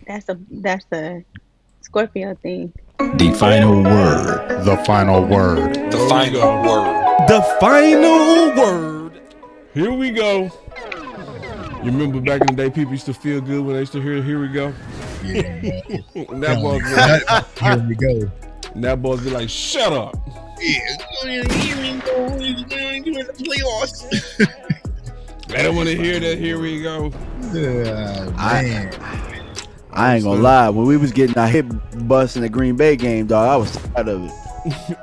That's a Scorpio thing. The final word. The final word. The final word. The final word. Here we go. You remember back in the day, people used to feel good when they used to hear "Here we go." Yeah. That boy, Here we go. that boy be like, "Shut up." Yeah. Here we go. We're doing the playoffs. They don't want to hear that. Here we go. Man. I ain't gonna lie. When we was getting our hit bust in the Green Bay game, dog, I was tired of it.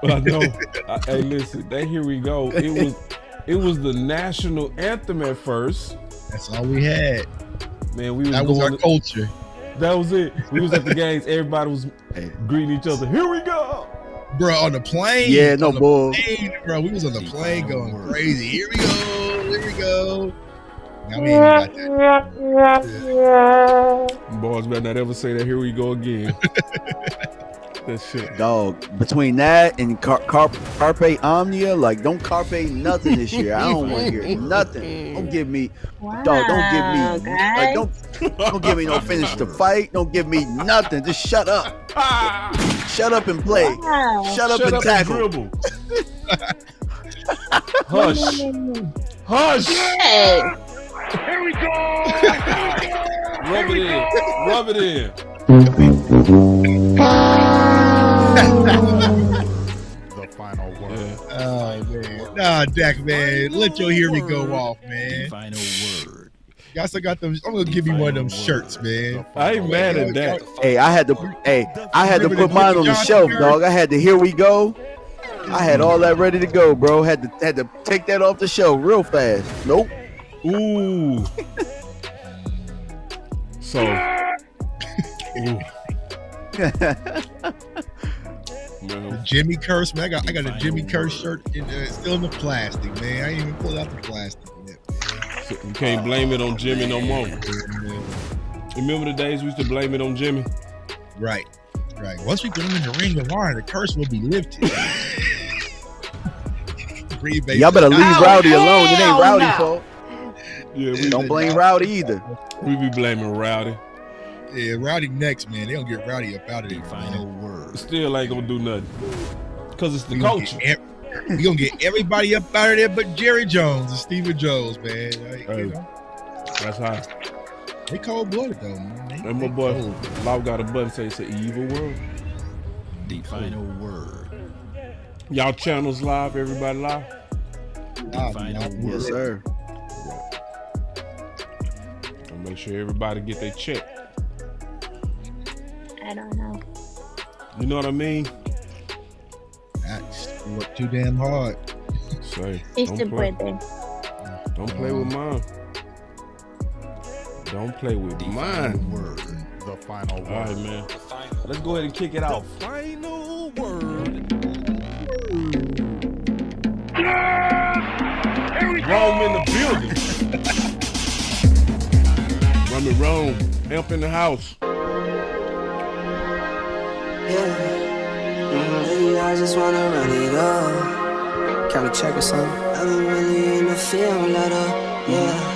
I know. Hey, listen. That "Here we go." It was the national anthem at first. That's all we had. Man, That was our culture. That was it. We was at the games. Everybody was greeting each other. Here we go, Bro, on the plane. Yeah, no bull. Bro, we was on the plane going crazy. Here we go. Here we go. Now we ain't even got that. boys. Better not ever say that. Here we go again. That shit. Dog, between that and Carpe Omnia, like, don't Carpe nothing this year. I don't want to hear nothing. Don't give me, Wow, dog, don't give me, like, guys. don't give me no finish to fight. Don't give me nothing. Just shut up. Shut up and play. Wow. Shut up and tackle. dribble. Hush. Hush. Hey. Here we go. Rub it in. Rub it in. The final word. Yeah. Oh, man. Nah, Dak, man. Let your Here We Go off, man. Final word. Y'all still got them. I'm going to give you one of them shirts, man. I ain't mad at that. Hey, I had to put mine on the shelf, dog. I had to Here We Go. I had all that ready to go, bro. Had to take that off the shelf real fast. Nope. Ooh. So. Ooh. The Jimmy Curse, man. I got a Jimmy Curse shirt still in the plastic, man. I ain't even pulled out the plastic yet. So you can't blame it on Jimmy no more. Remember the days we used to blame it on Jimmy? Right. Once we put him in the ring of honor, the curse will be lifted. Y'all better leave Rowdy alone. It ain't Rowdy's fault. Yeah, Don't blame Rowdy either. we be blaming Rowdy. Yeah, Rowdy next, man. They don't get Rowdy up out of there. Final word. Still ain't gonna do nothing. Cause it's the culture. We gonna get everybody up out of there but Jerry Jones and Stephen Jones, man. Like, Hey. you know, That's how. they cold blooded though, man. And my boy Law got a button say it's an evil world. The final word. Y'all channels live, everybody live. Final word. Yes, sir. And make sure everybody get their check. I don't know. You know what I mean? That's work too damn hard. Say, It's don't the play. birthday. Don't play with mine. Don't play with mine. Word. The final All right, word. man. Let's go ahead and kick it off. Final word. Rome in the building. Rome. Amp in the house. Yeah, I just wanna run it up. Can we check or something? I've been really in the field, let up. Yeah.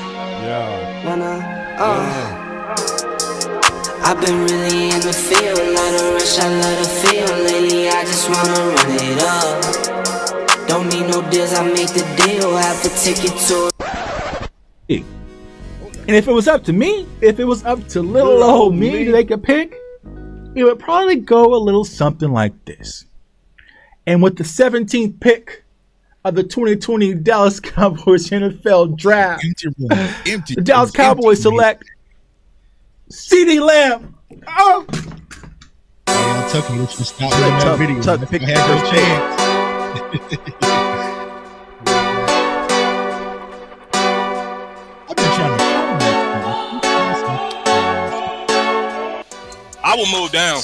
I've been really in the field, let her rush, I let her feel. Lately, I just wanna run it up. Don't need no deals, I make the deal. Have to take it to. And if it was up to me, if it was up to little old me to make a pick, it would probably go a little something like this. And with the 17th pick of the 2020 Dallas Cowboys NFL Draft, the Dallas Cowboys select CeeDee Lamb. Oh! Y'all Tucker, you should stop that video. Tuck, I had your chance. I've been trying to find that. I will move down.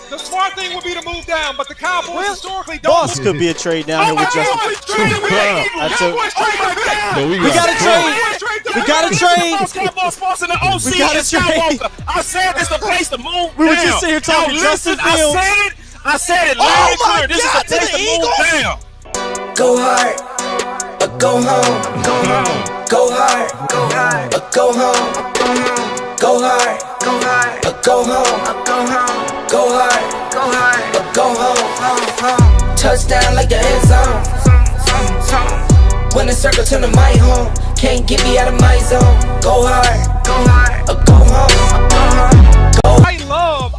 The smart thing would be to move down, but the Cowboys historically don't. Boss could be a trade down here with Justin. We got to trade. We got to trade. BossCowboySports in the OC. We got to trade. I said this is the place to move We were down. just sitting here talking Yo, Justin listen, Fields. I said it loud and clear. This is the place to move down. Go hard, or go home. Go hard, or go home. Go hard, go hard, or go home, or go home, go hard, or go home. Touchdown like the end zone. When the circle turn to my home, can't get me out of my zone. Go hard, or go home, go home.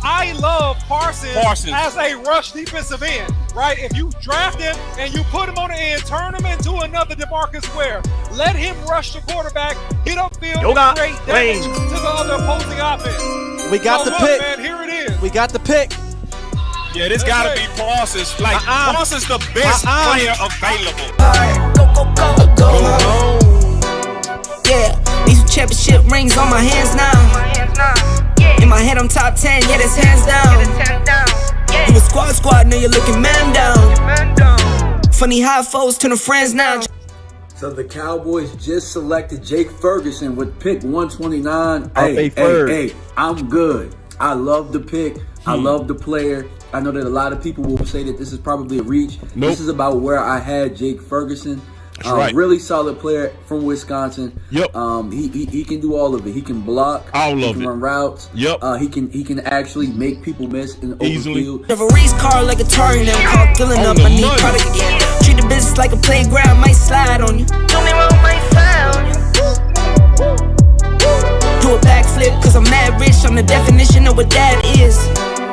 I love Parsons as a rush defensive end, right? If you draft him and you put him on the end, turn him into another DeMarcus Ware. Let him rush the quarterback, get upfield, and create damage to the other opposing offense. We got the pick. Man, here it is. We got the pick. Yeah, this gotta be Parsons. Like, Parsons the best player available. Go home. Yeah, these championship rings on my hands now. In my head, I'm top 10, yeah, that's hands down. You a squad, know you're looking man down. Funny how foes turn to friends now. So the Cowboys just selected Jake Ferguson with pick 129. Hey, I'm good. I love the pick. I love the player. I know that a lot of people will say that this is probably a reach. Nope. This is about where I had Jake Ferguson. That's right. Really solid player from Wisconsin. Yep. He can do all of it. He can block. All of he it. can run routes. Yep. He can actually make people miss in the open Easily. field. Referee's car like a Atari now. Call filling up, I need product again. Treat the business like a playground, might slide on you. Do me wrong, might slide on you. Do a backflip, cause I'm mad rich. I'm the definition of what that is.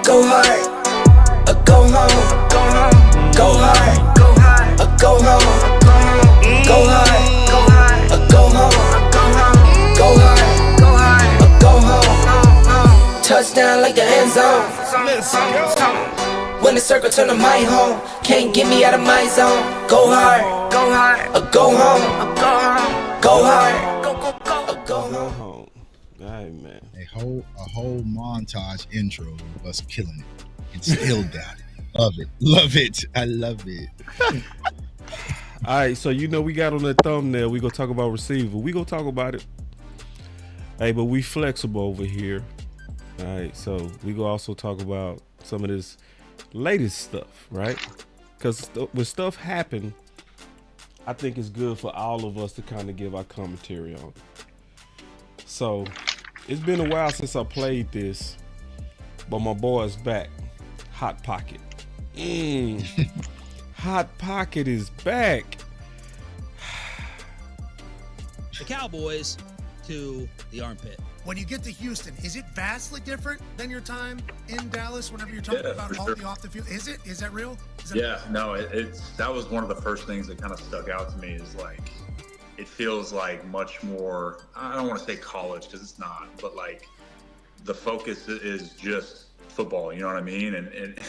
Go hard, or go home. Go hard, or go home. Go hard, or go home. Go hard, or go home. Touchdown like the end zone. When the circle turn to my home, can't get me out of my zone. Go hard, or go home. Go hard, or go home. All right, man. A whole montage intro of us killing it. It's still got it. Love it. I love it. All right, so we got on that thumbnail, we gonna talk about receiver. We gonna talk about it. Hey, but we flexible over here. All right, so we gonna also talk about some of this latest stuff, right? Because when stuff happen, I think it's good for all of us to kind of give our commentary on it. So it's been a while since I played this, but my boy's back. Hot Pocket. Hot Pocket is back. The Cowboys to the armpit. When you get to Houston, is it vastly different than your time in Dallas whenever you're talking about all the off the field? Is it? Is that real? That was one of the first things that kind of stuck out to me is like, it feels like much more, I don't want to say college because it's not, but like the focus is just football, you know what I mean? And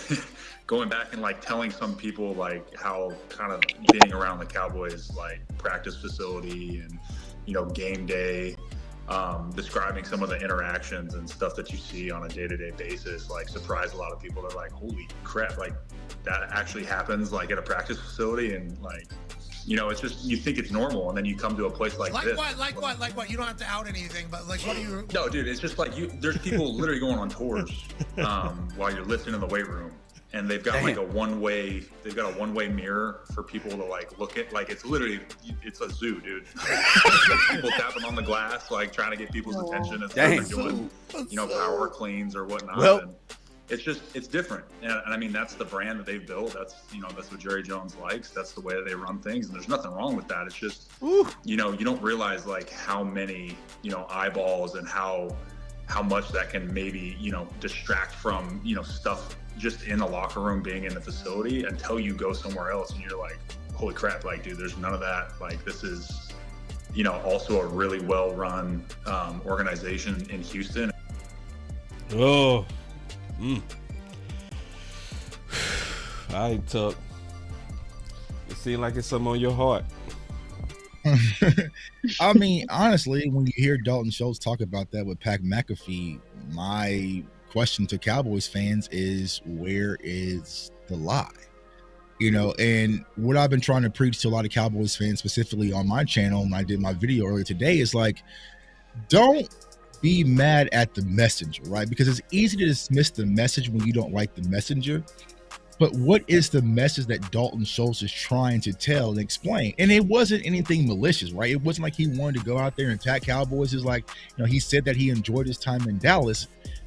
going back and like telling some people like how kind of being around the Cowboys like practice facility and game day, describing some of the interactions and stuff that you see on a day-to-day basis, like surprised a lot of people. They're like, holy crap, like that actually happens like at a practice facility. And like, it's just, you think it's normal, and then you come to a place like this. Like what? You don't have to out anything, but like, what do you? No, dude, it's just like there's people literally going on tours while you're lifting in the weight room, and they've got like a one-way mirror for people to like look at. Like it's a zoo, dude. People tapping on the glass, like trying to get people's attention as they're doing, power cleans or whatnot. Well, and it's different, and I mean that's the brand that they've built. That's that's what Jerry Jones likes. That's the way that they run things, and there's nothing wrong with that. It's just you don't realize like how many eyeballs and how much that can maybe distract from stuff just in the locker room, being in the facility, until you go somewhere else and you're like, holy crap, like dude, there's none of that. Like this is also a really well run organization in Houston. Oh. All right, Tuck. It seems like it's something on your heart. I mean, honestly, when you hear Dalton Schultz talk about that with Pat McAfee, my question to Cowboys fans is, where is the lie? And what I've been trying to preach to a lot of Cowboys fans, specifically on my channel, and I did my video earlier today, is like, don't be mad at the messenger, right? Because it's easy to dismiss the message when you don't like the messenger. But what is the message that Dalton Schultz is trying to tell and explain? And it wasn't anything malicious, right? It wasn't like he wanted to go out there and attack Cowboys. It's like, he said that he enjoyed his time in Dallas.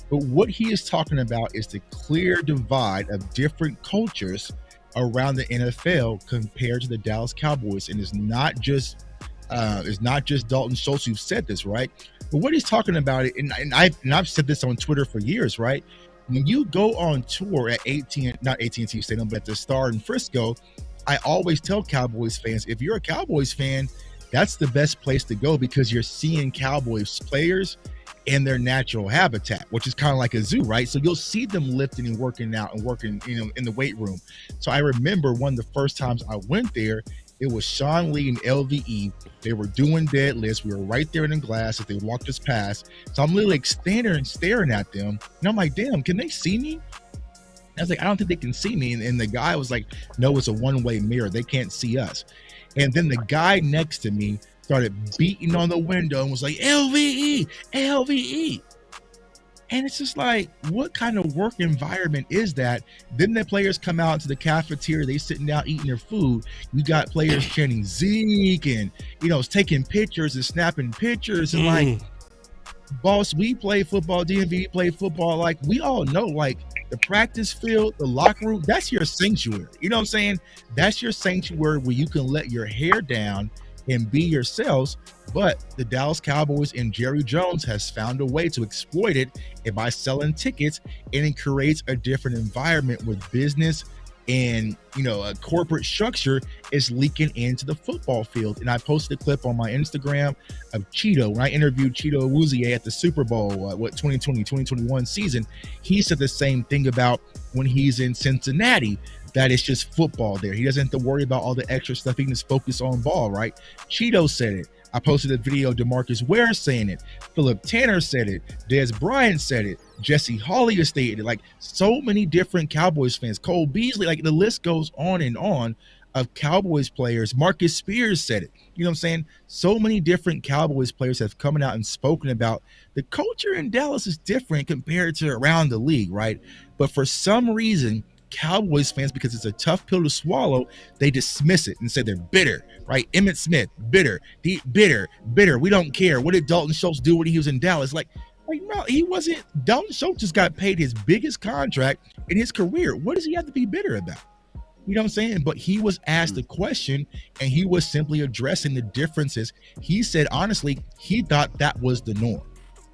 But what he is talking about is the clear divide of different cultures around the NFL compared to the Dallas Cowboys. And it's not just Dalton Schultz who said this, right? But what he's talking about, and I've said this on Twitter for years, right? When you go on tour at not AT&T Stadium, but at the Star in Frisco, I always tell Cowboys fans, if you're a Cowboys fan, that's the best place to go because you're seeing Cowboys players in their natural habitat, which is kind of like a zoo, right? So you'll see them lifting and working out and working, in the weight room. So I remember one of the first times I went there, it was Sean Lee and LVE. They were doing deadlifts. We were right there in the glass as they walked us past. So I'm literally like standing there and staring at them. And I'm like, damn, can they see me? I was like, I don't think they can see me. And the guy was like, no, it's a one-way mirror. They can't see us. And then the guy next to me started beating on the window and was like, LVE, LVE. And it's just like, what kind of work environment is that? Then the players come out into the cafeteria, they sitting down eating their food. You got players chanting Zeke and, taking pictures and snapping pictures. And like, boss, we play football, DMV play football. Like, we all know, like, the practice field, the locker room, that's your sanctuary. You know what I'm saying? That's your sanctuary where you can let your hair down and be yourselves. But the Dallas Cowboys and Jerry Jones has found a way to exploit it, and by selling tickets, and it creates a different environment with business and a corporate structure is leaking into the football field. And I posted a clip on my Instagram of Cheeto when I interviewed Cheeto Awuzie at the Super Bowl 2021 season. He said the same thing about when he's in Cincinnati, that it's just football there. He doesn't have to worry about all the extra stuff. He can just focus on ball, right? Cheeto said it. I posted a video of DeMarcus Ware saying it. Philip Tanner said it. Dez Bryant said it. Jesse Hollier stated it. Like, so many different Cowboys fans. Cole Beasley, like, the list goes on of Cowboys players. Marcus Spears said it. You know what I'm saying? So many different Cowboys players have come out and spoken about the culture in Dallas is different compared to around the league, right? But for some reason, Cowboys fans, because it's a tough pill to swallow, they dismiss it and say they're bitter, right? Emmitt Smith, bitter. We don't care. What did Dalton Schultz do when he was in Dallas? Like, no, he wasn't. Dalton Schultz just got paid his biggest contract in his career. What does he have to be bitter about? You know what I'm saying? But he was asked a question and he was simply addressing the differences. He said, honestly, he thought that was the norm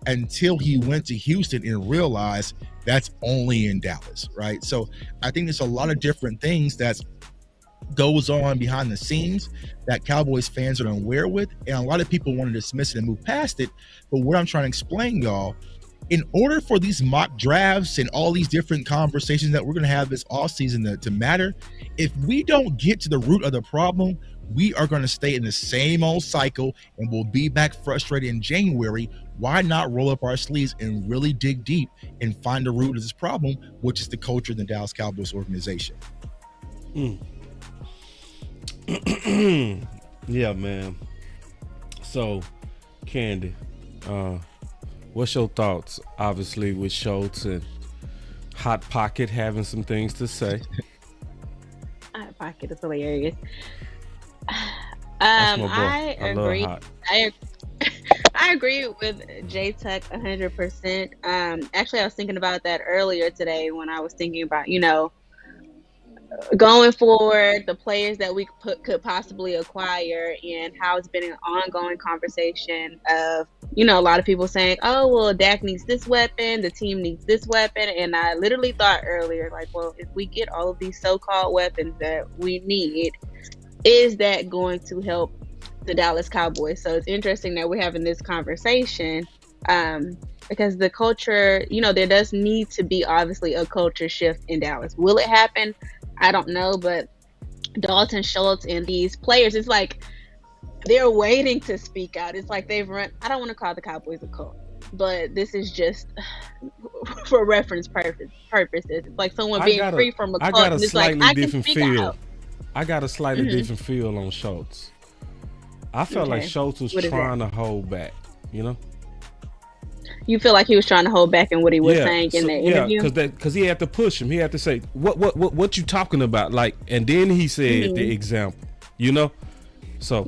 until he went to Houston and realized that's only in Dallas, right? So I think there's a lot of different things that goes on behind the scenes that Cowboys fans are unaware with, and a lot of people want to dismiss it and move past it. But what I'm trying to explain, y'all, in order for these mock drafts and all these different conversations that we're going to have this offseason to matter, if we don't get to the root of the problem, we are going to stay in the same old cycle and we'll be back frustrated in January. Why not roll up our sleeves and really dig deep and find the root of this problem, which is the culture in the Dallas Cowboys organization? Yeah, man. So, Candy, what's your thoughts? Obviously, with Schultz and Hot Pocket having some things to say. Hot Pocket is hilarious. That's my boy. I agree. Love Hot. I agree with J Tuck 100%. Actually, I was thinking about that earlier today when I was thinking about, going forward, the players that we could possibly acquire, and how it's been an ongoing conversation of, a lot of people saying, oh, well, Dak needs this weapon, the team needs this weapon. And I literally thought earlier, like, well, if we get all of these so-called weapons that we need, is that going to help the Dallas Cowboys? So it's interesting that we're having this conversation because the culture, there does need to be obviously a culture shift in Dallas. Will it happen? I don't know, but Dalton Schultz and these players, it's like they're waiting to speak out. It's like they've run, I don't want to call the Cowboys a cult, but this is just for reference purposes. It's like someone being free from a cult. I got a and it's slightly like, different I can speak feel. out. I got a slightly different feel on Schultz. I felt like Schultz was trying to hold back, you feel like he was trying to hold back in what he was saying in the interview? Because he had to push him. He had to say, what you talking about? Like, and then he said the example, you know? So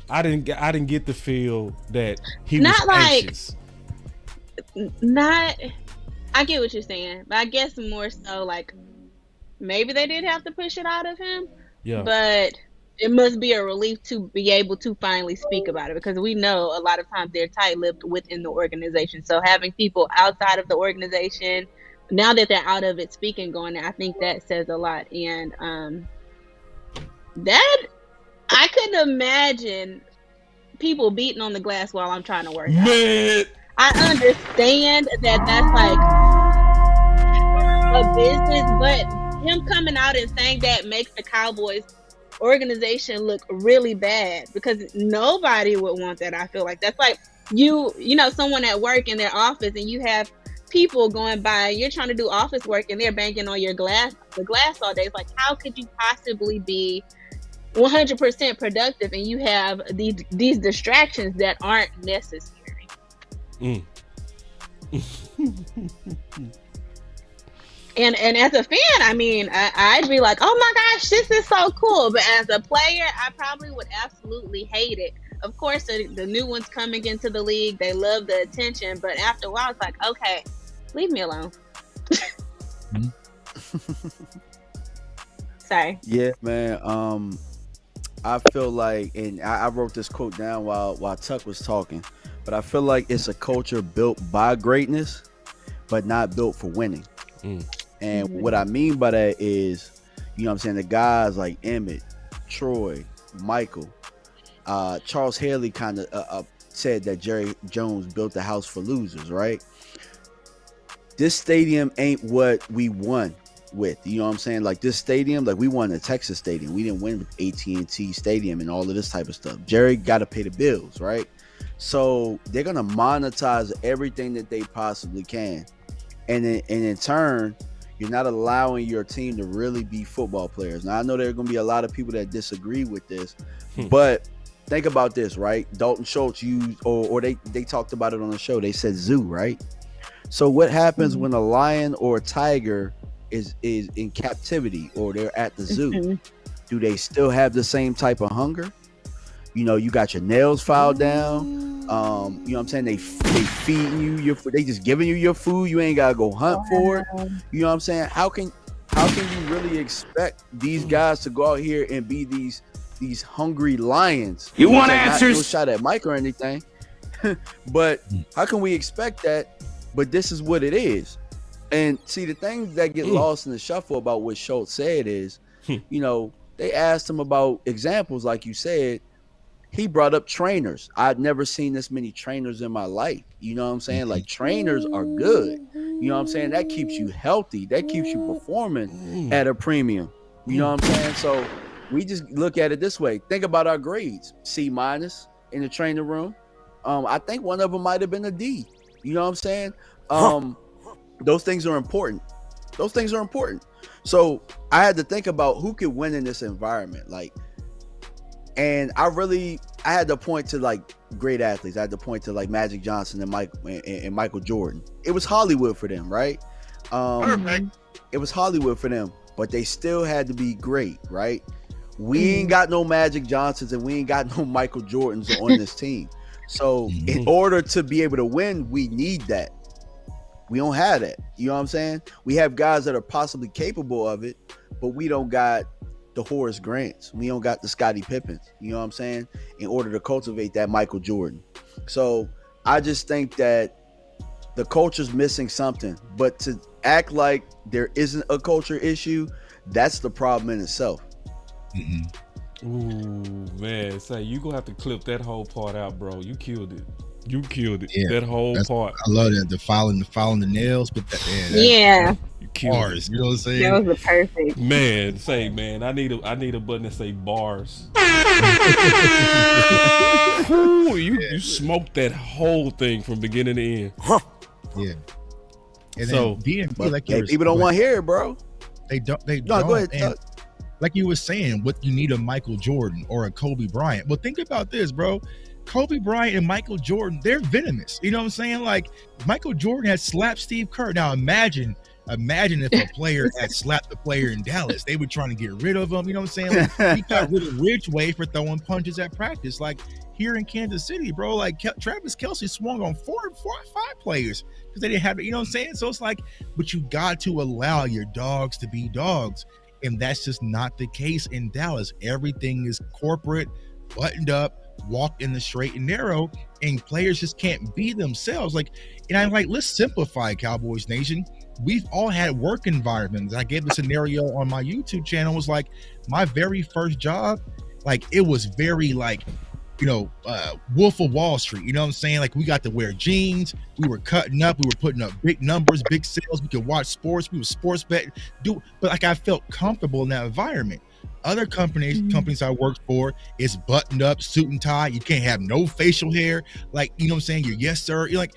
I didn't get the feel that he was anxious. I get what you're saying, but I guess more so like maybe they did have to push it out of him. Yeah. But it must be a relief to be able to finally speak about it, because we know a lot of times they're tight-lipped within the organization. So having people outside of the organization, now that they're out of it, speaking, going there, I think that says a lot. And that I couldn't imagine people beating on the glass while I'm trying to work out. I understand that that's like a business, but him coming out and saying that makes the Cowboys organization look really bad, because nobody would want that. I feel like that's like you know, someone at work in their office and you have people going by, you're trying to do office work and they're banging on the glass all day. It's like, how could you possibly be 100% productive and you have these distractions that aren't necessary? And as a fan, I mean, I'd be like, oh my gosh, this is so cool. But as a player, I probably would absolutely hate it. Of course, the new ones coming into the league, they love the attention. But after a while, it's like, okay, leave me alone. Sorry. Yeah, man. I feel like, and I wrote this quote down while Tuck was talking, but I feel like it's a culture built by greatness, but not built for winning. And what I mean by that is, you know what I'm saying, the guys like Emmett, Troy, Michael, Charles Haley kind of said that Jerry Jones built the house for losers, right? This stadium ain't what we won with, you know what I'm saying? Like this stadium, like we won the Texas Stadium. We didn't win with AT&T Stadium and all of this type of stuff. Jerry got to pay the bills, right? So they're going to monetize everything that they possibly can. And in turn, you're not allowing your team to really be football players. Now, I know there are going to be a lot of people that disagree with this, but think about this, right? Dalton Schultz used, or they talked about it on the show. They said zoo, right? So what happens when a lion or a tiger is in captivity or they're at the zoo? Do they still have the same type of hunger? You know, you got your nails filed down. You know what I'm saying? They feeding you your food. They just giving you your food. You ain't gotta go hunt for it. You know what I'm saying? How can you really expect these guys to go out here and be these hungry lions? You want answers? No shot at Mike or anything. But how can we expect that? But this is what it is. And see, the things that get lost in the shuffle about what Schultz said is, you know, they asked him about examples, like you said. He brought up trainers. I'd never seen this many trainers in my life. You know what I'm saying? Like, trainers are good. You know what I'm saying? That keeps you healthy. That keeps you performing at a premium. You know what I'm saying? So we just look at it this way. Think about our grades. C- in the training room. I think one of them might have been a D. You know what I'm saying? Those things are important. Those things are important. So I had to think about who could win in this environment. Like, and I had to point to like great athletes. I had to point to like Magic Johnson and Michael Jordan. It was Hollywood for them, right? It was Hollywood for them, but they still had to be great, right? We ain't got no Magic Johnsons and we ain't got no Michael Jordans on this team. So in order to be able to win, we need that. We don't have that. You know what I'm saying? We have guys that are possibly capable of it, but we don't got the Horace Grants. We don't got the Scottie Pippins. You know what I'm saying? In order to cultivate that Michael Jordan. So I just think that the culture's missing something. But to act like there isn't a culture issue, that's the problem in itself. Ooh, man. Say, you gonna have to clip that whole part out, bro. You killed it. You killed it. Yeah, that whole part. I love that. The filing the nails, but yeah. You killed bars. it. You know what I'm saying? That was the perfect. Man, I need a button that say bars. Ooh, you smoked that whole thing from beginning to end. Yeah. And so then DMV, like people don't want to hear it, bro. They don't. No, go ahead. And like you were saying, what you need a Michael Jordan or a Kobe Bryant. Well, think about this, bro. Kobe Bryant and Michael Jordan, they're venomous. You know what I'm saying? Like Michael Jordan had slapped Steve Kerr. Now imagine if a player had slapped the player in Dallas, they were trying to get rid of him. You know what I'm saying? Like, he got rid of Ridgeway for throwing punches at practice. Like here in Kansas City, bro, like Travis Kelce swung on 4 or 5 players because they didn't have it. You know what I'm saying? So it's like, but you got to allow your dogs to be dogs. And that's just not the case in Dallas. Everything is corporate, buttoned up, walk in the straight and narrow, and players just can't be themselves. Like, and I'm like, let's simplify, Cowboys Nation. We've all had work environments. I gave a scenario on my YouTube channel. It was like my very first job, like it was very like, you know, Wolf of Wall Street. You know what I'm saying? Like we got to wear jeans. We were cutting up. We were putting up big numbers, big sales. We could watch sports. We were sports betting. But like I felt comfortable in that environment. Other companies I worked for, is buttoned up, suit and tie. You can't have no facial hair. Like, you know what I'm saying? You're yes, sir. You're like,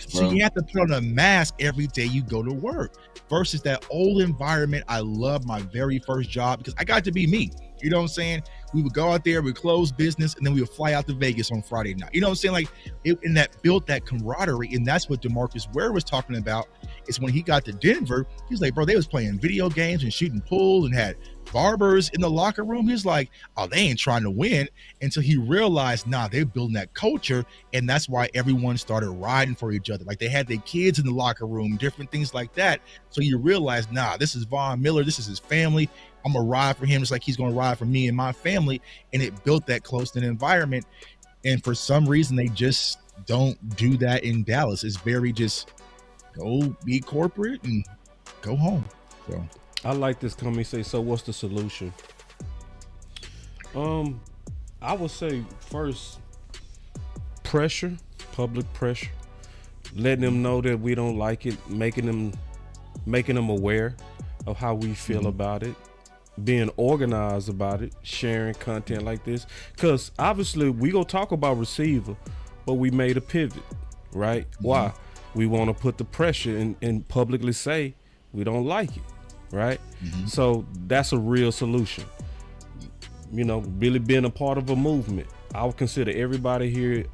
so you have to put on a mask every day you go to work versus that old environment. I love my very first job because I got to be me. You know what I'm saying? We would go out there, we'd close business, and then we would fly out to Vegas on Friday night. You know what I'm saying? Like, and that built that camaraderie, and that's what DeMarcus Ware was talking about. Is when he got to Denver, he's like, bro, they was playing video games and shooting pool and had barbers in the locker room. He's like, oh, they ain't trying to win, until he realized, nah, they're building that culture, and that's why everyone started riding for each other. Like they had their kids in the locker room, different things like that. So you realize, nah, this is Von Miller, this is his family. I'm gonna ride for him just like he's gonna ride for me and my family. And it built that close-knit environment. And for some reason, they just don't do that in Dallas. It's very just go be corporate and go home. So I like this company say, so what's the solution? I would say first, pressure, public pressure, letting them know that we don't like it, making them aware of how we feel about it, being organized about it, sharing content like this. Because obviously we gonna talk about receiver, but we made a pivot, right? Why? We want to put the pressure and publicly say we don't like it, right? So that's a real solution. You know, really being a part of a movement. I would consider everybody here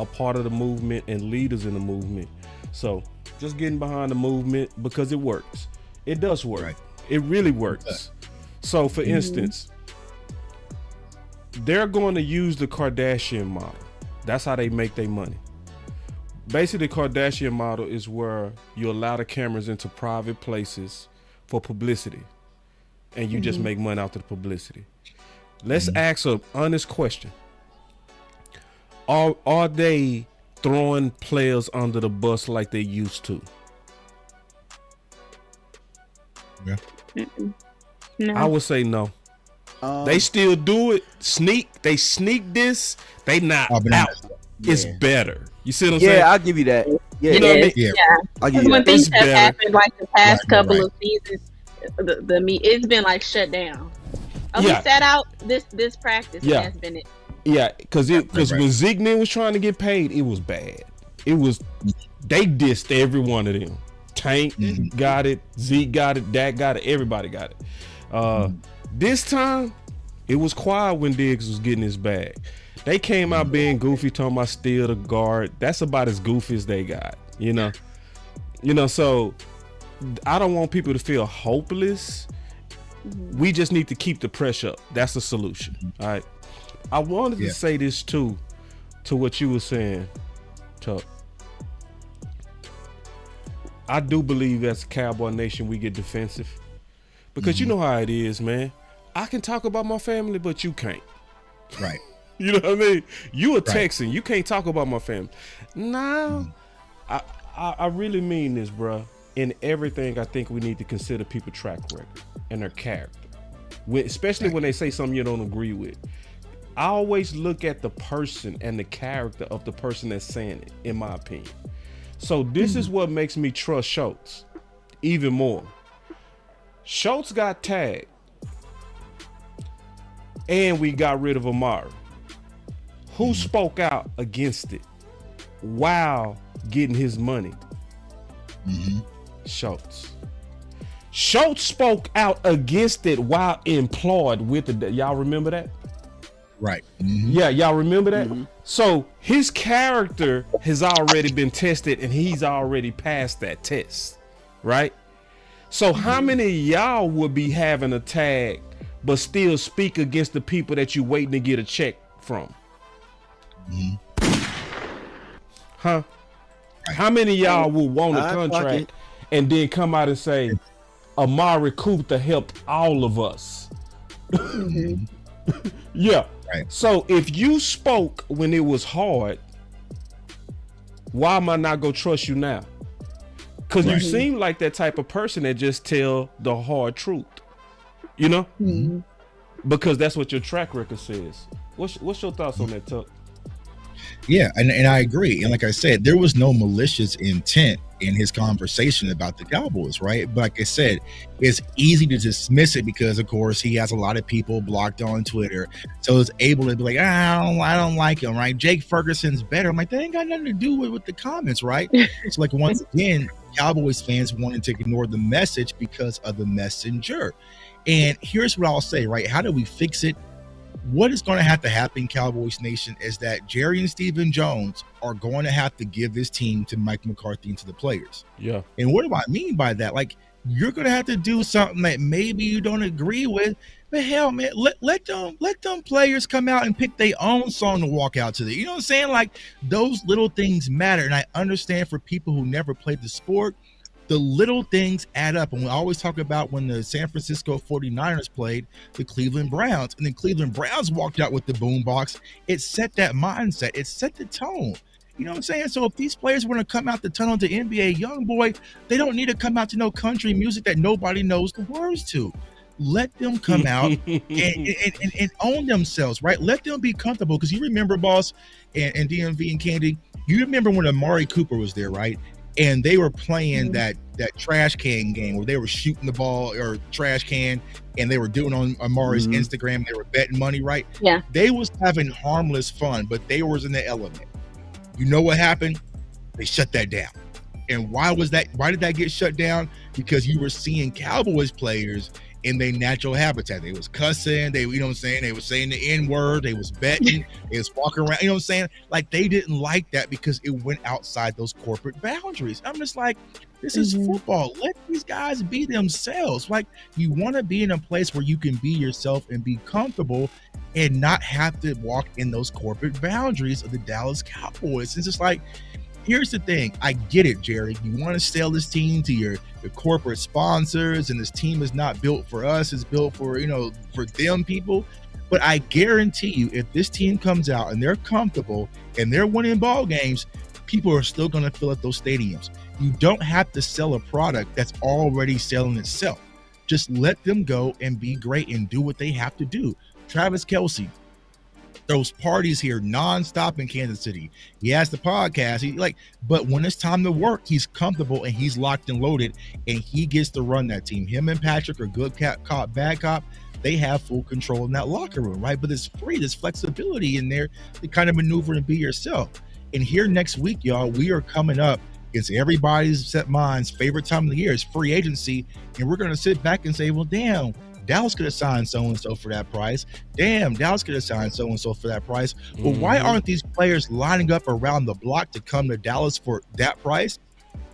a part of the movement and leaders in the movement. So just getting behind the movement because it works. It does work. Right. It really works. So for instance, they're going to use the Kardashian model. That's how they make their money. Basically, the Kardashian model is where you allow the cameras into private places for publicity, and you just make money out of the publicity. Let's ask an honest question. Are they throwing players under the bus like they used to? Yeah. No. I would say no. They still do it. They sneak this. They not out. It's better. You see what I'm saying? Yeah, I'll give you that. Yeah, you know what I mean? Yeah. I'll give you When that. things It's have better. happened, like the past couple of seasons, it's been like shut down. Oh, Yeah. we sat out this practice. Yeah. And that's been it. Yeah, because when Zigman was trying to get paid, it was bad. It was they dissed every one of them. Tank got it, Zeke got it, Dak got it, everybody got it. This time, it was quiet when Diggs was getting his bag. They came out being goofy, talking about steal the guard. That's about as goofy as they got, you know. So I don't want people to feel hopeless. We just need to keep the pressure up. That's the solution. All right. I wanted to say this too, to what you were saying, Chuck. I do believe as a Cowboy Nation we get defensive because you know how it is, man. I can talk about my family, but you can't. Right. You know what I mean? You a Texan, you can't talk about my family. No, I really mean this, bro. In everything, I think we need to consider people's track record and their character, especially when they say something you don't agree with. I always look at the person and the character of the person that's saying it, in my opinion. So this is what makes me trust Schultz even more. Schultz got tagged, and we got rid of Amari. Who spoke out against it while getting his money? Schultz. Schultz spoke out against it while employed with the. Y'all remember that? Right. Yeah, y'all remember that? So his character has already been tested and he's already passed that test, right? So how many of y'all would be having a tag but still speak against the people that you waiting to get a check from? Huh? How many of y'all would want a contract and then come out and say, Amari Cooper helped all of us? Yeah. Right. So if you spoke when it was hard, why am I not gonna trust you now? Because you seem like that type of person that just tell the hard truth, you know? Because that's what your track record says. What's your thoughts on that, Tuck? Yeah, and I agree. And like I said, there was no malicious intent in his conversation about the Cowboys, right? But like I said, it's easy to dismiss it because, of course, he has a lot of people blocked on Twitter. So it's able to be like, I don't like him, right? Jake Ferguson's better. I'm like, that ain't got nothing to do with the comments, right? So like, once again, Cowboys fans wanted to ignore the message because of the messenger. And here's what I'll say, right? How do we fix it? What is going to happen, Cowboys Nation, is that Jerry and Stephen Jones are going to have to give this team to Mike McCarthy and to the players. Yeah. And what do I mean by that? Like, you're going to have to do something that maybe you don't agree with, but hell, man, let them players come out and pick their own song to walk out to. You know what I'm saying? Like, those little things matter. And I understand for people who never played the sport, the little things add up. And we always talk about when the San Francisco 49ers played the Cleveland Browns, and the Cleveland Browns walked out with the boombox. It set that mindset. It set the tone. You know what I'm saying? So if these players want to come out the tunnel to NBA Youngboy, they don't need to come out to no country music that nobody knows the words to. Let them come out and own themselves, right? Let them be comfortable. Because you remember, Boss, and DMV and Candy, you remember when Amari Cooper was there, right? And they were playing that trash can game where they were shooting the ball or trash can, and they were doing on Amari's Instagram. They were betting money, right? Yeah. They was having harmless fun, but they was in the element. You know what happened? They shut that down. And why was that? Why did that get shut down? Because you were seeing Cowboys players in their natural habitat. They was cussing, they, you know what I'm saying? They was saying the N-word, they was betting, they was walking around, you know what I'm saying? Like, they didn't like that because it went outside those corporate boundaries. I'm just like, this is football. Let these guys be themselves. Like, you want to be in a place where you can be yourself and be comfortable and not have to walk in those corporate boundaries of the Dallas Cowboys. It's just like, here's the thing. I get it, Jerry. You want to sell this team to your corporate sponsors, and this team is not built for us. It's built for, you know, for them people. But I guarantee you, if this team comes out and they're comfortable and they're winning ball games, people are still going to fill up those stadiums. You don't have to sell a product that's already selling itself. Just let them go and be great and do what they have to do. Travis Kelce, those parties here nonstop in Kansas City. He has the podcast. But when it's time to work, he's comfortable and he's locked and loaded, and he gets to run that team. Him and Patrick are good cop, bad cop. They have full control in that locker room, right? But it's free. There's flexibility in there to kind of maneuver and be yourself. And here next week, y'all, we are coming up. It's everybody's set mind's favorite time of the year. It's free agency, and we're going to sit back and say, well, damn, Dallas could have signed so-and-so for that price. Damn, Dallas could have signed so-and-so for that price. Well, why aren't these players lining up around the block to come to Dallas for that price?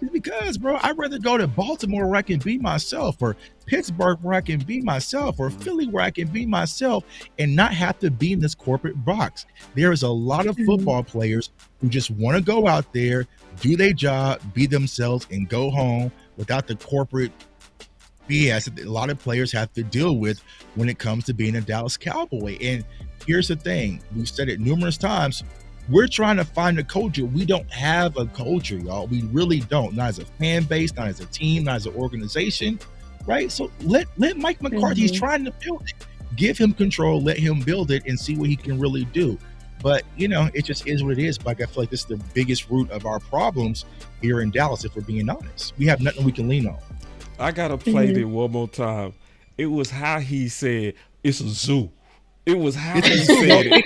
It's because, bro, I'd rather go to Baltimore where I can be myself, or Pittsburgh where I can be myself, or Philly where I can be myself and not have to be in this corporate box. There is a lot of football players who just want to go out there, do their job, be themselves, and go home without the corporate BS that a lot of players have to deal with when it comes to being a Dallas Cowboy. And here's the thing, we've said it numerous times, we're trying to find a culture. We don't have a culture, y'all. We really don't. Not as a fan base, not as a team, not as an organization, right? So let Mike McCarthy, he's trying to build it. Give him control, let him build it and see what he can really do. But, you know, it just is what it is. Like, I feel like this is the biggest root of our problems here in Dallas, if we're being honest. We have nothing we can lean on. I gotta play it one more time. It was how he said it's a zoo. It was how he said it.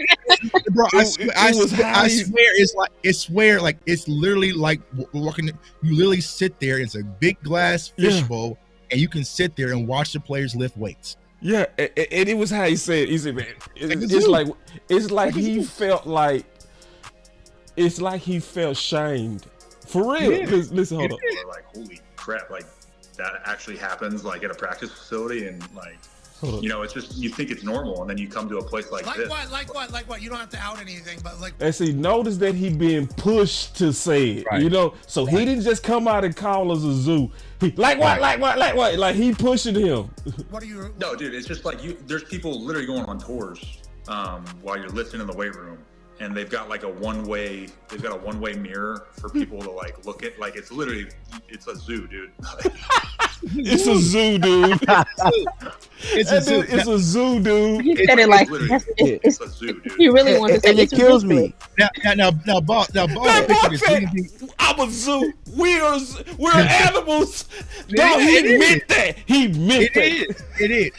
Bro, I swear, it's literally like walking. You literally sit there. It's a big glass fishbowl, and you can sit there and watch the players lift weights. Yeah, and it was how he said. He said, "Man, it's like he felt like it's like he felt shamed for real." Yeah. Listen, hold on. Or like, holy crap! Like that actually happens, like at a practice facility, and like, you know, it's just you think it's normal, and then you come to a place like this. Like what? You don't have to out anything, but like. And see, notice that he being pushed to say it, you know. So he didn't just come out and call us a zoo. He, like what? Like he pushing him. What are you? No, dude, it's just like there's people literally going on tours while you're lifting in the weight room, and they've got like a one-way mirror for people to like look at. Like it's a zoo, dude. It's a zoo, dude. It's a zoo. It's a zoo, dude. He said it like it's a zoo, dude. He really wants to say And it kills me. Now, boss. I'm a zoo. We're animals. No, he meant that. He meant that. It is.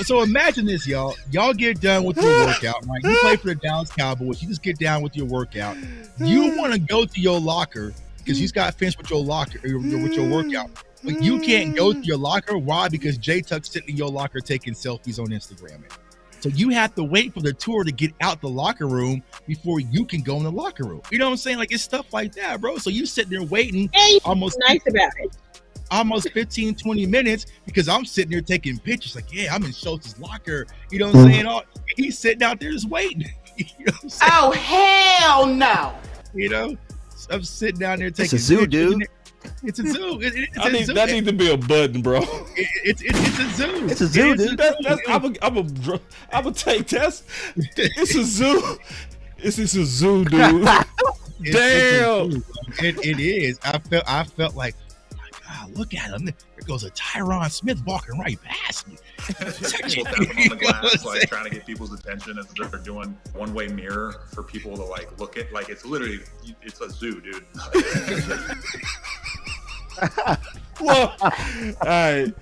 So imagine this, y'all. Y'all get done with your workout, right? You play for the Dallas Cowboys. You just get down with your workout. You want to go to your locker because you just got finished with your locker with your workout. But you can't go to your locker. Why? Because J-Tuck's sitting in your locker taking selfies on Instagram. So you have to wait for the tour to get out the locker room before you can go in the locker room. You know what I'm saying? Like, it's stuff like that, bro. So you sitting there waiting almost nice about it. Almost 15, 20 minutes because I'm sitting there taking pictures. Like, yeah, I'm in Schultz's locker. You know what I'm saying? He's sitting out there just waiting. You know what I'm saying? Oh, hell no. You know? So I'm sitting down there taking It's a zoo, pictures. dude. It's a zoo. That needs to be a button, bro. It's a zoo. It's a zoo, dude. I'm a take that. It's a zoo. It's a zoo, dude. Damn. It is. I felt like, oh my God, look at him. There goes a Tyron Smith walking right past me. People tapping on the glass, like trying to get people's attention as they're doing one-way mirror for people to like look at. Like it's a zoo, dude. Well, all right.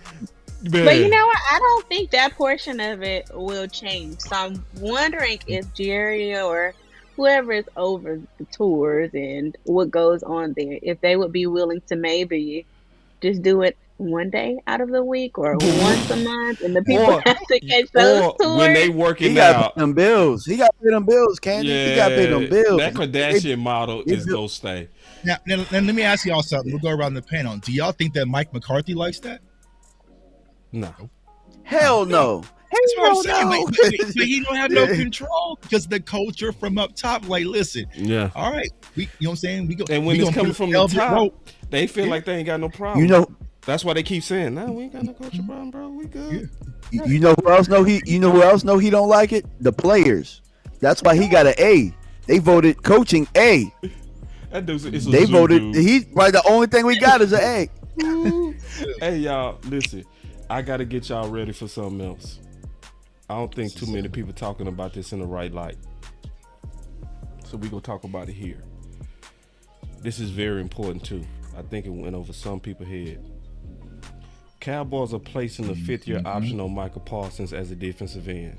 Man. But you know what? I don't think that portion of it will change. So I'm wondering if Jerry or whoever is over the tours and what goes on there, if they would be willing to maybe just do it one day out of the week or once a month, and the people have to catch those tours. When they working He got out, them bills. He got paid them bills, Candy. He got paid them bills. That Kardashian model is gonna stay. Now, let me ask y'all something. We'll go around the panel. Do y'all think that Mike McCarthy likes that? No. Hell no. That's what I'm saying. But he don't have no control because the culture from up top. Like, listen, all right, you know what I'm saying? We go, and when it's coming from the top, rope. They feel like they ain't got no problem. You know, that's why they keep saying, "No, we ain't got no culture problem, bro. We good." Yeah. You know who else know he? You know who else know he don't like it? The players. That's why he got an A. They voted coaching A. That dude's they voted. Dude. He's probably the only thing we got is an A. Hey y'all, listen. I gotta get y'all ready for something else. I don't think too many people talking about this in the right light. So we gonna talk about it here. This is very important too. I think it went over some people's head. Cowboys are placing the 5th-year option on Michael Parsons as a defensive end,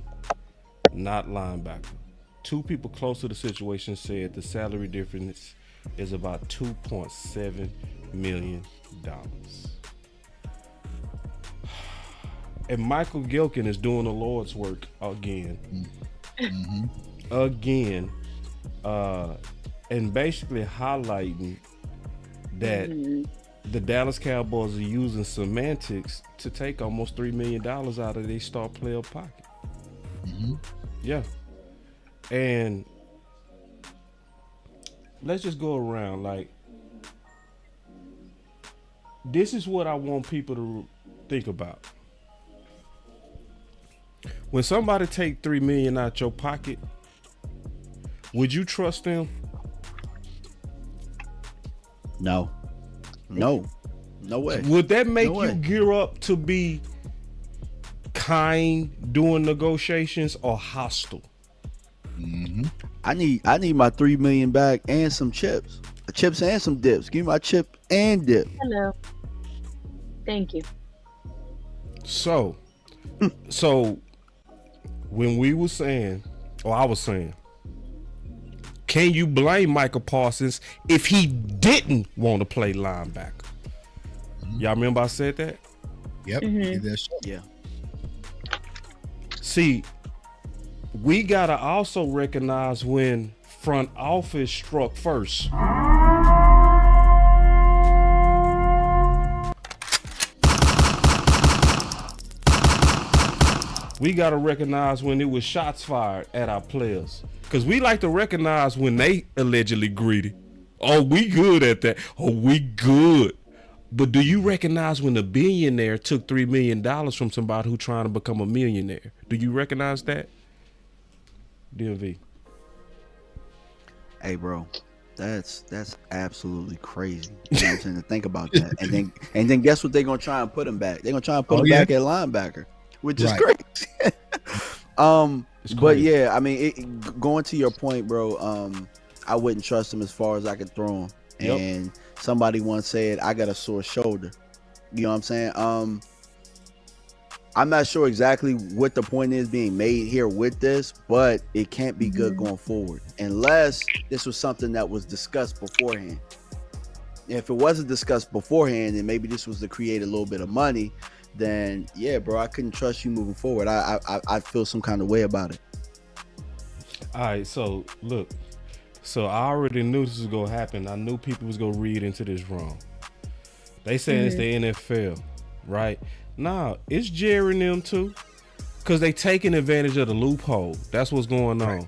not linebacker. Two people close to the situation said the salary difference is about $2.7 million. And Michael Gilkin is doing the Lord's work again. And basically highlighting that the Dallas Cowboys are using semantics to take almost $3 million out of their star player pocket. Yeah. And let's just go around. Like, this is what I want people to think about. When somebody take $3 million out your pocket, would you trust them? No way. Would that make you gear up to be kind during negotiations or hostile? I need my $3 million back and some chips and some dips. Give me my chip and dip. Hello. Thank you. So when we were saying, or I was saying, can you blame Michael Parsons if he didn't want to play linebacker? Y'all remember I said that? Yep. Yeah. See, we gotta also recognize when front office struck first. We gotta recognize when it was shots fired at our players, because we like to recognize when they allegedly greedy. Oh, we good at that. Oh, we good. But do you recognize when a billionaire took $3 million from somebody who trying to become a millionaire? Do you recognize that? DMV. Hey, bro, that's absolutely crazy. You know what I'm saying, to think about that, and then guess what? They're gonna try and put him back. They're gonna try and put him back at linebacker, which is crazy. But yeah, I mean, going to your point, bro. I wouldn't trust him as far as I could throw him. Yep. And somebody once said, "I got a sore shoulder." You know what I'm saying? I'm not sure exactly what the point is being made here with this, but it can't be good going forward unless this was something that was discussed beforehand. If it wasn't discussed beforehand and maybe this was to create a little bit of money, then yeah, bro, I couldn't trust you moving forward. I feel some kind of way about it. All right, so look. So I already knew this was gonna happen. I knew people was gonna read into this wrong. They saying it's the NFL, right? Nah, it's Jerry and them too, because they taking advantage of the loophole. That's what's going on.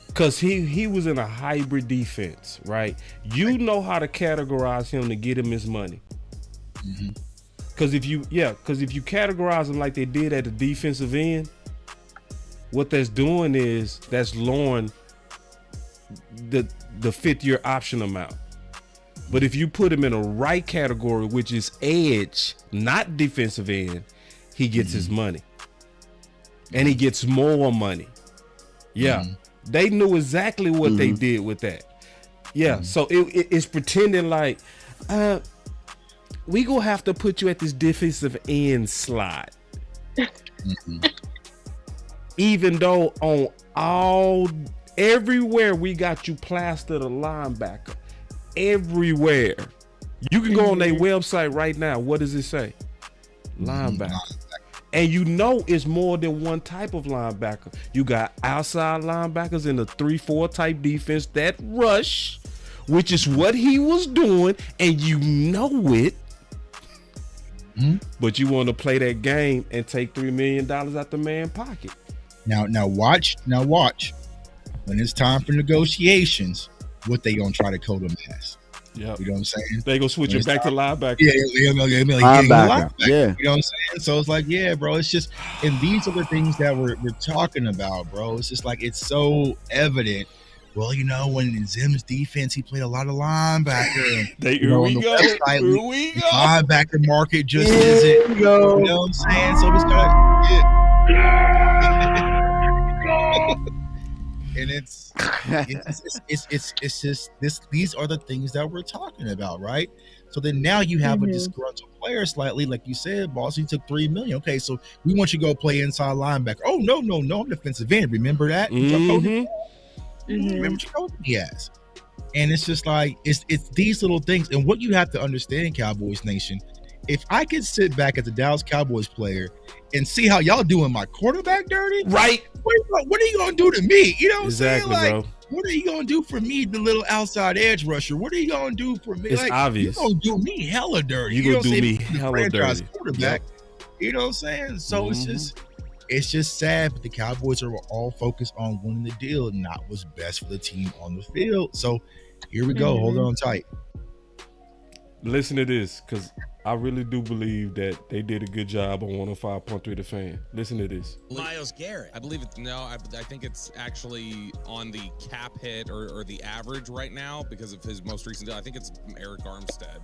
Because he was in a hybrid defense, right? You know how to categorize him to get him his money. Because if you categorize him like they did at the defensive end, what that's doing is that's lowering the fifth year option amount. But if you put him in a right category, which is edge, not defensive end, he gets his money. And he gets more money. Yeah. They knew exactly what they did with that. Yeah. So it's pretending like we gonna have to put you at this defensive end slot. Even though everywhere we got you plastered a linebacker. Everywhere. You can go on their website right now. What does it say? Linebacker. And you know it's more than one type of linebacker. You got outside linebackers in the 3-4 type defense that rush, which is what he was doing, and you know it. But you want to play that game and take $3 million out the man's pocket. Now watch. When it's time for negotiations, what they gonna try to code them as? Yeah, you know what I'm saying. They gonna switch it back to linebacker. Yeah, linebacker. Yeah, you know what I'm saying. So it's like, yeah, bro. It's just, and these are the things that we're talking about, bro. It's just like it's so evident. Well, you know, when in Zim's defense, he played a lot of linebacker. And, Here we go. Linebacker market just isn't. You know what I'm saying? So it's gotta. And it's just this. These are the things that we're talking about, right? So then now you have a disgruntled player, slightly, like you said, boss. He took $3 million. Okay, so we want you to go play inside linebacker. Oh no, I'm defensive end. Remember that? Remember what you told me as. And it's just like it's these little things. And what you have to understand, Cowboys Nation, if I could sit back as a Dallas Cowboys player and see how y'all doing my quarterback dirty, right? What are you gonna do to me? You know what exactly, I'm saying? Like, bro. What are you gonna do for me, the little outside edge rusher? What are you gonna do for me? It's obvious. You gonna do me hella dirty. You gonna do me hella dirty. Quarterback. Yep. You know what I'm saying? So it's just sad, but the Cowboys are all focused on winning the deal, not what's best for the team on the field. So here we go. Hold on tight. Listen to this, because I really do believe that they did a good job on 105.3 The Fan. Listen to this. Myles Garrett. I believe it's I think it's actually on the cap hit or the average right now because of his most recent deal. I think it's Eric Armstead.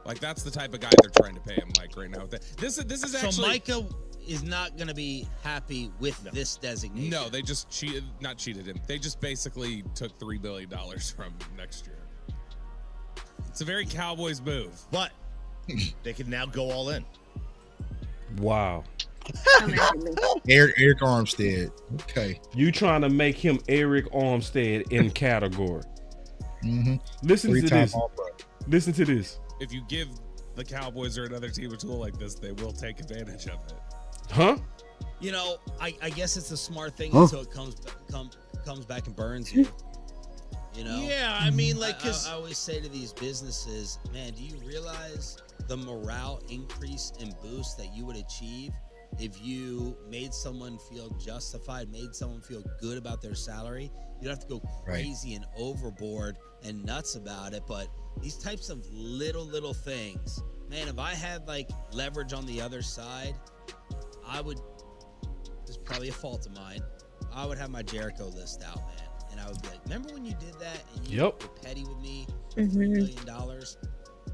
Like, that's the type of guy they're trying to pay him, Mike, right now. This is actually. So Micah is not going to be happy with this designation. No, they just not cheated him. They just basically took $3 billion from next year. It's a very Cowboys move. But they can now go all in. Wow. Eric Armstead. Okay. You trying to make him Eric Armstead in category. Listen to this. Listen to this. If you give the Cowboys or another team a tool like this, they will take advantage of it. Huh? You know, I guess it's a smart thing Huh? until it comes back and burns you. You know? Yeah, I mean, like, I always say to these businesses, man, do you realize the morale increase and boost that you would achieve if you made someone feel justified, made someone feel good about their salary? You don't have to go crazy and overboard and nuts about it, but these types of little things, man, if I had like leverage on the other side, I would, this is probably a fault of mine, I would have my Jericho list out, man. And I would be like, remember when you did that and you were petty with me for $3 million?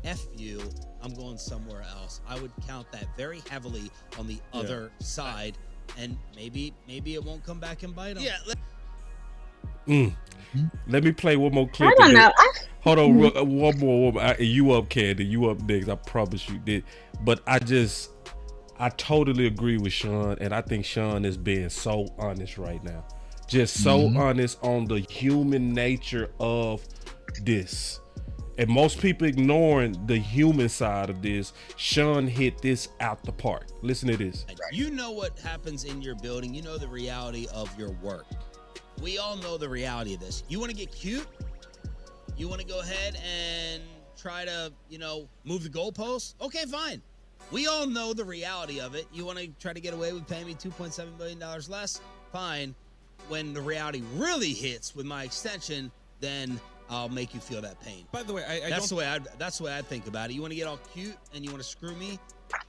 F you, I'm going somewhere else. I would count that very heavily on the other side, and maybe it won't come back and bite them. Yeah. Let me play one more clip. I don't know. Hold on, one more. You up, Candy? You up next? I promise you did. But I totally agree with Sean, and I think Sean is being so honest right now. Just so honest on the human nature of this. And most people ignoring the human side of this. Sean hit this out the park. Listen to this. You know what happens in your building. You know the reality of your work. We all know the reality of this. You want to get cute? You want to go ahead and try to, move the goalposts? Okay, fine. We all know the reality of it. You want to try to get away with paying me $2.7 million less? Fine. When the reality really hits with my extension, then I'll make you feel that pain. By the way, that's the way I think about it. You want to get all cute and you want to screw me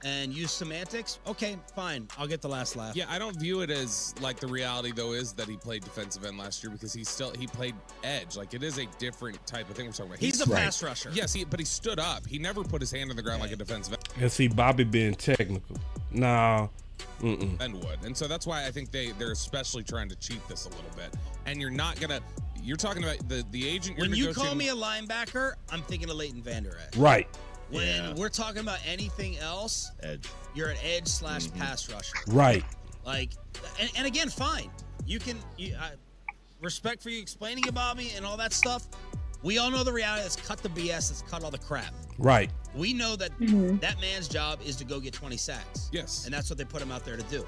and use semantics? Okay, fine. I'll get the last laugh. Yeah, I don't view it as like the reality though is that he played defensive end last year because he played edge. Like it is a different type of thing we're talking about. He's a pass rusher. Yes, but he stood up. He never put his hand on the ground like a defensive end. And see, Bobby being technical. Nah. And would. And so that's why I think they're especially trying to cheat this a little bit. And you're talking about the agent. When you call me a linebacker, I'm thinking of Leighton Vander Esch. Right. When we're talking about anything else, edge. You're an edge / pass rusher. Right. Like, and again, fine. You can respect for you explaining it, Bobby, and all that stuff. We all know the reality. Let's cut the BS. Let's cut all the crap. Right. We know that that man's job is to go get 20 sacks. Yes. And that's what they put him out there to do.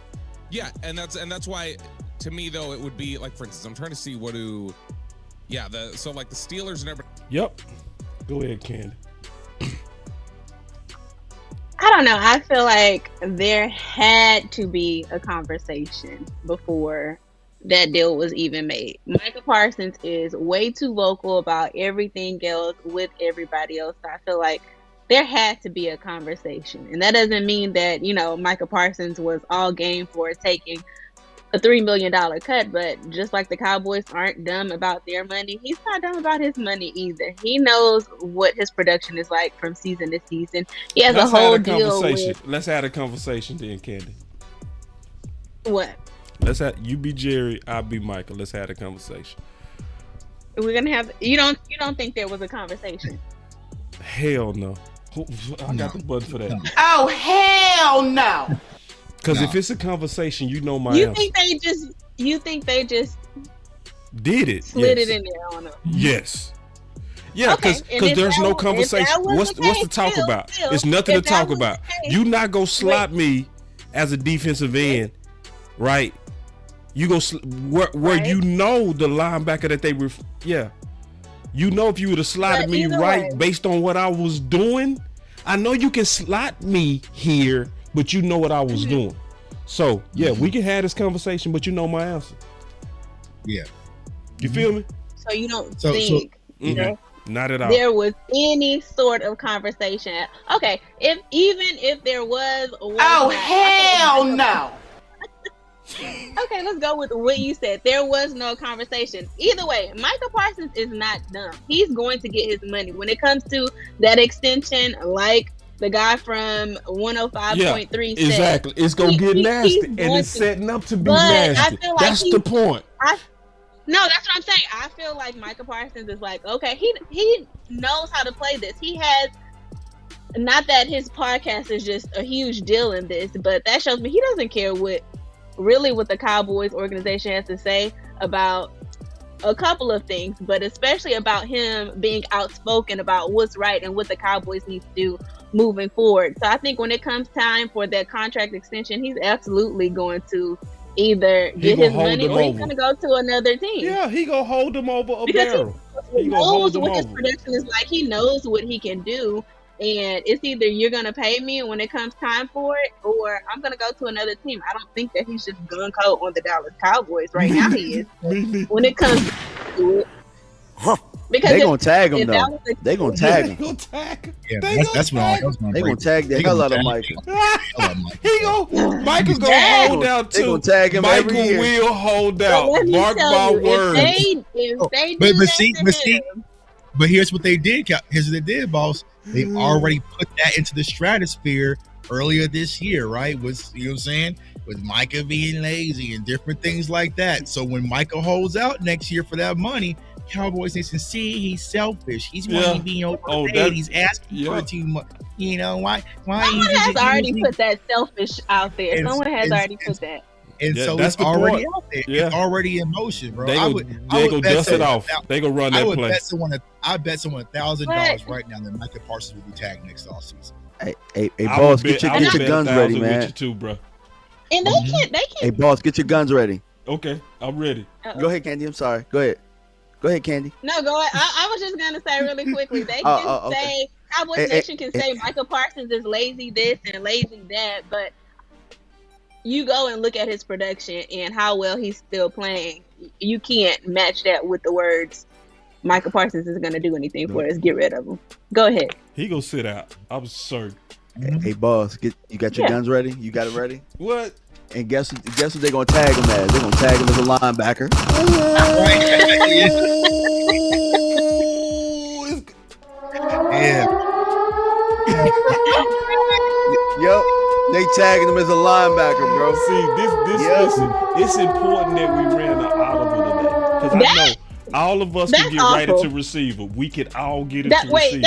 Yeah, and that's why, to me though, it would be like, for instance, I'm trying to see so like the Steelers and everybody. Yep. Go ahead, Candy. I don't know. I feel like there had to be a conversation before that deal was even made. Micah Parsons is way too vocal about everything else with everybody else. So I feel like there had to be a conversation. And that doesn't mean that, Micah Parsons was all game for taking a $3 million cut, but just like the Cowboys aren't dumb about their money, he's not dumb about his money either. He knows what his production is like from season to season. He has a whole deal with... Let's have a conversation then, Candy. What? You be Jerry, I'll be Michael. Let's have a conversation. We're gonna have. You don't think there was a conversation? Hell no. I got the button for that. Oh hell no. Because if it's a conversation, my You answer. think they just did it? Slid it in there on them? Yes. Yeah, because there's no conversation. What's to talk about? It's nothing to talk about. You not go slot me as a defensive end, right? You go where right. the linebacker that they if you would have slotted me right based on what I was doing. I know you can slot me here, but you know what I was doing. So we can have this conversation, but you know my answer. Yeah. You feel me? So you don't think not at all. There was any sort of conversation? Okay, if there was. Oh hell no. Okay, let's go with what you said. There was no conversation. Either way, Micah Parsons is not dumb. He's going to get his money. When it comes to that extension, like the guy from 105.3 said. Exactly. It's going to get nasty, and it's setting up to be nasty. That's the point. No, that's what I'm saying. I feel like Micah Parsons is like, okay, he knows how to play this. He has, not that his podcast is just a huge deal in this, but that shows me he doesn't care what the Cowboys organization has to say about a couple of things, but especially about him being outspoken about what's right and what the Cowboys need to do moving forward. So I think when it comes time for that contract extension, he's absolutely going to either get his money or he's going to go to another team. Yeah, he gonna hold them over a Because barrel. he knows what his production is like. He knows what he can do. And it's either you're going to pay me when it comes time for it, or I'm going to go to another team. I don't think that he's just gun-ho on the Dallas Cowboys right now. He is. When it comes to it. Because they gonna tag him though. They gonna tag him. Yeah, that's what I was going to They gonna tag the hell out of Michael. Michael's gonna hold out too. They gonna tag him Michael every year. will hold out. Mark my words. But here's what they did. Here's what they did, boss. They already put that into the stratosphere earlier this year, right? Was, you know what I'm saying? With Micah being lazy and different things like that. So when Micah holds out next year for that money, Cowboys need to see he's selfish. He's wanting to be overpaid. He's asking for too much. You know why? Someone has already put that selfish out there. Someone has already put that. And so it's already out there. It's already in motion, bro. They go dust it off. They go run that play. I bet someone $1,000 right now that Micah Parsons will be tagged next offseason. Hey, boss, get your guns ready, man. With you too, bro. And they can't. Hey, boss, get your guns ready. Okay, I'm ready. Go ahead, Candy. I'm sorry. Go ahead, Candy. No, go ahead. I was just gonna say really quickly. They can say Cowboys Nation can say Micah Parsons is lazy this and lazy that, but you go and look at his production and how well he's still playing. You can't match that with the words Micah Parsons is gonna do anything for us. Get rid of him. Go ahead. He gonna sit out. I'm certain. Hey, boss, you got your guns ready? You got it ready? What? And guess what they're gonna tag him as? They're gonna tag him as a linebacker. Yeah. Yep. They tagging him as a linebacker, bro. Listen, it's important that we ran an audible today. Because I know all of us can get right into receiver. We can all get into receiver.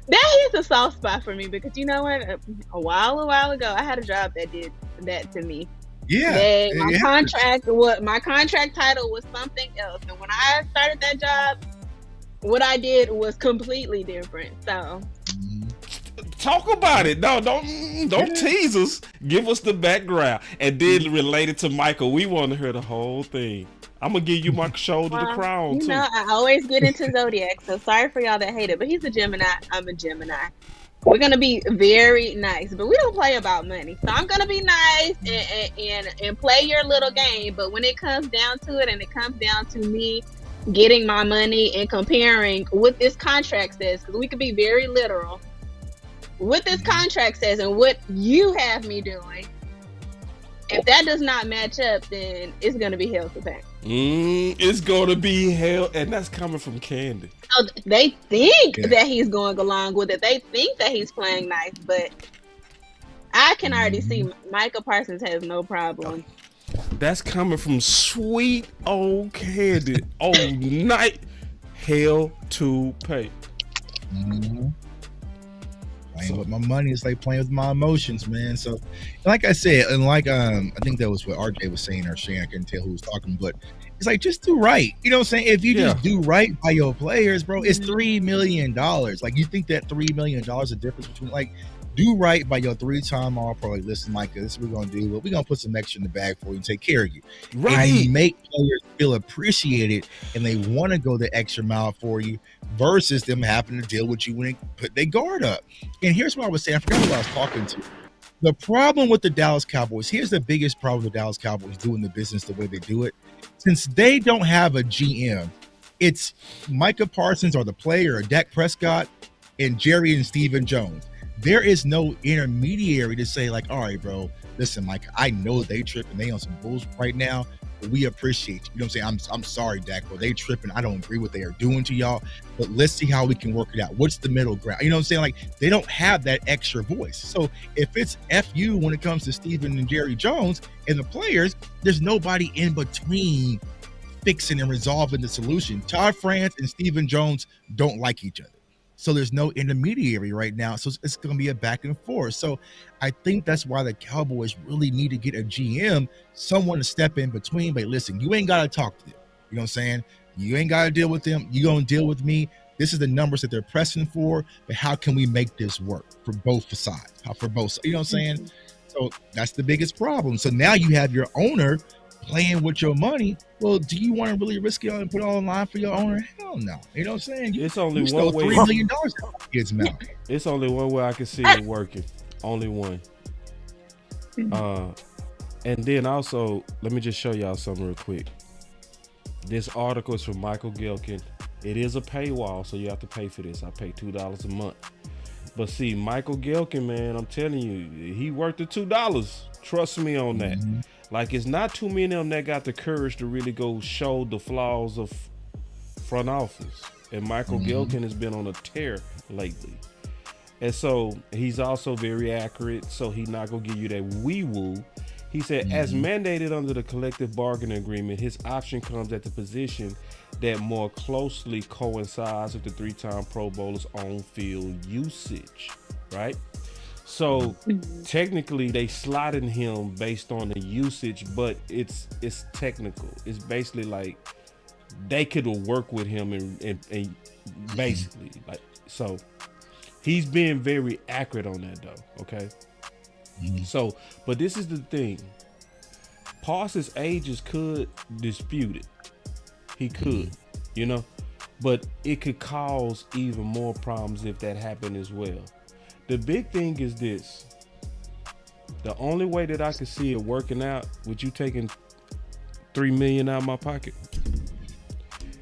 That hits a soft spot for me because you know what? A while ago, I had a job that did that to me. Yeah. My contract title was something else, and when I started that job, what I did was completely different. So talk about it. No, don't tease us. Give us the background, and then relate it to Michael. We want to hear the whole thing. I'm gonna give you my shoulder to cry on too. You know, I always get into Zodiac, so sorry for y'all that hate it. But he's a Gemini. I'm a Gemini. We're gonna be very nice, but we don't play about money. So I'm gonna be nice and play your little game. But when it comes down to it, and it comes down to me getting my money and comparing what this contract says, because we could be very literal. What this contract says and what you have me doing, if that does not match up, then it's gonna be hell to pay. It's gonna be hell, and that's coming from Candy. So they think that he's going along with it. They think that he's playing nice, but I can already see Micah Parsons has no problem. That's coming from sweet old Candy. Oh, night hell to pay. Playing with my money is like playing with my emotions, man. So, like I said, and like I think that was what RJ was saying or Shane. I couldn't tell who was talking, but it's like just do right. You know what I'm saying? If you just do right by your players, bro, it's $3 million. Like you think that $3 million is the difference between like do right by your 3-time All-Pro. Like, listen, Micah, this is what we're gonna do. But we're gonna put some extra in the bag for you and take care of you. Right. And you make players feel appreciated and they want to go the extra mile for you versus them having to deal with you when they put their guard up. And here's what I was saying. I forgot who I was talking to. The problem with the Dallas Cowboys, here's the biggest problem with the Dallas Cowboys doing the business the way they do it. Since they don't have a GM, it's Micah Parsons or the player or Dak Prescott and Jerry and Stephen Jones. There is no intermediary to say like, all right, bro, listen, Micah, I know they tripping. They on some bulls right now, but we appreciate you. You know what I'm saying? I'm sorry, Dak, bro. They tripping. I don't agree what they are doing to y'all, but let's see how we can work it out. What's the middle ground? You know what I'm saying? Like they don't have that extra voice. So if it's FU when it comes to Stephen and Jerry Jones and the players, there's nobody in between fixing and resolving the solution. Todd France and Stephen Jones don't like each other. So there's no intermediary right now. So it's going to be a back and forth. So I think that's why the Cowboys really need to get a GM, someone to step in between. But listen, you ain't got to talk to them. You know what I'm saying? You ain't got to deal with them. You gonna deal with me. This is the numbers that they're pressing for, but how can we make this work for both sides? For both, you know what I'm saying? So that's the biggest problem. So now you have your owner playing with your money. Well, do you want to really risk it and put it all in line for your owner? Hell no. You know what I'm saying? It's only you one stole way. $3 million out of kids' mouth. It's only one way I can see it working. Only one. And then also, let me just show y'all something real quick. This article is from Michael Gilkin. It is a paywall, so you have to pay for this. I pay $2 a month. But see, Michael Gilkin, man, I'm telling you, he worth the $2. Trust me on that. Like, it's not too many of them that got the courage to really go show the flaws of front office. And Michael Gilkin has been on a tear lately. And so he's also very accurate, so he's not going to give you that wee-woo. He said, as mandated under the collective bargaining agreement, his option comes at the position that more closely coincides with the 3-time Pro Bowler's on-field usage, right? So technically they slotted him based on the usage, but it's technical. It's basically like they could work with him and basically like, so he's being very accurate on that though. Okay. So, but this is the thing. Parsons' ages could dispute it. He could, you know, but it could cause even more problems if that happened as well. The big thing is this. The only way that I could see it working out with you taking $3 million out of my pocket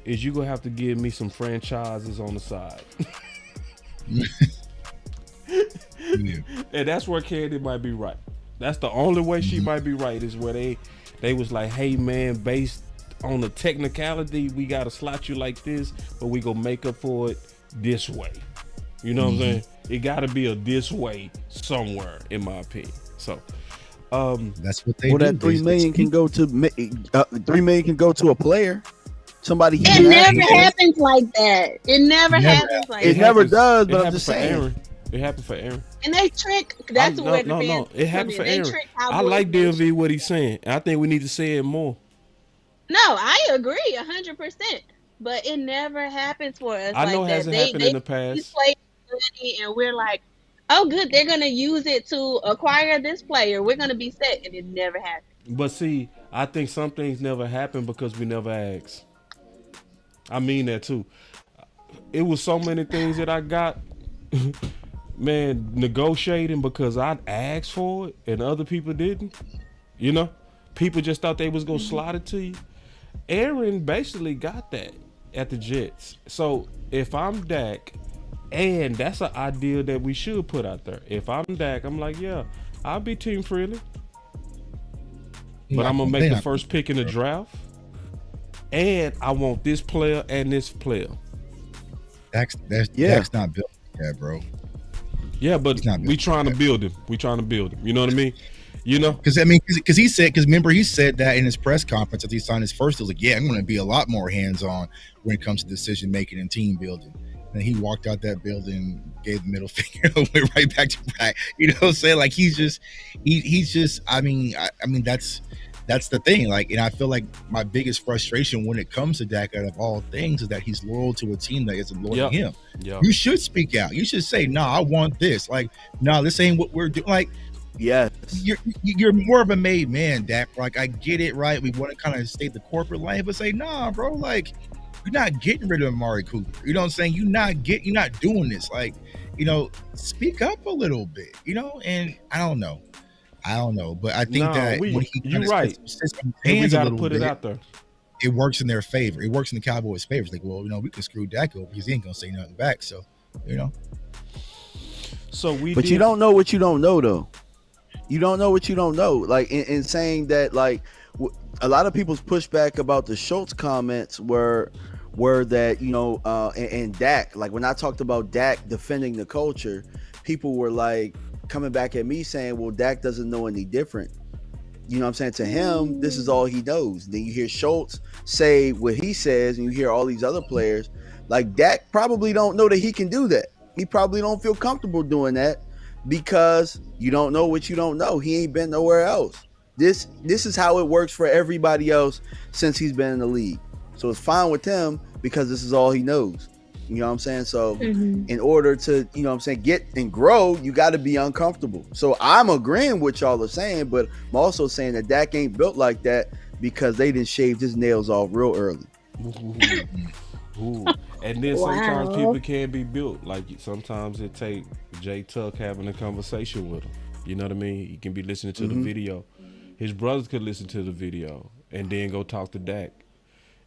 is you gonna have to give me some franchises on the side. And that's where Candy might be right. That's the only way she might be right, is where they was like, hey man, based on the technicality, we gotta slot you like this, but we gonna make up for it this way. You know what I'm saying? It gotta be a this way somewhere, in my opinion. So that's what they do. That $3 million can go to $3 million can go to a player. Somebody. It never happens like that. It never happens like that. It never does, but I'm just saying. It happened for Aaron. And they trick. That's where the no. It happened for Aaron. I Cowboys like DMV what he's saying. I think we need to say it more. No, I agree 100%. But it never happens for us. I know like it hasn't that. happened in the past. Play money and we're like, oh, good, they're gonna use it to acquire this player. We're gonna be set, and it never happens. But see, I think some things never happen because we never asked. I mean that too. It was so many things that I got. Man, negotiating because I asked for it and other people didn't. You know, people just thought they was gonna slide it to you. Aaron basically got that at the Jets. So if I'm Dak, and that's an idea that we should put out there. If I'm Dak, I'm like, yeah, I'll be team friendly, but I'm gonna make the first pick in the draft, and I want this player and this player. Dak's not built like that, bro. Yeah, but we trying to build him. We trying to build him. You know what I mean? You know, because remember he said that in his press conference as he signed his first. He was like, "Yeah, I'm going to be a lot more hands-on when it comes to decision making and team building." And he walked out that building, gave the middle finger, went right back to back. You know what I'm saying? Like he's just. I mean, that's the thing. Like, and I feel like my biggest frustration when it comes to Dak, out of all things, is that he's loyal to a team that isn't loyal to him. Yep. You should speak out. You should say, "No, I want this." Like, "No, this ain't what we're doing." Like, yes, you're more of a made man, Dak. Like, I get it, right? We want to kind of stay the corporate lane, but say, "Nah, bro. Like, you're not getting rid of Amari Cooper. You know what I'm saying? You're not doing this. Like, you know, speak up a little bit. You know." And I don't know, but I think that when he you're right, we got to put it out there. It works in their favor. It works in the Cowboys' favor. It's like, well, you know, we can screw Dak over because he ain't gonna say nothing back. So, you know. But you don't know what you don't know, though. You don't know what you don't know. Like in saying that, like a lot of people's pushback about the Schultz comments were that, you know, and Dak. Like when I talked about Dak defending the culture, people were like coming back at me saying, well, Dak doesn't know any different. You know what I'm saying? To him, this is all he knows. Then you hear Schultz say what he says, and you hear all these other players. Like Dak probably don't know that he can do that. He probably don't feel comfortable doing that because you don't know what you don't know. He ain't been nowhere else. This is how it works for everybody else since he's been in the league. So it's fine with him because this is all he knows. You know what I'm saying? So in order to, you know what I'm saying, get and grow, you got to be uncomfortable. So I'm agreeing with y'all are saying, but I'm also saying that Dak ain't built like that because they didn't shave his nails off real early. Ooh. And then sometimes people can't be built. Like sometimes it take Jay Tuck having a conversation with him. You know what I mean? He can be listening to the video. His brothers could listen to the video and then go talk to Dak.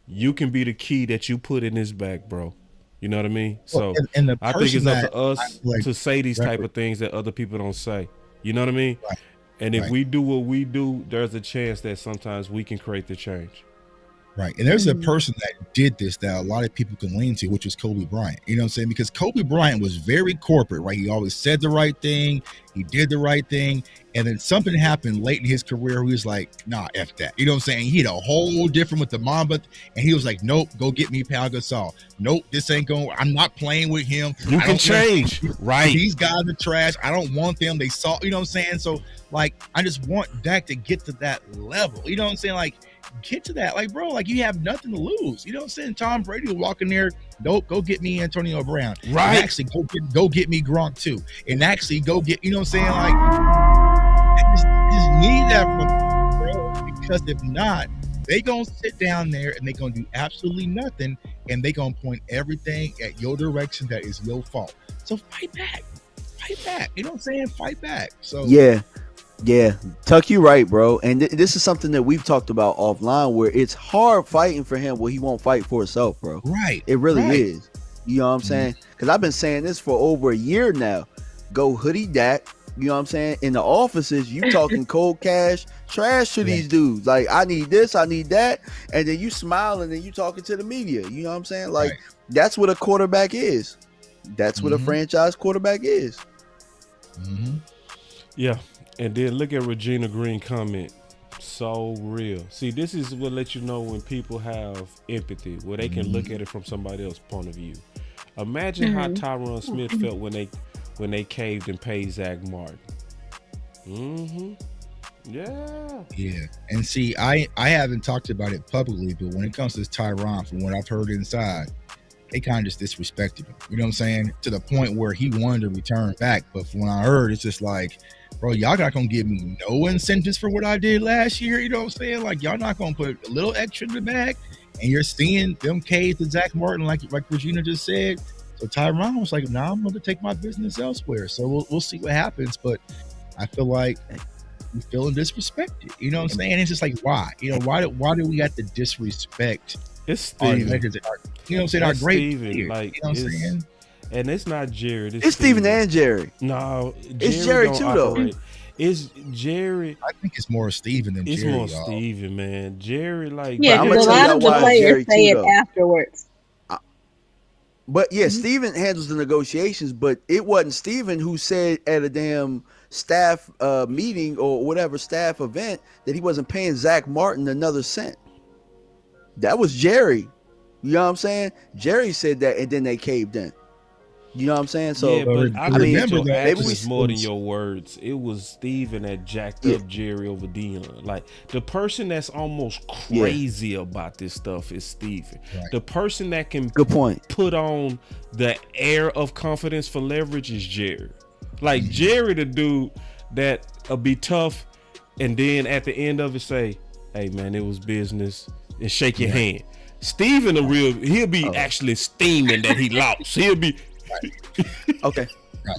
You can be the key that you put in his back, bro. You know what I mean? So and I think it's up to us to say these type of things that other people don't say. You know what I mean? Right. And if we do what we do, there's a chance that sometimes we can create the change. Right. And there's a person that did this that a lot of people can lean to, which was Kobe Bryant. You know what I'm saying? Because Kobe Bryant was very corporate, right? He always said the right thing. He did the right thing. And then something happened late in his career where he was like, nah, F that. You know what I'm saying? He had a whole different with the Mamba. And he was like, nope, go get me Pau Gasol. Nope, this ain't going. I'm not playing with him. You can change. Right. These guys are trash. I don't want them. They saw, you know what I'm saying? So, like, I just want Dak to get to that level. You know what I'm saying? Like, get to that. Like, bro, like you have nothing to lose. You know what I'm saying? Tom Brady will walk in there, nope, go get me Antonio Brown. Right. And actually go get me Gronk too. And actually go get, you know what I'm saying? Like, I just need that from bro, because if not, they gonna sit down there and they gonna do absolutely nothing, and they gonna point everything at your direction that is your fault. So fight back. You know what I'm saying? Fight back. So Yeah, Tuck, you right, bro. And this is something that we've talked about offline where it's hard fighting for him where he won't fight for himself, bro. Right. It really is. You know what I'm saying? Because I've been saying this for over a year now. Go hoodie Dak. You know what I'm saying? In the offices, you talking cold cash trash to these dudes. Like, I need this, I need that. And then you smiling and you talking to the media. You know what I'm saying? Like, that's what a quarterback is. That's what a franchise quarterback is. Yeah. And then look at Regina Green comment. So real. See, this is what lets you know when people have empathy, where they can look at it from somebody else's point of view. Imagine how Tyron Smith felt when they caved and paid Zach Martin. Yeah. And see, I haven't talked about it publicly, but when it comes to Tyron, from what I've heard inside, they kind of just disrespected him. You know what I'm saying? To the point where he wanted to return back. But from what I heard, it's just like, bro, y'all not gonna give me no incentives for what I did last year. You know what I'm saying? Like, y'all not gonna put a little extra in the bag. And you're seeing them cave to Zach Martin, like Regina just said. So Tyron was like, nah, I'm going to take my business elsewhere. So we'll see what happens. But I feel like we're feeling disrespected. You know what I'm saying? It's just like, why? You know, why do we have to disrespect? It's Steven. You know what I'm saying? Our great Steven, like, you know what I'm saying? And it's not Jared. It's Steven and Jerry. No, it's Jerry too, operate. Though. It's Jerry. I think it's more Steven than it's Jerry. It's more Steven, man. Jerry, like, yeah, because a lot of the players say it afterwards. But yeah, Steven handles the negotiations, but it wasn't Steven who said at a damn staff meeting or whatever staff event that he wasn't paying Zach Martin another cent. That was Jerry. You know what I'm saying? Jerry said that, and then they caved in. You know what I'm saying? So yeah, but I mean, remember that maybe was more than your words. It was Steven that jacked up Jerry over Dion. Like, the person that's almost crazy about this stuff is Steven. Right. The person that can put on the air of confidence for leverage is Jerry. Like, Jerry, the dude that will be tough, and then at the end of it say, "Hey man, it was business," and shake your hand. Steven, he'll be actually steaming that he lost. He'll be. Okay.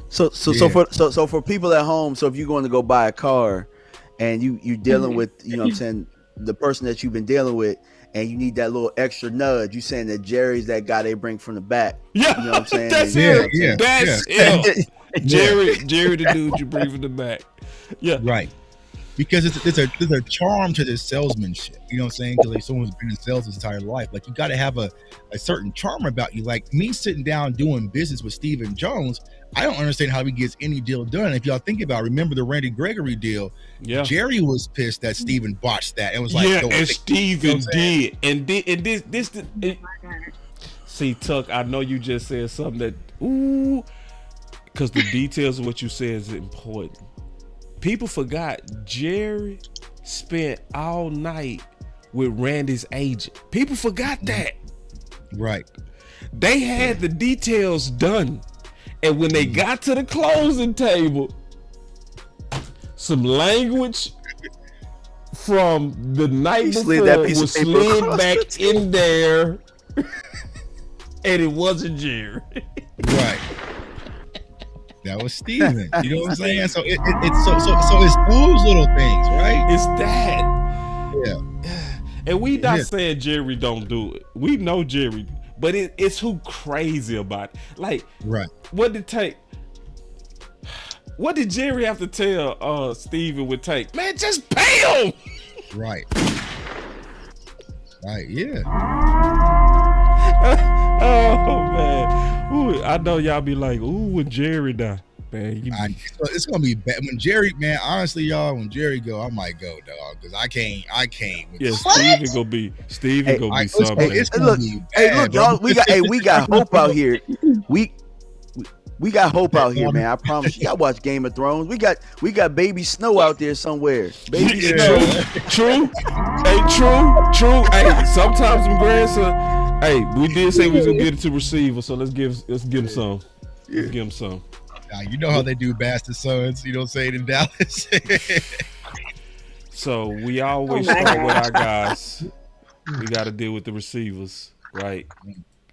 So for people at home, so if you're going to go buy a car and you're dealing with, you know what I'm saying, the person that you've been dealing with, and you need that little extra nudge, you saying that Jerry's that guy they bring from the back. Yeah, you know what I'm saying? That's him. That's him. Jerry the dude you bring from the back. Yeah. Right. Because there's a charm to this salesmanship. You know what I'm saying? Because like someone's been in sales his entire life. Like, you got to have a certain charm about you. Like, me sitting down doing business with Stephen Jones, I don't understand how he gets any deal done. If y'all think about it, remember the Randy Gregory deal? Yeah. Jerry was pissed that Stephen botched that. It was like, and Stephen did. And this see, Tuck, I know you just said something that, because the details of what you said is important. People forgot Jerry spent all night with Randy's agent. People forgot that. Right. They had the details done. And when they got to the closing table, some language from the night before was slid back in there. And it wasn't Jerry. Right. That was Steven. You know what I'm saying? So it's those little things, right? It's that. Yeah. And we not saying Jerry don't do it. We know Jerry, but it's who crazy about it. Like, right. What did Jerry have to tell Steven with Tank? Man, just pay him. Right. Right, yeah. Oh man. Ooh, I know y'all be like, ooh, when Jerry die. Man, it's gonna be bad when Jerry, man. Honestly, y'all, when Jerry go, I might go, dog, because I can't. Yeah, Steven gonna be something. It's gonna be bad, look, y'all. We got hope out here. We got hope out here, man. I promise you. Y'all watch Game of Thrones. We got Baby Snow out there somewhere. Baby Snow. True. Hey, true. Hey, sometimes some grandson. Hey, we did say we was gonna get it to receiver, so let's give him some. Let's give him some. You know how they do bastard sons, you know what I'm saying, in Dallas. So we always start with our guys. We got to deal with the receivers, right?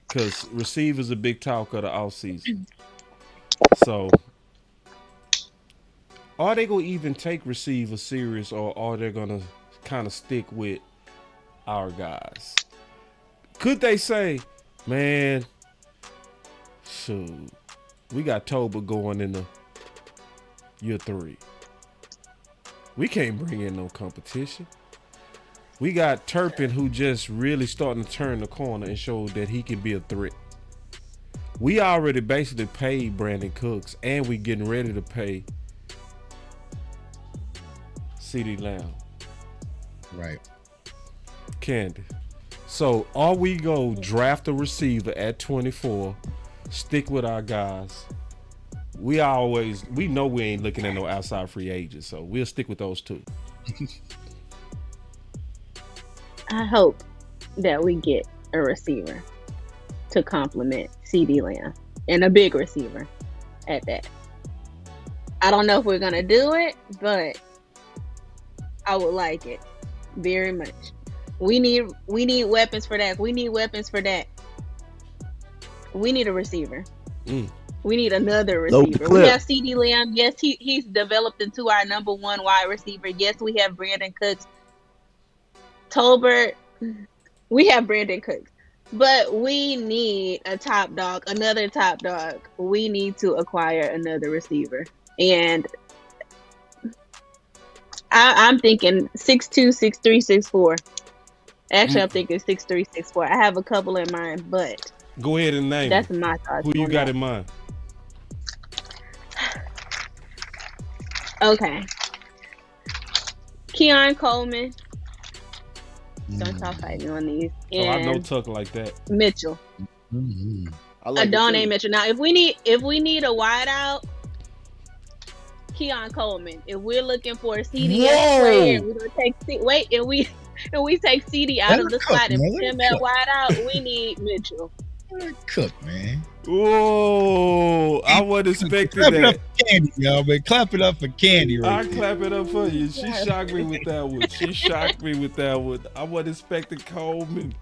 Because receivers a big talk of the offseason. So are they going to even take receivers serious, or are they going to kind of stick with our guys? Could they say, man, shoot, we got Toba going into year 3. We can't bring in no competition. We got Turpin, who just really starting to turn the corner and show that he can be a threat. We already basically paid Brandon Cooks, and we getting ready to pay CeeDee Lamb. Right. Candy. So are we go draft a receiver at 24, stick with our guys? We know we ain't looking at no outside free agents, so we'll stick with those two. I hope that we get a receiver to complement CeeDee Lamb, and a big receiver at that. I don't know if we're gonna do it, but I would like it very much. We need weapons for that. We need weapons for that. We need a receiver. We need another receiver. We have CeeDee Lamb. Yes, he's developed into our number 1 wide receiver. Yes, we have Brandon Cooks. Tolbert, we have Brandon Cooks. But we need a top dog, another top dog. We need to acquire another receiver. And I'm thinking 6'2", 6'3", 6'4". Actually, I'm thinking 6'3", 6'4". I have a couple in mind, but go ahead and name. That's my thoughts. Who you got in mind? Okay. Keon Coleman. Don't y'all fight me on these. And I know Tuck like that. Mitchell. I like Adonai Mitchell. Now, if we need a wideout, Keon Coleman. If we're looking for a CDS player, we're gonna take and we take CD out of the slot and put him at wideout, we need Mitchell. Cook, man. Whoa, I wasn't expecting that. Clap it up for Candy, y'all, man. Clap it up for Candy. I clap it up for you. She shocked me with that one. I wasn't expecting Coleman.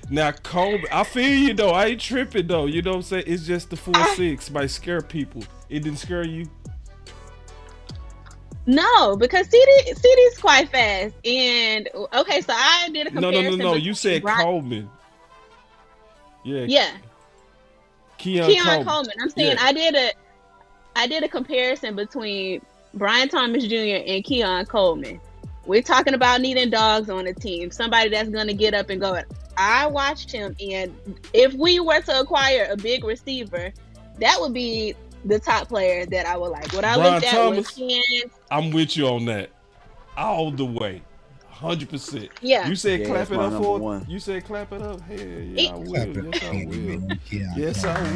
Now, Coleman, I feel you, though. I ain't tripping, though. You know what I'm saying? It's just the 4.6 might scare people. It didn't scare you? No, because CD's quite fast. And, okay, so I did a comparison. No. You said Coleman. Yeah. Keon Coleman. I'm saying I did a comparison between Brian Thomas Jr. and Keon Coleman. We're talking about needing dogs on the team, somebody that's going to get up and go. I watched him, and if we were to acquire a big receiver, that would be the top player that I would like. What I Brian looked at Thomas, was Ken. I'm with you on that, all the way, 100%. Yeah. You said clap it up for one. You said clap it up. Hell yeah, I will. Yes, I will.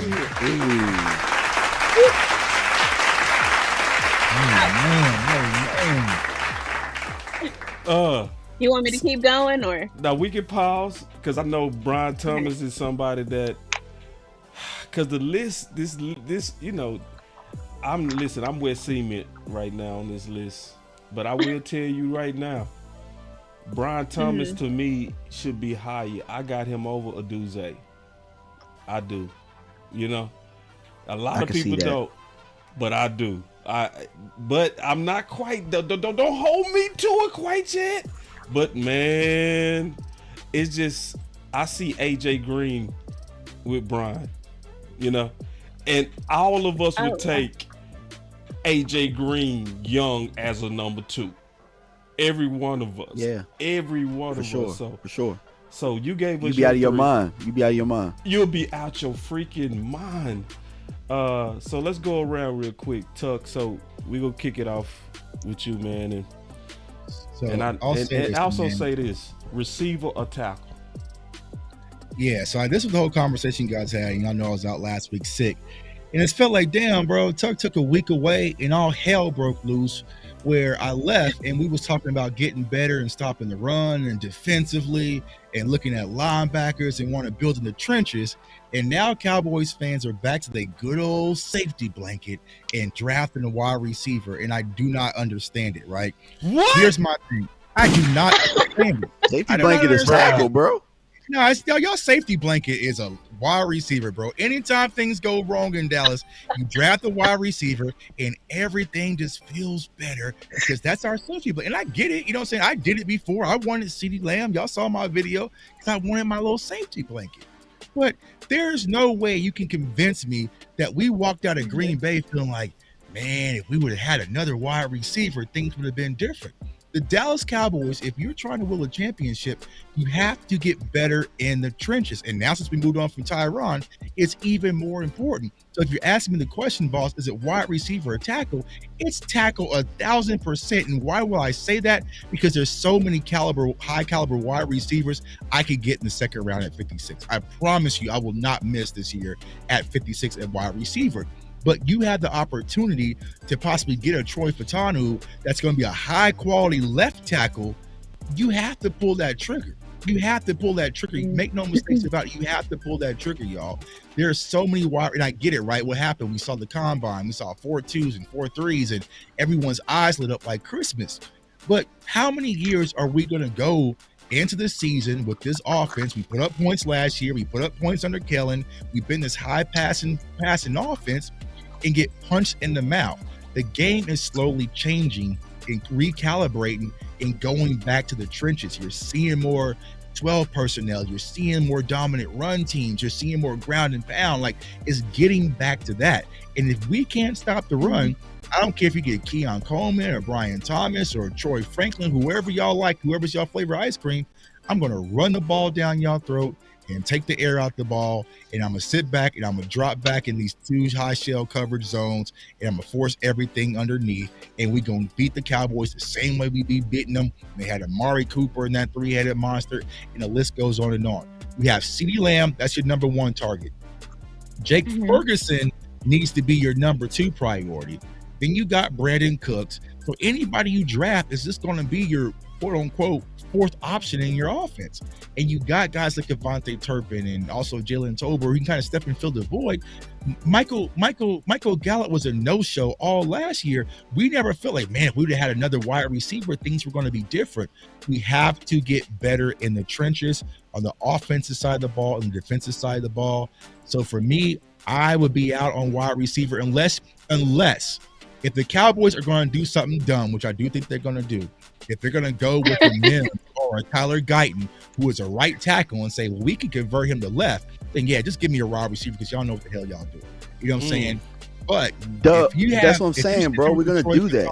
Man. You want me to keep going or? Now we can pause because I know Brian Thomas is somebody that, because the list, this, I'm wet cement right now on this list, but I will tell you right now, Brian Thomas to me should be higher. I got him over Aduze. I do. A lot of people don't, but I do. But I'm not quite. Don't hold me to it quite yet. But man, it's just I see AJ Green with Brian, and all of us would take AJ Green young as a number 2. Every one of us. Yeah. Every one of us. So, for sure. So you gave us. You be out of your mind. You be out of your mind. You'll be out your freaking mind. So let's go around real quick, Tuck. So we gonna kick it off with you, man, and also say this: receiver or tackle. Yeah. So this was the whole conversation you guys had. Y'all know I was out last week sick, and it felt like, damn, bro, Tuck took a week away, and all hell broke loose. Where I left, and we was talking about getting better and stopping the run and defensively and looking at linebackers and want to build in the trenches. And now Cowboys fans are back to the good old safety blanket and drafting a wide receiver. And I do not understand it, right? What? Here's my thing. I do not understand it. Safety blanket is tackle, bro. No, y'all safety blanket is a wide receiver, bro. Anytime things go wrong in Dallas, you draft a wide receiver and everything just feels better because that's our safety blanket. And I get it. You know what I'm saying? I did it before. I wanted CeeDee Lamb. Y'all saw my video because I wanted my little safety blanket. But there's no way you can convince me that we walked out of Green Bay feeling like, man, if we would have had another wide receiver, things would have been different. The Dallas Cowboys, if you're trying to win a championship, you have to get better in the trenches. And now since we moved on from Tyron, it's even more important. So if you're asking me the question, boss, is it wide receiver or tackle? It's tackle 1,000%. And why will I say that? Because there's so many high caliber wide receivers I could get in the second round at 56. I promise you, I will not miss this year at 56 at wide receiver. But you have the opportunity to possibly get a Troy Fautanu that's going to be a high-quality left tackle. You have to pull that trigger. You have to pull that trigger. Make no mistakes about it. You have to pull that trigger, y'all. There's so many wide, and I get it, right? What happened? We saw the combine. We saw 4.2s and 4.3s, and everyone's eyes lit up like Christmas. But how many years are we going to go into the season with this offense? We put up points last year. We put up points under Kellen. We've been this high passing offense and get punched in the mouth. The game is slowly changing and recalibrating and going back to the trenches. You're seeing more 12 personnel. You're seeing more dominant run teams. You're seeing more ground and pound. Like, it's getting back to that. And if we can't stop the run, I don't care if you get Keon Coleman or Brian Thomas or Troy Franklin, whoever y'all like, whoever's y'all flavor ice cream, I'm going to run the ball down y'all throat and take the air out the ball, and I'm going to sit back and I'm going to drop back in these 2 high shell coverage zones, and I'm going to force everything underneath, and we're going to beat the Cowboys the same way we be beating them. They had Amari Cooper and that 3-headed monster, and the list goes on and on. We have CeeDee Lamb. That's your number 1 target. Jake Ferguson needs to be your number 2 priority. Then you got Brandon Cooks. So anybody you draft is just going to be your quote-unquote 4th option in your offense. And you got guys like Avonte Turpin and also Jalen Tober who can kind of step and fill the void. Michael Gallup was a no-show all last year. We never felt like, man, if we would have had another wide receiver, things were going to be different. We have to get better in the trenches on the offensive side of the ball and the defensive side of the ball. So for me, I would be out on wide receiver unless if the Cowboys are going to do something dumb, which I do think they're going to do, if they're going to go with a Mims or a Tyler Guyton, who is a right tackle, and say, well, we can convert him to left, then yeah, just give me a wide receiver because y'all know what the hell y'all doing. You know what I'm saying? But that's what I'm saying, bro. We're going to do that.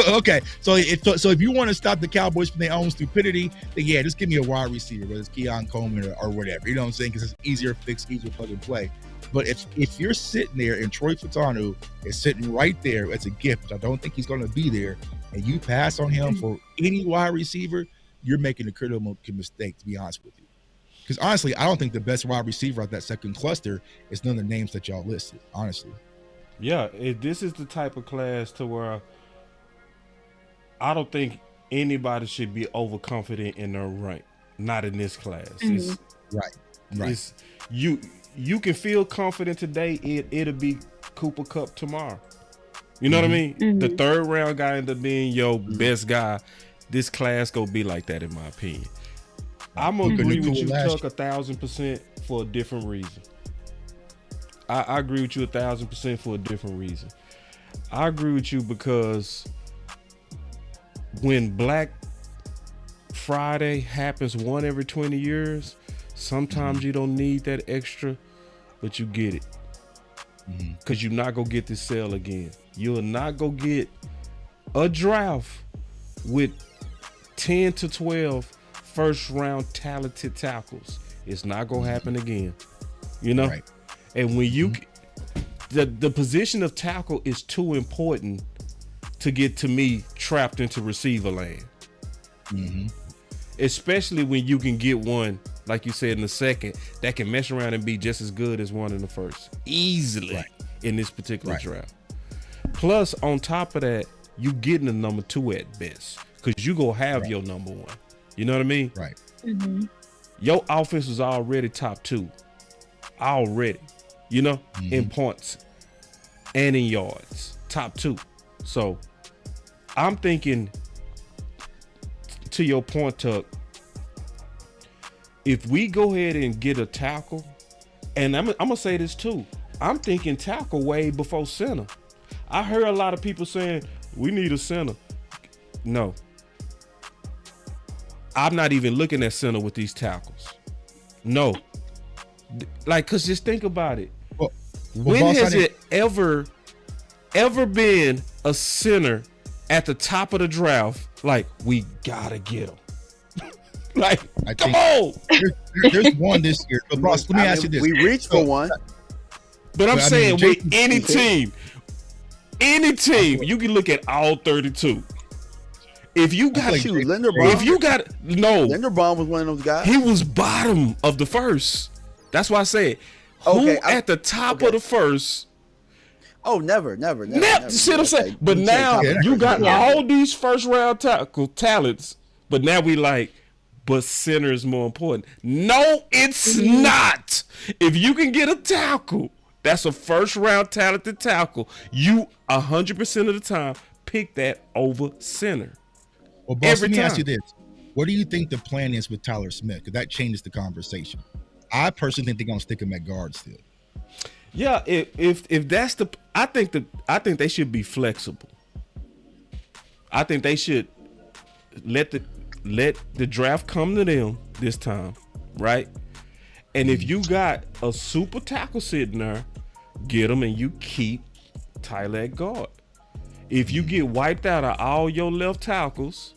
Okay, so if you want to stop the Cowboys from their own stupidity, then yeah, just give me a wide receiver, whether it's Keon Coleman or whatever. You know what I'm saying? Because it's easier fix, easier plug and play. But if you're sitting there and Troy Fautanu is sitting right there as a gift, which I don't think he's going to be there, and you pass on him for any wide receiver, you're making a critical mistake, to be honest with you. Because honestly, I don't think the best wide receiver out that second cluster is none of the names that y'all listed, honestly. Yeah, this is the type of class to where I don't think anybody should be overconfident in their rank. Not in this class. It's, Right. It's, you can feel confident today. It'll be Cooper Kupp tomorrow. You know what I mean? The third round guy end up being your best guy. This class gonna be like that, in my opinion. I'm gonna agree with you, Tuck, 1,000% for a different reason. I agree with you 1,000% for a different reason. I agree with you because when Black Friday happens one every 20 years, sometimes you don't need that extra, but you get it. Because you're not going to get this sale again. You'll not go get a draft with 10 to 12 first round talented tackles. It's not going to happen again. You know? Right. And when you the position of tackle is too important to get, to me, trapped into receiver land. Especially when you can get one, like you said, in the second that can mess around and be just as good as one in the first easily in this particular draft. Plus, on top of that, you getting a number 2 at best, because you gonna have your number 1. You know what I mean? Right. Your offense is already top 2 already, you know, in points and in yards, top 2. So I'm thinking, to your point, Tuck, if we go ahead and get a tackle, and I'm gonna say this too, I'm thinking tackle way before center. I heard a lot of people saying we need a center. No, I'm not even looking at center with these tackles. No, like, cause just think about it. When Boss, has it ever been a center at the top of the draft? Like, we gotta get him. Like, come on. There's one this year. But boss, let me ask you this. We reached for one. But I'm saying, with any team, you can look at all 32. If you got Linderbaum was one of those guys. He was bottom of the first. That's why I said, who at the top of the first? Oh, never. See what I'm saying? But now you got all these first round tackle talents, but now we like, but center is more important. No, it's not. If you can get a tackle that's a first round talented tackle, you 100% of the time pick that over center. Well, boss, let me ask you this. What do you think the plan is with Tyler Smith? Because that changes the conversation. I personally think they're gonna stick him at guard still. Yeah, if that's the, I think they should be flexible. I think they should let the draft come to them this time, right? And if you got a super tackle sitting there, get them and you keep Tyler at guard. If you get wiped out of all your left tackles,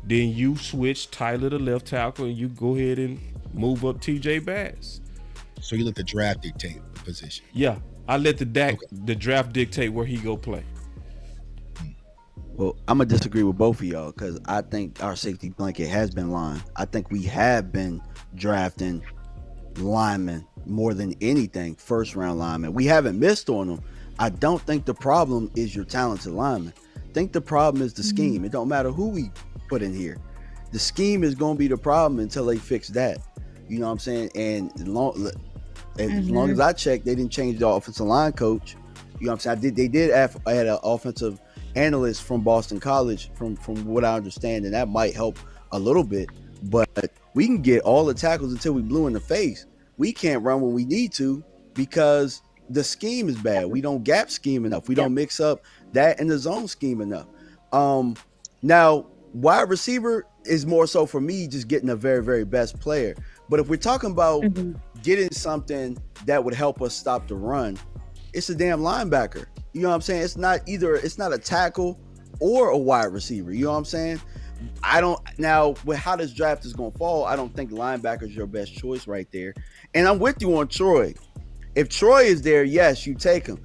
then you switch Tyler to left tackle and you go ahead and move up TJ Bass. So you let the draft dictate the position. Yeah, I let the draft dictate where he go play. Well, I'm gonna disagree with both of y'all because I think our safety blanket has been line. I think we have been drafting linemen more than anything, first round linemen. We haven't missed on them. I don't think the problem is your talented lineman. I think the problem is the scheme. It don't matter who we put in here. The scheme is gonna be the problem until they fix that. You know what I'm saying? And as long as I checked, they didn't change the offensive line coach. You know what I'm saying? They did add an offensive analyst from Boston College, from what I understand, and that might help a little bit. But we can get all the tackles until we blue in the face. We can't run when we need to because the scheme is bad. We don't gap scheme enough. We don't mix up that and the zone scheme enough. Now, wide receiver is more so for me just getting a very, very best player. But if we're talking about getting something that would help us stop the run, it's a damn linebacker. You know what I'm saying? It's not a tackle or a wide receiver. You know what I'm saying? With how this draft is going to fall, I don't think linebacker is your best choice right there. And I'm with you on Troy. If Troy is there, yes, you take him.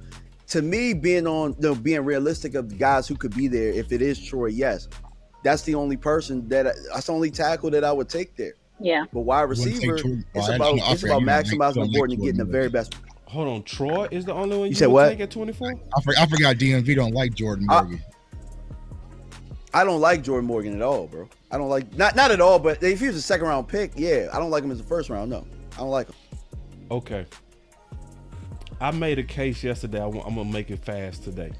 To me, being realistic of the guys who could be there, if it is Troy, yes, that's the only person that's the only tackle that I would take there. Yeah. But wide receiver, it's about maximizing the board and getting the very best. Hold on, Troy is the only one you said what? Take at 24? I forgot DMV don't like Jordan Morgan. I don't like Jordan Morgan at all, bro. I don't like not at all, but if he was a second round pick, yeah, I don't like him as a first round. No, I don't like him. Okay. I made a case yesterday. I'm gonna make it fast today.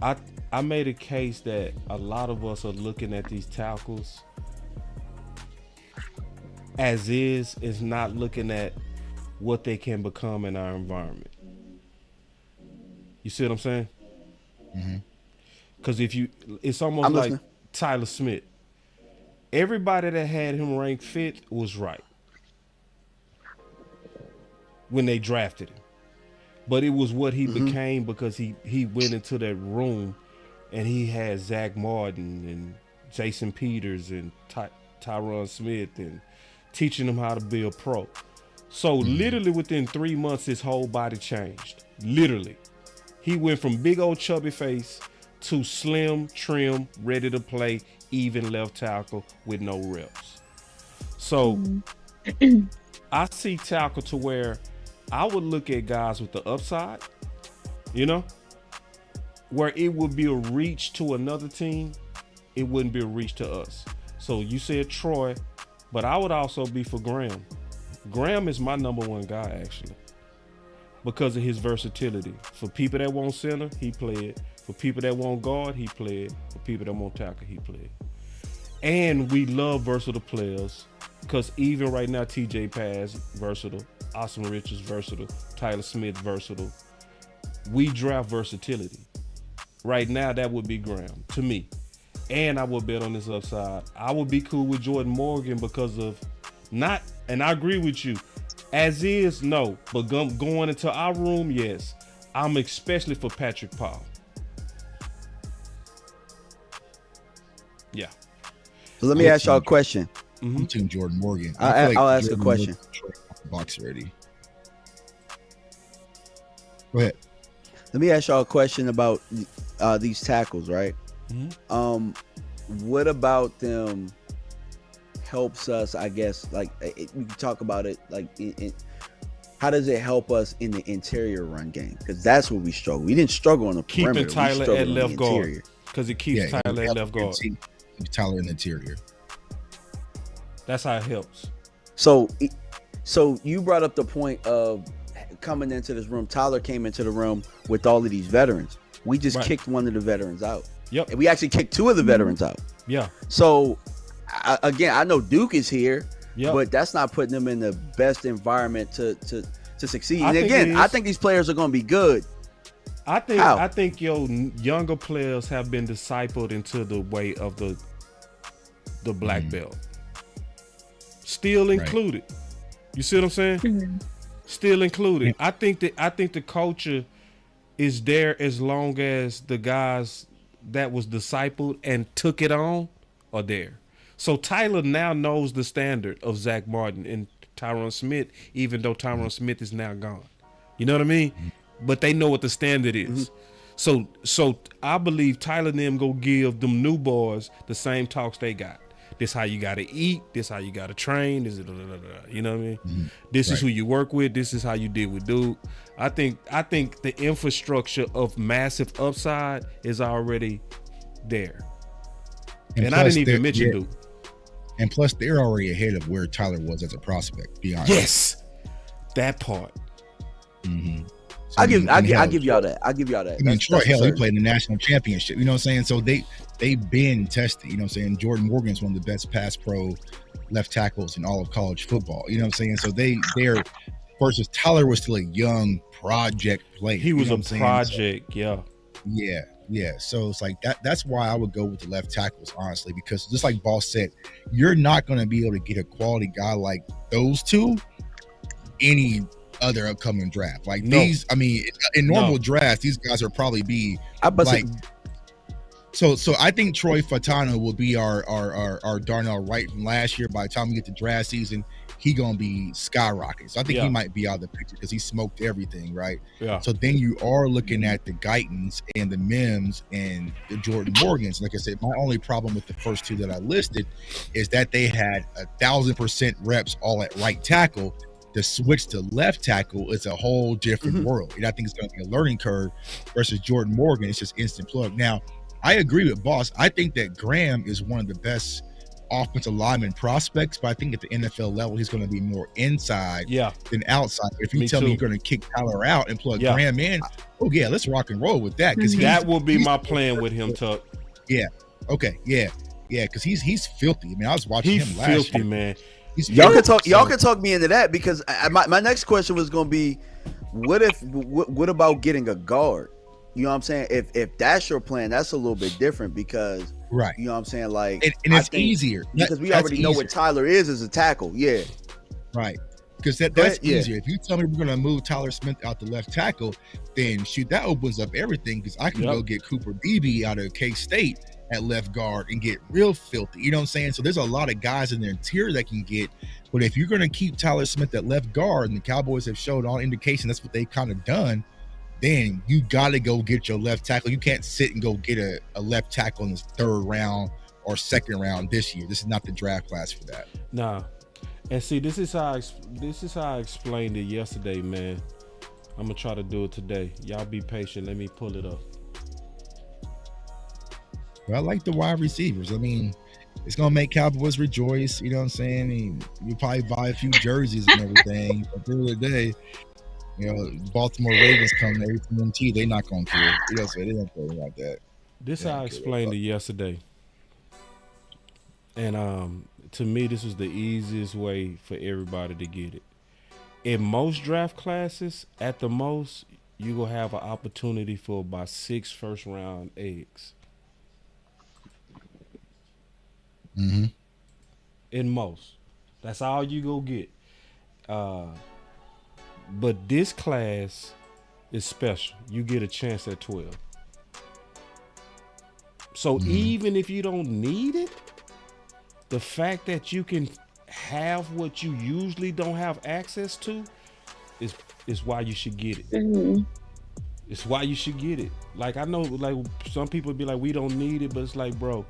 I made a case that a lot of us are looking at these tackles as is not looking at what they can become in our environment. You see what I'm saying? Because it's almost like Tyler Smith. Everybody that had him ranked fifth was right when they drafted him. But it was what he became because he went into that room and he had Zach Martin and Jason Peters and Tyron Smith and teaching him how to be a pro. So literally within 3 months, his whole body changed. Literally. He went from big old chubby face to slim, trim, ready to play, even left tackle with no reps. So I see tackle to where I would look at guys with the upside, where it would be a reach to another team. It wouldn't be a reach to us. So you said Troy, but I would also be for Graham. Graham is my number one guy, actually, because of his versatility. For people that want center, he played. For people that want guard, he played. For people that want tackle, he played. And we love versatile players because even right now, TJ Paz, versatile. Austin Richards, versatile. Tyler Smith, versatile. We draft versatility. Right now, that would be Graham, to me. And I would bet on this upside. I would be cool with Jordan Morgan because of not, and I agree with you, as is, no. But going into our room, yes. I'm especially for Patrick Paul. Yeah. So let me ask y'all a question. I'm Team Jordan Morgan. I'll ask a question. Box ready. Go ahead. Let me ask y'all a question about these tackles, right? What about them helps us, I guess, like we can talk about it, like how does it help us in the interior run game? Because that's where we struggle. We didn't struggle on the perimeter. Keeping Tyler at left guard. Because it keeps Tyler at left guard. Keeps Tyler in the interior. That's how it helps. So you brought up the point of coming into this room. Tyler came into the room with all of these veterans. We just kicked one of the veterans out. Yep. And we actually kicked two of the veterans out. Yeah. So again, I know Duke is here, but that's not putting them in the best environment to succeed. And again, I think these players are going to be good. I think your younger players have been discipled into the way of the black belt. Still included. You see what I'm saying? Still included. I think the culture is there as long as the guys that was discipled and took it on are there. So Tyler now knows the standard of Zach Martin and Tyron Smith, even though Tyron Smith is now gone. You know what I mean? But they know what the standard is. So I believe Tyler and them go give them new boys the same talks they got. This how you gotta eat. This how you gotta train. This is you know what I mean. This is who you work with. This is how you deal with Duke. I think the infrastructure of massive upside is already there. And I didn't even mention Duke. And plus, they're already ahead of where Tyler was as a prospect. Be honest. Yes, that part. So I give y'all that. I mean, Troy, hell, he played in the national championship. You know what I'm saying? So they've been tested. You know what I'm saying? Jordan Morgan's one of the best pass pro left tackles in all of college football. You know what I'm saying? So they're versus Tyler was still a young project player. He was a project, so, yeah. So it's like that's why I would go with the left tackles, honestly, because just like Boss said, you're not going to be able to get a quality guy like those two any other upcoming draft. Like these, I mean, in normal drafts, these guys will probably be So I think Troy Fatano will be our Darnell Wright from last year. By the time we get to draft season, he gonna be skyrocketing. So I think he might be out of the picture because he smoked everything, right? Yeah. So then you are looking at the Guytons and the Mims and the Jordan Morgans. Like I said, my only problem with the first two that I listed is that they had 1,000% reps all at right tackle. The switch to left tackle is a whole different world. And I think it's going to be a learning curve versus Jordan Morgan. It's just instant plug. Now, I agree with Boss. I think that Graham is one of the best offensive lineman prospects, but I think at the NFL level, he's going to be more inside than outside. If you tell me you're going to kick Tyler out and plug Graham in, oh yeah, let's rock and roll with that. Because that will be my plan with him, Tuck. Yeah. Okay. Yeah. Yeah. Because he's filthy. I mean, I was watching him last year. Man. Y'all can talk me into that, because my next question was going to be, what about getting a guard? You know what I'm saying? If that's your plan, that's a little bit different, because you know what I'm saying? Like, and it's easier because we already know what Tyler is as a tackle. Yeah. Right. Because that's easier. If you tell me we're going to move Tyler Smith out the left tackle, then shoot, that opens up everything, because I can go get Cooper Beebe out of K-State at left guard and get real filthy. You know what I'm saying? So there's a lot of guys in the interior that can get, but if you're going to keep Tyler Smith at left guard, and the Cowboys have showed all indication that's what they've kind of done, then you got to go get your left tackle. You can't sit and go get a left tackle in the third round or second round this year. This is not the draft class for that. Nah. And see, this is how I explained it yesterday, man. I'm gonna try to do it today. Y'all be patient. Let me pull it up. Well, I like the wide receivers. I mean, it's gonna make Cowboys rejoice. You know what I'm saying? And you probably buy a few jerseys and everything. But at the end of the day, you know, Baltimore Ravens come to AT&T, they not gonna care. You know, so they don't care about that. This how I explained it yesterday. And to me, this was the easiest way for everybody to get it. In most draft classes, at the most, you gonna have an opportunity for about 6 first-round eggs. Mm-hmm. In most, that's all you go get. But this class is special. You get a chance at 12. So even if you don't need it, the fact that you can have what you usually don't have access to is why you should get it. Mm-hmm. It's why you should get it. Like, I know, like, some people be like, we don't need it, but it's like, bro,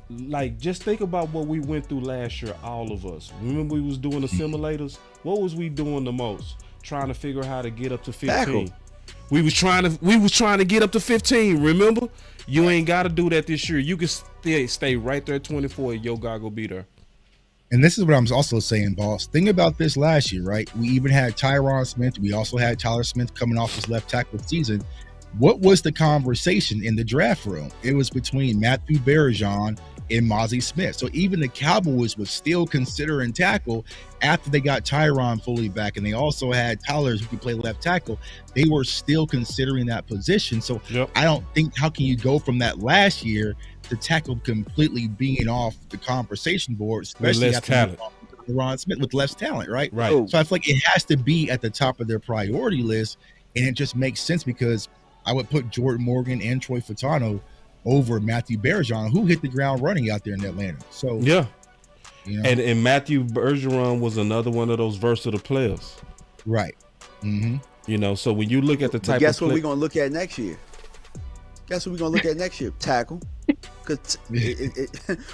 like, just think about what we went through last year, all of us. Remember we was doing the simulators? What was we doing the most? Trying to figure out how to get up to 15. Tackle. We was trying to get up to 15, remember? You ain't got to do that this year. You can stay right there at 24 and your guy go be there. And this is what I'm also saying, boss. Think about this last year, right? We even had Tyron Smith. We also had Tyler Smith coming off his left tackle season. What was the conversation in the draft room? It was between Matthew Bergeron and Mozzie Smith. So even the Cowboys was still considering tackle after they got Tyron fully back, and they also had Tyler who could play left tackle. They were still considering that position. So I don't think, how can you go from that last year to tackle completely off the conversation board, especially with less talent. Ron Smith with less talent, right? Right. So I feel like it has to be at the top of their priority list, and it just makes sense because I would put Jordan Morgan and Troy Fatano over Matthew Bergeron, who hit the ground running out there in Atlanta. So yeah, you know, and Matthew Bergeron was another one of those versatile players, right? Mm-hmm. You know, so when you look at the type, guess what we're gonna look at next year? Guess what we're gonna look at next year? Tackle. Because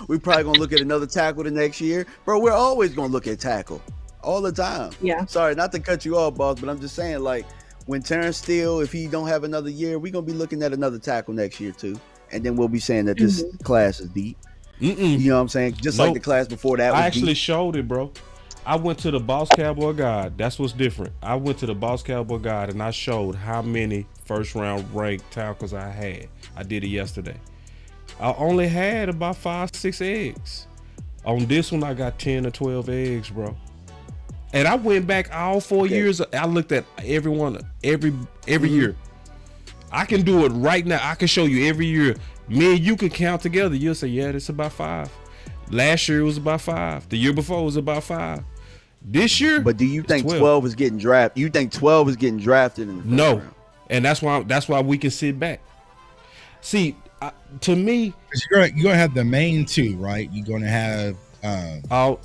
we probably gonna look at another tackle the next year, bro. We're always gonna look at tackle all the time. Yeah. Sorry, not to cut you off, boss, but I'm just saying, like, when Terrence Steele, if he don't have another year, we're gonna be looking at another tackle next year too, and then we'll be saying that this class is deep. You know what I'm saying? Just like the class before that. I actually showed it, bro. I went to the Boss Cowboy Guide. That's what's different. I went to the Boss Cowboy Guide and I showed how many first round ranked tackles I had. I did it yesterday. I only had about 5-6 eggs. On this one, I got 10 or 12 eggs, bro. And I went back all 4 years. I looked at every one, every year. I can do it right now. I can show you every year. Me and you can count together. You'll say, yeah, it's about 5. Last year it was about 5. The year before it was about 5. This year, but do you think 12 is getting drafted? You think 12 is getting drafted in the first round? And that's why we can sit back. See, to me, you're gonna have the main two, right? You're gonna have alt,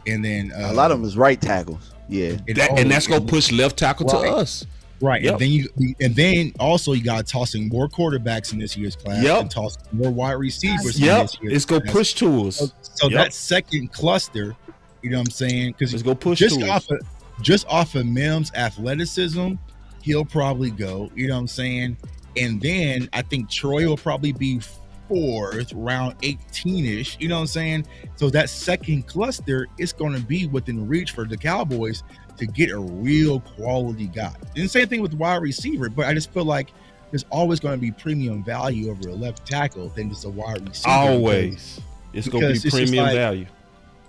and then a lot of them is right tackles. Yeah, and that's gonna push left tackle to us. Right, yep. and then also you got tossing more quarterbacks in this year's class, and tossing more wide receivers. In this year's it's gonna push to us. So that second cluster, you know what I'm saying? Because it's gonna push just off of Mims' athleticism, he'll probably go. You know what I'm saying? And then I think Troy will probably be fourth, round 18-ish. You know what I'm saying? So that second cluster is going to be within reach for the Cowboys to get a real quality guy. And the same thing with wide receiver, but I just feel like there's always going to be premium value over a left tackle than just a wide receiver. Always. It's going to be premium value.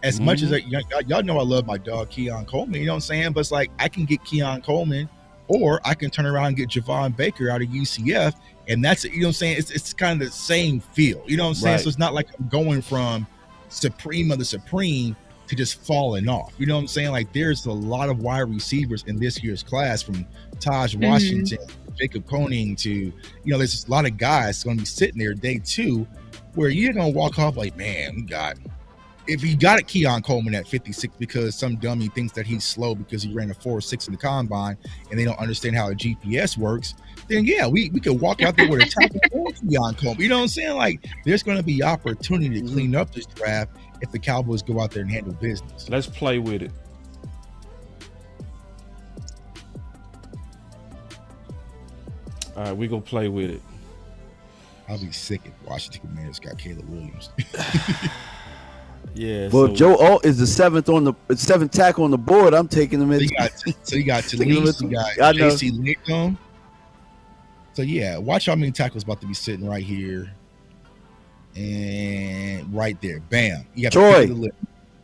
As much as y'all know I love my dog Keon Coleman, you know what I'm saying? But it's like I can get Keon Coleman, or I can turn around and get Javon Baker out of UCF, and that's it. You know what I'm saying? It's kind of the same feel. You know what I'm saying? Right. So it's not like I'm going from supreme of the supreme to just falling off. You know what I'm saying? Like there's a lot of wide receivers in this year's class, from Taj Washington, Jacob Koenig to, you know, there's just a lot of guys going to be sitting there day two where you're going to walk off like, man, we got. If he got Keon Coleman at 56 because some dummy thinks that he's slow because he ran a 4.6 in the combine and they don't understand how a GPS works, then yeah, we could walk out there with a tackle for Keon Coleman. You know what I'm saying? Like there's going to be opportunity to clean up this draft if the Cowboys go out there and handle business. Let's play with it. All right, we gonna play with it. I'll be sick if Washington Commanders got Caleb Williams. Yeah. Well, if Joe Alt is the seventh tackle on the board, I'm taking him in. So you got Talise, you got JC Lincoln. So yeah, watch how many tackles about to be sitting right here. And right there. Bam. You got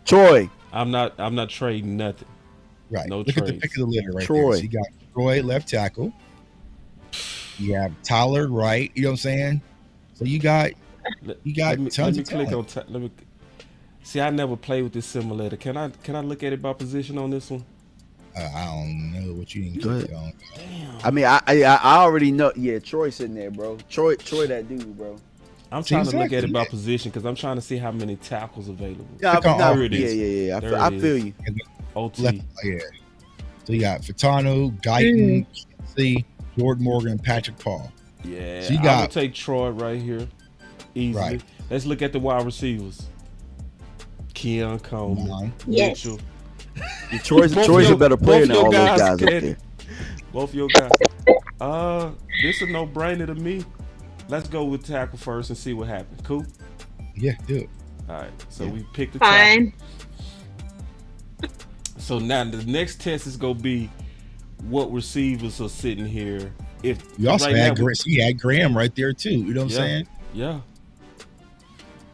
Troy. I'm not trading nothing. Right. No Look trades. at the pick of the litter right Troy. there. So you got Troy left tackle. You have Tyler right. You know what I'm saying? So you got tons let me of click talent. on let me see. I never played with this simulator. Can I look at it by position on this one? I don't know what you didn't click on. Damn. I mean, I already know. Yeah, Troy sitting there, bro. Troy, that dude, bro. I'm trying to look at it by position because I'm trying to see how many tackles available. Yeah, There it is. yeah. There I it feel is. you. OT. Yeah. So you got Furtado, Guyton, Kelsey, Jordan Morgan, and Patrick Paul. Yeah. So you I'm got gonna take Troy right here. Easily. Right. Let's look at the wide receivers. Keon Coleman. Yes. Mitchell. Troy's a better player than all those guys up Kenny. there. Both your guys. This a no-brainer to me. Let's go with tackle first and see what happens. Cool? Yeah, do it. All right. So we picked the Fine. tackle. So now the next test is gonna be what receivers are sitting here. If You also right had now Graham right there too. You know what I'm saying? Yeah.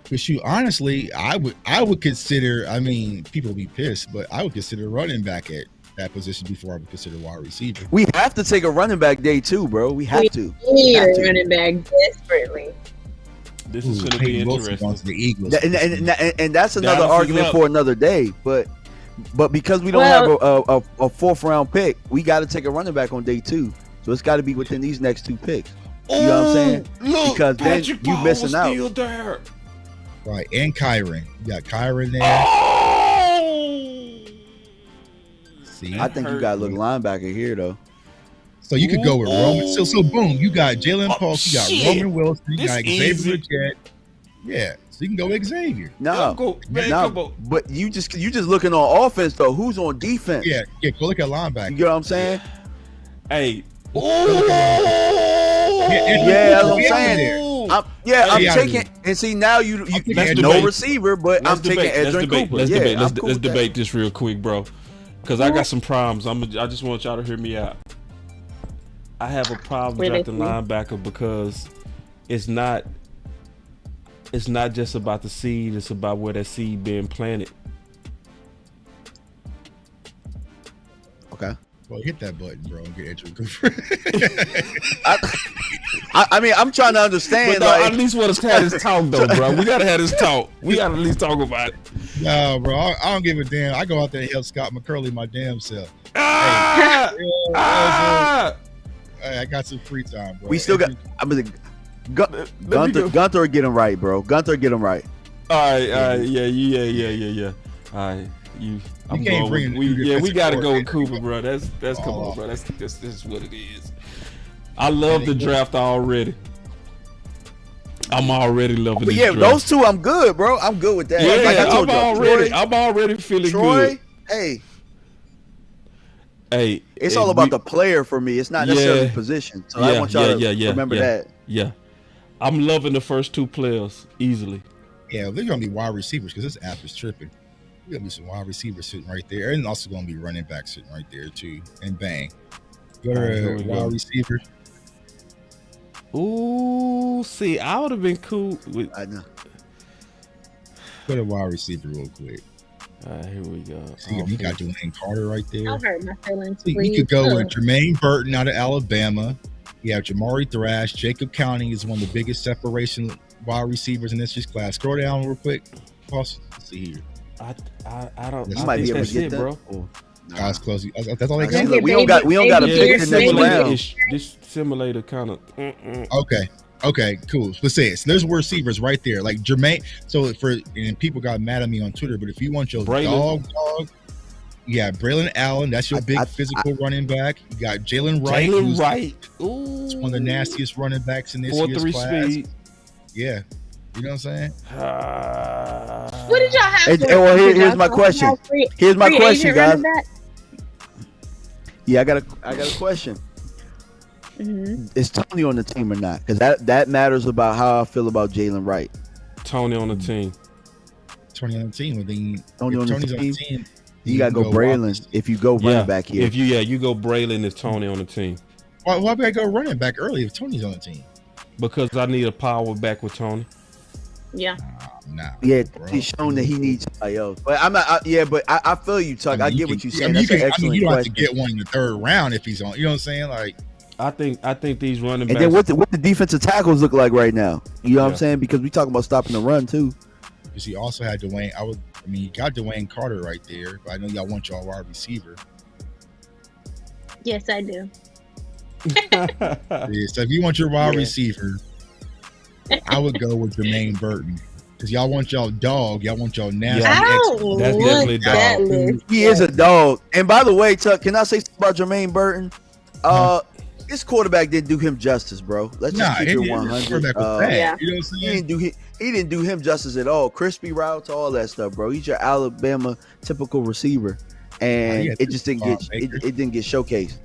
But shoot, honestly, I would consider. I mean, people will be pissed, but I would consider running back at that position before I would consider wide receiver. We have to take a running back day too, bro. We have to. Need a running back desperately. This is going to be interesting. The Eagles. And that's another Dallas is argument up. for another day. But because we don't have a fourth round pick, we got to take a running back on day two. So it's got to be within these next two picks. You know what I'm saying? Look, because then Patrick you Paul missing was out. still there. Right, and Kyron. You got Kyron there. See, I think you got to look linebacker here though. So you could go with Roman. So boom, you got Jalen Pulse, you got shit. Roman Wilson, you This got easy. Xavier Legette. Yeah, so you can go with Xavier. No, but you just looking on offense though. Who's on defense? Yeah, go look at linebacker. You get what I'm saying? Hey. Yeah, that's what I'm saying. I'm taking and see now you Let's no debate. receiver, but I'm taking Edgerrin Cooper. Let's I'm cool with debate this real quick, bro. Because I got some problems. I just want y'all to hear me out. I have a problem drafting linebacker because it's not just about the seed, it's about where that seed being planted. Okay. Well, hit that button, bro, and get Edgerrin Cooper. I mean, I'm trying to understand. But no, I at least want to have this talk, though, bro. We gotta have this talk. We gotta at least talk about it. No, bro, I don't give a damn. I go out there and help Scott McCurley my damn self. Hey, I got some free time, bro. We still got. I mean, Gunther get him right, bro. Gunther get him right. All right, yeah. All right, I'm can't going bring we gotta go with Cooper, bro. That's come on, bro. That's what it is. I love the draft already. I'm already loving But this yeah, draft. those two, I'm good, bro. I'm good with that. Yeah, like I told I'm already feeling Troy, good. hey, Hey, it's all about the player for me. It's not necessarily position. So I want y'all to remember that. Yeah. I'm loving the first two players easily. Yeah, they're gonna be wide receivers because this app is tripping. There's gonna be some wide receivers sitting right there, and also gonna be running back sitting right there too. And bang, go to wide receiver. Ooh, see, I would have been cool with. I know. Go to wide receiver real quick. All right, here we go. See, you got Dwayne Carter right there. I'll hurt my feelings. You could go with Jermaine Burton out of Alabama. You have Jamari Thrash. Jacob County is one of the biggest separation wide receivers in this year's class. Scroll down real quick. Let's see here. I don't. You might be able to get that. Bro. Guys, close. That's all they got. got. We don't got a pick in the next round. This simulator kind of. Okay, cool. Let's say it. So there's receivers right there, like Jermaine. So and people got mad at me on Twitter, but if you want your dog, you got Braylon Allen. That's your big physical running back. You got Jalen Wright. Ooh. It's one of the nastiest running backs in this year's class. Speed. Yeah. You know what I'm saying? What did y'all have? Here's my question. Here's my question, guys. Yeah, I got a question. Mm-hmm. Is Tony on the team or not? Because that matters about how I feel about Jalen Wright. Tony on the team. Tony on the team. Tony's on the team. You gotta go Braylon if you go running back here. If you go Braylon if Tony on the team. Why would I go running back early if Tony's on the team? Because I need a power back with Tony. Yeah. Yeah, he's shown that he needs somebody else. But I'm not. But I feel you, Tuck. I get what you're saying. That's an excellent you don't question. have to get one in the third round if he's on. You know what I'm saying? Like, I think these running and backs. then what the defensive tackles look like right now? You know what I'm saying? Because we talking about stopping the run too. Because he also had Dwayne. You got Dwayne Carter right there, but I know y'all want y'all wide receiver. Yes, I do. So if you want your wide receiver, I would go with Jermaine Burton. Because y'all want y'all dog. Y'all want y'all nasty. That's definitely dog. He is a dog. And by the way, Tuck, can I say something about Jermaine Burton? This quarterback didn't do him justice, bro. Let's just keep it 100. You know what I'm saying? He didn't do him justice at all. Crispy routes, all that stuff, bro. He's your Alabama typical receiver, and it just didn't get it didn't get showcased.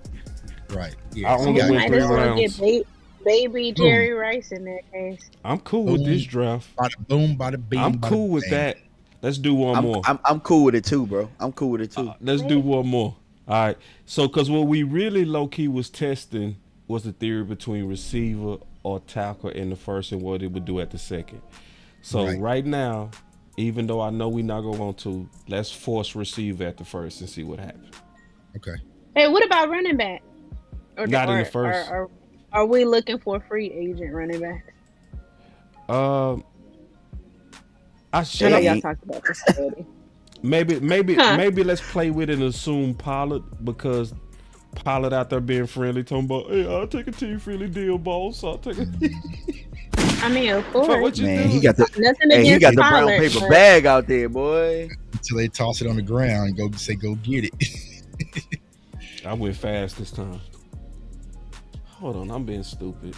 Right. I only went 3 rounds. Get baby Jerry Rice in that case. I'm cool with this draft. Bada boom, bada bing. I'm cool with that. Let's do one more. I'm cool with it too, bro. I'm cool with it too. Let's do one more. All right. So, because what we really low-key was testing was the theory between receiver or tackle in the first and what it would do at the second. So, right now, even though I know we're not going to want to, let's force receiver at the first and see what happens. Okay. Hey, what about running back? Not in the first. Are we looking for a free agent running back? I should y'all talked about this already. Maybe let's play with it and assume Pollard, because Pollard out there being friendly, talking about, hey, I'll take a team friendly deal, boss. I'll take it. I mean, of course. So what you Man, do? he got the brown Pollard, paper but bag out there, boy. Until they toss it on the ground and go get it. I went fast this time. Hold on, I'm being stupid.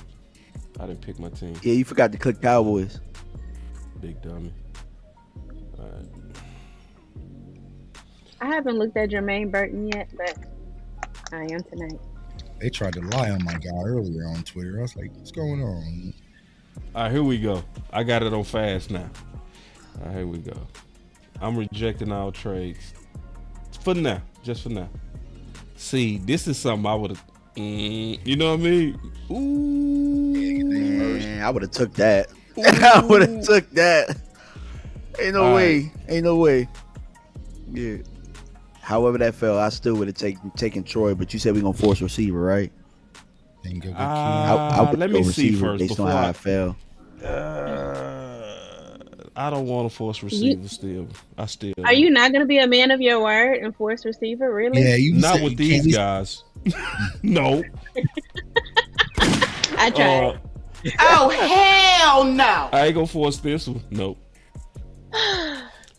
I didn't pick my team. Yeah, you forgot to click Cowboys. Big dummy. All right. I haven't looked at Jermaine Burton yet, but I am tonight. They tried to lie on my guy earlier on Twitter. I was like, what's going on? All right, here we go. I got it on fast now. All right, here we go. I'm rejecting all trades. For now. Just for now. See, this is something I would have... you know what I mean? Ooh. Man, I would have took that. I would have took that. Ain't no way. Ain't no way. Yeah. However that fell, I still would have taken Troy, but you said we're going to force receiver, right? I let me see first based on before how I fell. I don't want to force receiver still. Are you not going to be a man of your word and force receiver? Really? Yeah, not with these guys. No. I tried. Oh, hell no. I ain't going to force this one. Nope.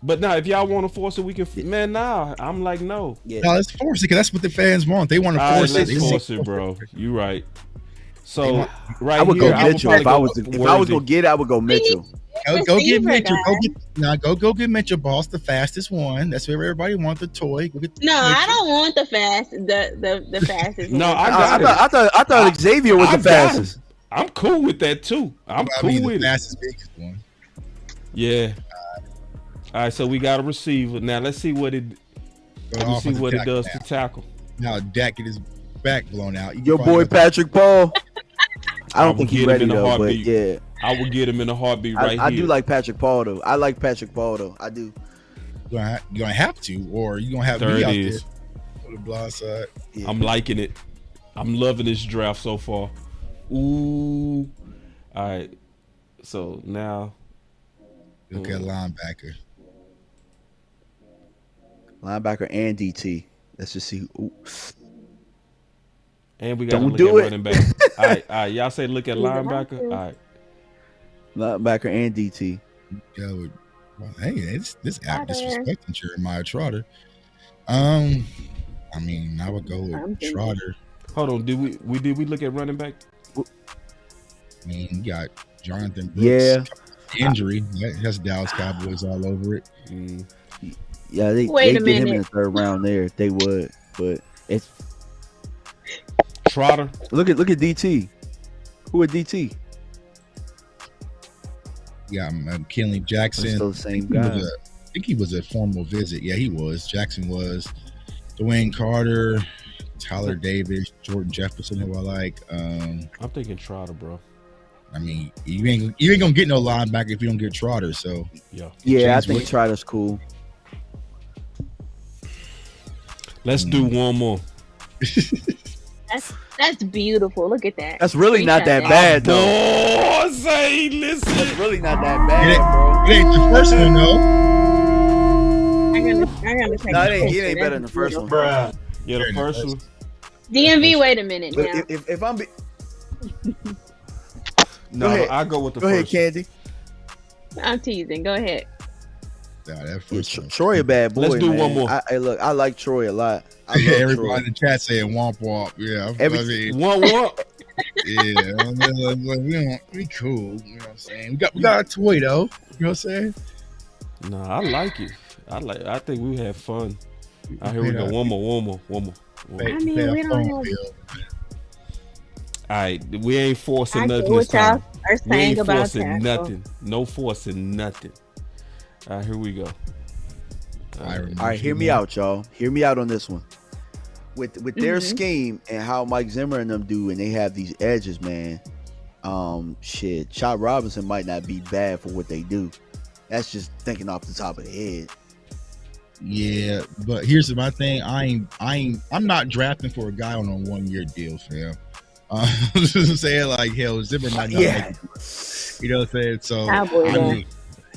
But now, if y'all want to force it, we can. Man, nah, I'm like, no. Yeah. No, let's force it because that's what the fans want. They want to force it. Let's force it, bro. You right. So I would here, go Mitchell. If I was gonna get it, I would go Mitchell. Go get receiver, Mitchell. guys. Go get Mitchell, boss, the fastest one. That's where everybody wants the toy. Go get No, I Mitchell. don't want the fastest. No, one. I thought Xavier was the fastest. I'm cool with that too. I'm cool with the it. fastest, biggest one. Yeah. All right, so we got a receiver. Now let's see what it. Let me see what it does to tackle. Now Dak get his back blown out. Your boy Patrick Paul. I don't think he's ready though, but yeah. I would get him in a heartbeat right here. I do like Patrick Paul though. I like Patrick Paul though. I do. You're gonna have to, or you're gonna have There me it out is. there on the blind side. Yeah. I'm liking it. I'm loving this draft so far. Ooh. All right. So now. Look at linebacker. Linebacker and DT. Let's just see. Ooh. And we got to Don't look do at it. running back. All right. Y'all say look at linebacker. All right. Linebacker and DT. Yeah, hey, this app disrespecting Jeremiah Trotter. I mean, I would go with Trotter. Hold on. Did we look at running back? I mean, you got Jonathan Brooks. Yeah. Injury. That's Dallas Cowboys all over it. Yeah, they Wait a get him in minute. the third round there. They would, but it's Trotter. Look at DT. Who at DT? Yeah, McKinley Jackson. That's still the same I guy. think he was a formal visit. Yeah, he was. Jackson was. Dwayne Carter, Tyler Davis, Jordan Jefferson, who I like. I'm thinking Trotter, bro. I mean, you ain't gonna get no linebacker if you don't get Trotter. So yeah, I think Trotter's cool. Let's do one more. That's beautiful. Look at that. That's really not that bad though. Oh, say, listen. That's really not that bad, bro. It ain't the first one though. I'm gonna take No, a it ain't picture. better than the first one. Bruh. Yeah, the first one. DMV, wait a minute But now. if I'm No, ahead. I go with the Go ahead, first. Candy. I'm teasing. Go ahead. Nah, that Yeah, first one. Troy a bad boy. Let's do man. one more. I look, I like Troy a lot. I love Everybody Troy. in the chat saying womp womp. Yeah, Every- I mean, One. yeah, I mean, we cool. You know what I'm saying? We got a toy though. You know what I'm saying? No, I like it. I think we had fun. Here we go. One more. I mean, we don't have. All right, we ain't forcing I get nothing what this time. y'all are We saying ain't about forcing tackle. nothing. No forcing nothing. All right, here we go. All right, hear me out, y'all. Hear me out on this one. With their scheme and how Mike Zimmer and them do, and they have these edges, man. Shit, Chop Robinson might not be bad for what they do. That's just thinking off the top of the head. Yeah, but here's my thing. I'm not drafting for a guy on a 1-year deal, fam. Just saying, like, hell, Zimmer might not make it. You know what I'm saying? So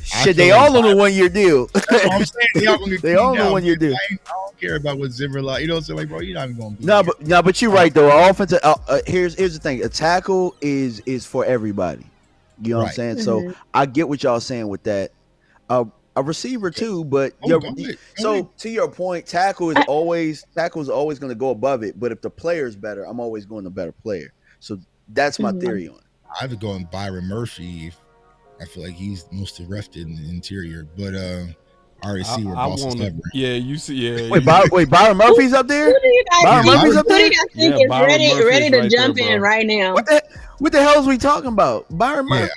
Shit, they all on a 1-year deal. That's what I'm saying. They all gonna get They all cleaned on a out. 1-year deal. I don't care about what Zimmer like. You know what I'm saying? Like, bro, you're not even gonna be No, but you're right though. Offensive. Here's the thing. A tackle is for everybody. You know what I'm saying? So I get what y'all saying with that. A receiver too, but to your point, tackle is always going to go above it. But if the player is better, I'm always going the better player. So that's my theory on it. I'd be going Byron Murphy. I feel like he's most direct in the interior, but I already see where Boss is covering. Yeah, you see, yeah. Wait, Byron Murphy's up there? Who do you guys Byron think, Murphy's up who do there? you guys think is Byron ready Murphy's to right jump there, in bro. right now? What the hell is we talking about? Byron Murphy.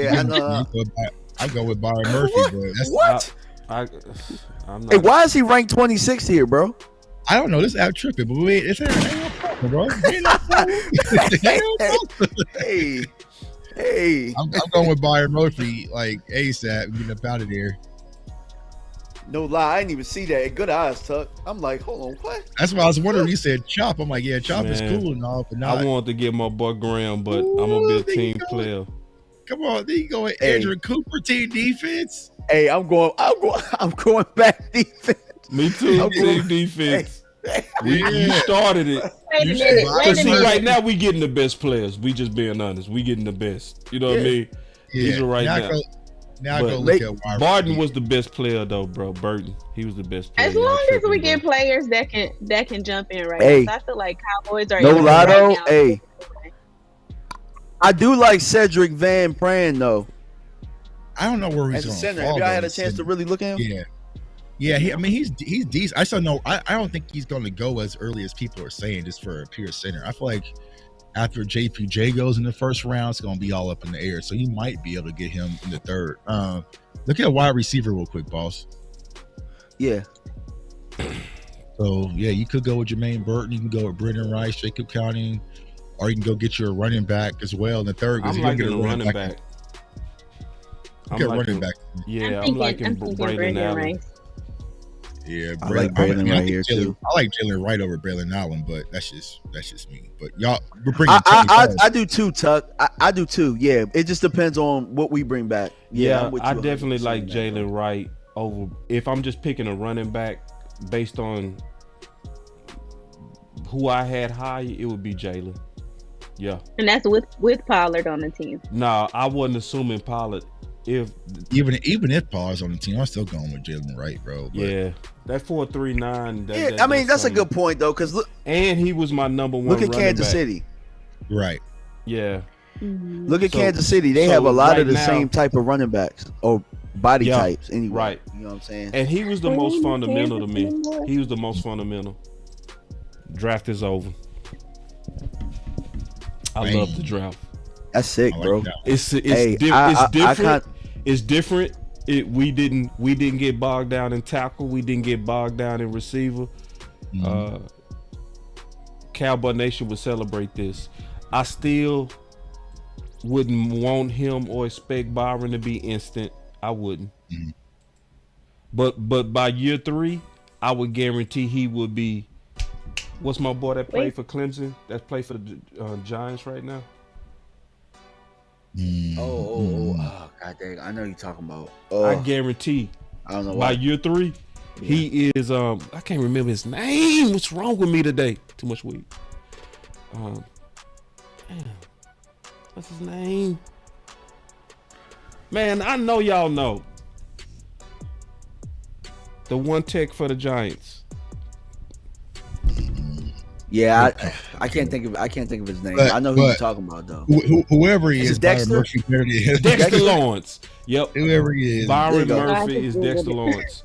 I know. I go with Byron Murphy, but that's What? I'm not. Hey, why is he ranked 26th here, bro? I don't know. This app tripping, but it's ain't no problem, bro. Ain't no problem. Hey. I'm going with Byron Murphy, like ASAP, getting up out of there. No lie, I didn't even see that. Good eyes, Tuck. I'm like, hold on, what? That's why I was wondering. You said Chop. I'm like, yeah, Chop is Man, cool and all, but not. I wanted to get my butt Graham, but I'm gonna be a team player. Come on, there you go with Andrew Cooper, team defense. Hey, I'm going back defense. Me too, team defense. You started it. Wait a minute. Because see, right now we getting the best players. We just being honest. We getting the best. You know what I mean? These are right now. Now But go look at wide Barton receiver. was the best player though, bro. Burton, he was the best player. As long as we get bro. players that can jump in right Hey. now, so I feel like Cowboys are No in lie right though, now. hey. I do like Cedric Van Pran though. I don't know where he's As a going. center, have y'all had a chance to really look at him? Yeah. He's decent. I still know. I don't think he's going to go as early as people are saying, just for a pure center. I feel like after JPJ goes in the first round, it's going to be all up in the air. So you might be able to get him in the third. Look at wide receiver real quick, boss. Yeah. So yeah, you could go with Jermaine Burton. You can go with Brendan Rice, Jacob Counting, or you can go get your running back as well in the third. I'm liking the running back. I'm running back. Yeah, I'm liking Braylon Allen. Rice. Yeah, I like Braylon right here too. I like Jalen Wright over Braylon Allen, but that's just me. But y'all, we're bringing. I do too, Tuck. I do too. Yeah, it just depends on what we bring back. Yeah, I definitely like Jalen Wright over. If I'm just picking a running back based on who I had high, it would be Jalen. Yeah, and that's with Pollard on the team. Nah, I wasn't assuming Pollard. Even if Pollard's on the team, I'm still going with Jalen Wright, bro. But yeah, that 4.39. Yeah, I mean that's a good point though, because look, and he was my number one. Look at Kansas City. Right. Yeah. Look at Kansas City. They have a lot of the same type of running backs or body types anyway. Right. You know what I'm saying? And he was the most fundamental to me. He was the most fundamental. Draft is over. I love the draft. That's sick, bro. It's different. It's different. We didn't get bogged down in tackle. We didn't get bogged down in receiver. Cowboy Nation would celebrate this. I still wouldn't want him or expect Byron to be instant. I wouldn't. But by year 3, I would guarantee he would be. What's my boy that played for Clemson? That played for the Giants right now? Oh, god dang! I know you're talking about. I guarantee. I don't know by why. year 3, he is. I can't remember his name. What's wrong with me today? Too much weed. What's his name? Man, I know y'all know. The one tech for the Giants. Yeah, I can't think of his name. I know who you're talking about though. Whoever he is, Dexter? Dexter Lawrence. Yep. Whoever he is. Byron Murphy is Dexter Lawrence.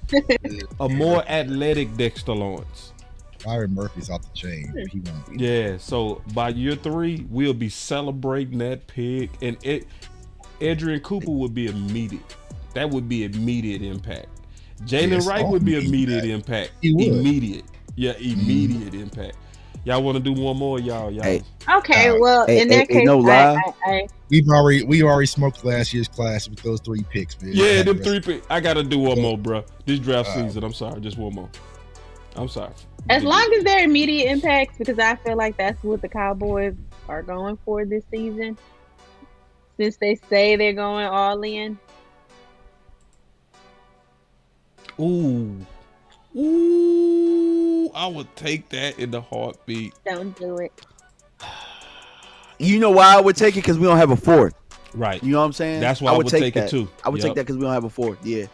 A more athletic Dexter Lawrence. Byron Murphy's off the chain. He won't. Yeah, so by year 3, we'll be celebrating that pick. And Adrian Cooper would be immediate. That would be immediate impact. Jalen Wright would be immediate impact. Immediate. Yeah, immediate impact. Y'all want to do one more, y'all? Okay, well, in that case, no lie. We already smoked last year's class with those 3 picks, man. Yeah, them 3 picks. I gotta do one more, bro. This draft season. I'm sorry, just one more. I'm sorry. As long as they're immediate impacts, because I feel like that's what the Cowboys are going for this season. Since they say they're going all in. Ooh, I would take that in the heartbeat. Don't do it. You know why I would take it? Because we don't have a 4th. Right. You know what I'm saying? That's why I would take it too. I would take that because we don't have a 4th. Yeah.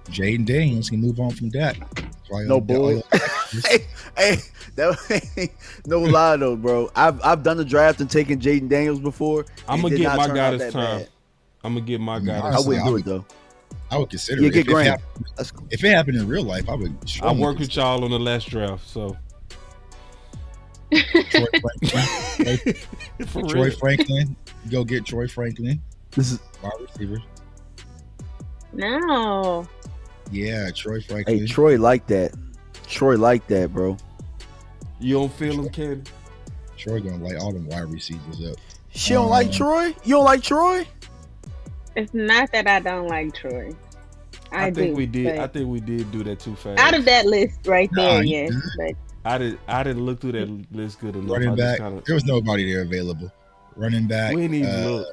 Jaden Daniels can move on from that. No boy. hey, no lie though, bro. I've done the draft and taken Jaden Daniels before. I'm gonna get my guy this time. I'm gonna get my guy. I wouldn't do it though. I would consider it. Get Graham. If it happened in real life, I would. I worked with y'all on the last draft, so. Troy Franklin. Go get Troy Franklin. This is wide receiver. No. Yeah, Troy Franklin. Hey, Troy like that. Troy like that, bro. You don't feel him, kid? Troy gonna light all them wide receivers up. She don't like Troy? You don't like Troy? It's not that I don't like Troy. I think we did. I think we did do that too fast. Out of that list right there, yes. But I didn't look through that list good enough. Running back. There was nobody there available. Running back. We didn't even look.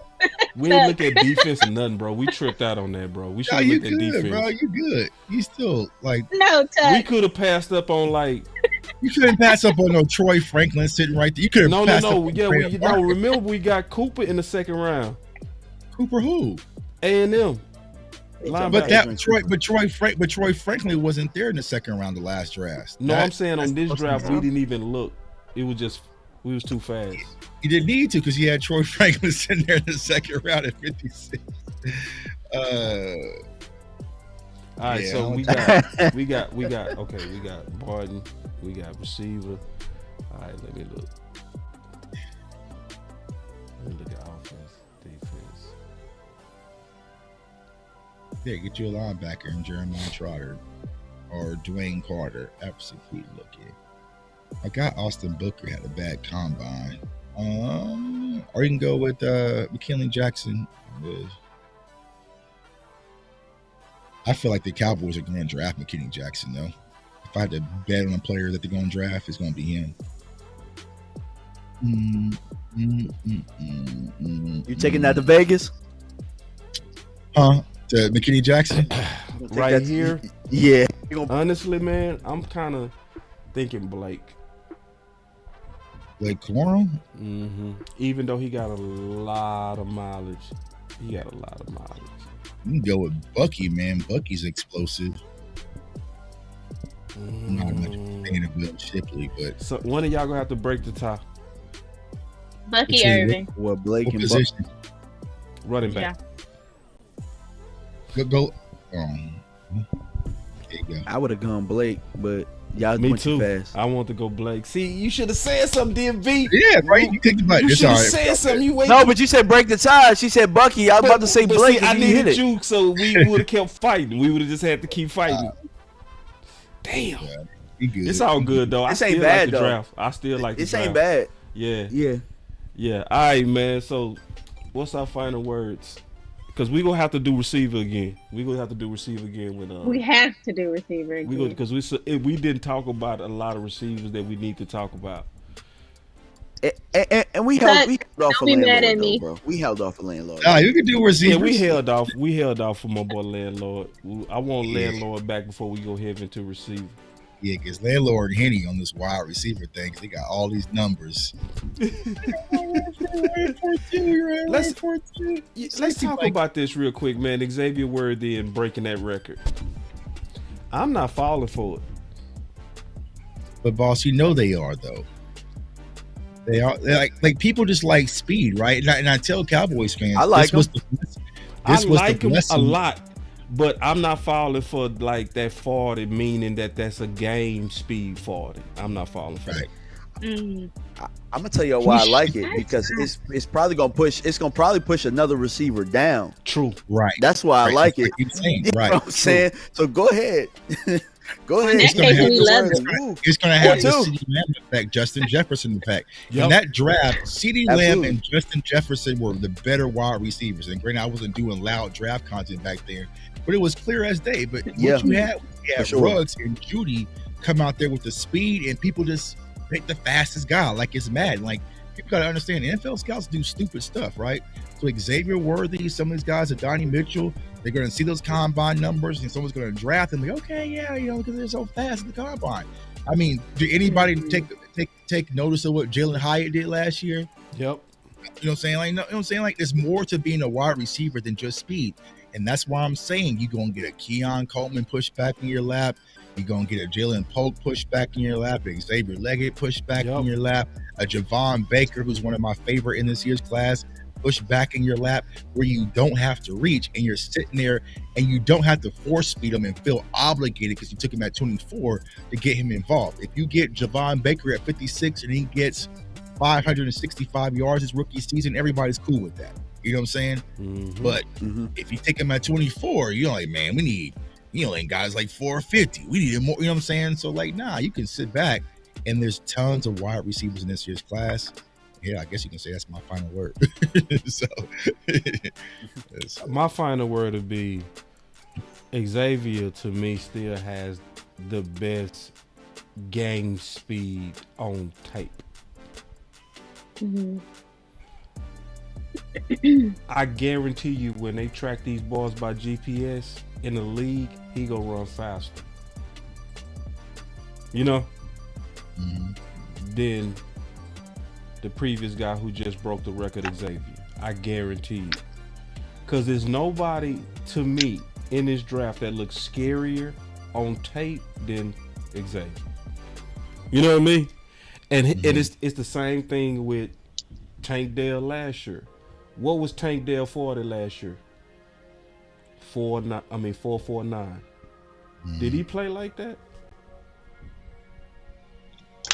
We didn't look at defense or nothing, bro. We tripped out on that, bro. We should have looked at defense. Bro, you good. You still like no touch. We could have passed up on like. You couldn't pass up on no Troy Franklin sitting right there. You could have passed up on remember we got Cooper in the second round. Cooper who? A&M. But Troy Franklin wasn't there in the second round of the last draft. No, I'm saying on this draft we didn't even look. It was just We was too fast. You didn't need to because you had Troy Franklin sitting there in the second round at 56. All right, Yeah, so I we got Barton, we got receiver. All right, let me look. Let me look at offense, defense. Yeah, get you a linebacker in Jeremiah Trotter or Dwayne Carter. Absolutely looking. I got Austin Booker had a bad combine. Or you can go with McKinley Jackson. I feel like the Cowboys are going to draft McKinney Jackson, though. If I had to bet on a player that they're going to draft, it's going to be him. You taking that to Vegas? To McKinney Jackson? Right here? Yeah. Honestly, man, I'm kind of thinking Blake. Blake Corum? Mm-hmm. Even though he got a lot of mileage. You can go with Bucky, man. Bucky's explosive. Not much fan of Will Shipley, but so one of y'all gonna have to break the tie. Bucky Irving. Well, Blake what and position? Running back. Yeah. Go. There you go. I would have gone Blake, but y'all Me went too. too fast. I want to go Blake. See, you should have said something, DMV. Yeah, right. You think about You it's should all have right. said something. You wait. No, but you said break the tie. She said Bucky. I was about to say But Blake. see, I and you hit needed it. you, so we would have kept fighting. We would have just had to keep fighting. Damn. Good. It's all good though. This I ain't still bad, like the though. draft. I still like the This draft. ain't bad. Yeah. Yeah. All right, man. So, what's our final words? Because we gonna have to do receiver again. We gonna have to do receiver again when We have to do receiver again. because we didn't talk about a lot of receivers that we need to talk about. And we held off Don't be mad at landlord, me. though, bro. We held off a landlord. Nah, you can do receivers. Yeah, we held off for my boy landlord. I want landlord back before we go head into receiver. Yeah, because Landlord and Henny on this wide receiver thing, they got all these numbers. Let's talk about this real quick, man. Xavier Worthy and breaking that record. I'm not falling for it. But boss, you know they are though. They're like people just like speed, right? And I tell Cowboys fans, I like them. I like him a lot, but I'm not falling for like that 40, meaning that's a game speed 40. I'm not falling for that. Mm. I'm gonna tell you why I like it, because it's probably gonna push another receiver down. True. Right. That's why I like it. You're saying, You know right. what I'm saying? So go ahead. Go ahead. In that case, we love it. It's going to have the too. CeeDee Lamb effect, Justin Jefferson effect. Yep. In that draft, CeeDee Lamb Absolutely. and Justin Jefferson were the better wide receivers. And granted, I wasn't doing loud draft content back there, but it was clear as day. But Yeah. what you had sure. Ruggs and Judy come out there with the speed, and people just pick the fastest guy like it's mad. Like, people got to understand, NFL scouts do stupid stuff, right? So Xavier Worthy, some of these guys, Donnie Mitchell, they're going to see those combine numbers, and someone's going to draft them. Like, okay, yeah, because they're so fast at the combine. I mean, did anybody take notice of what Jalen Hyatt did last year? Yep. You know what I'm saying? Like, you know what I'm saying? Like, there's more to being a wide receiver than just speed, and that's why I'm saying you're going to get a Keon Coleman push back in your lap. You're going to get a Jalen Polk push back in your lap, a Xavier Leggett push back in your lap, a Javon Baker, who's one of my favorite in this year's class, push back in your lap, where you don't have to reach and you're sitting there and you don't have to force speed him and feel obligated because you took him at 24 to get him involved. If you get Javon Baker at 56 and he gets 565 yards his rookie season, everybody's cool with that. You know what I'm saying? Mm-hmm. But if you take him at 24, you're like, man, we need, ain't guys like 450. We need more, you know what I'm saying? So like, nah, you can sit back, and there's tons of wide receivers in this year's class. Yeah, I guess you can say that's my final word. So my final word would be Xavier, to me, still has the best game speed on tape. Mm-hmm. I guarantee you, when they track these balls by GPS in the league, he gonna run faster. You know, than the previous guy who just broke the record, Xavier. I guarantee you. Because there's nobody, to me, in this draft that looks scarier on tape than Xavier. You know what I mean? And it's the same thing with Tank Dell last year. What was Tank Dell 40 last year? 449. Did he play like that?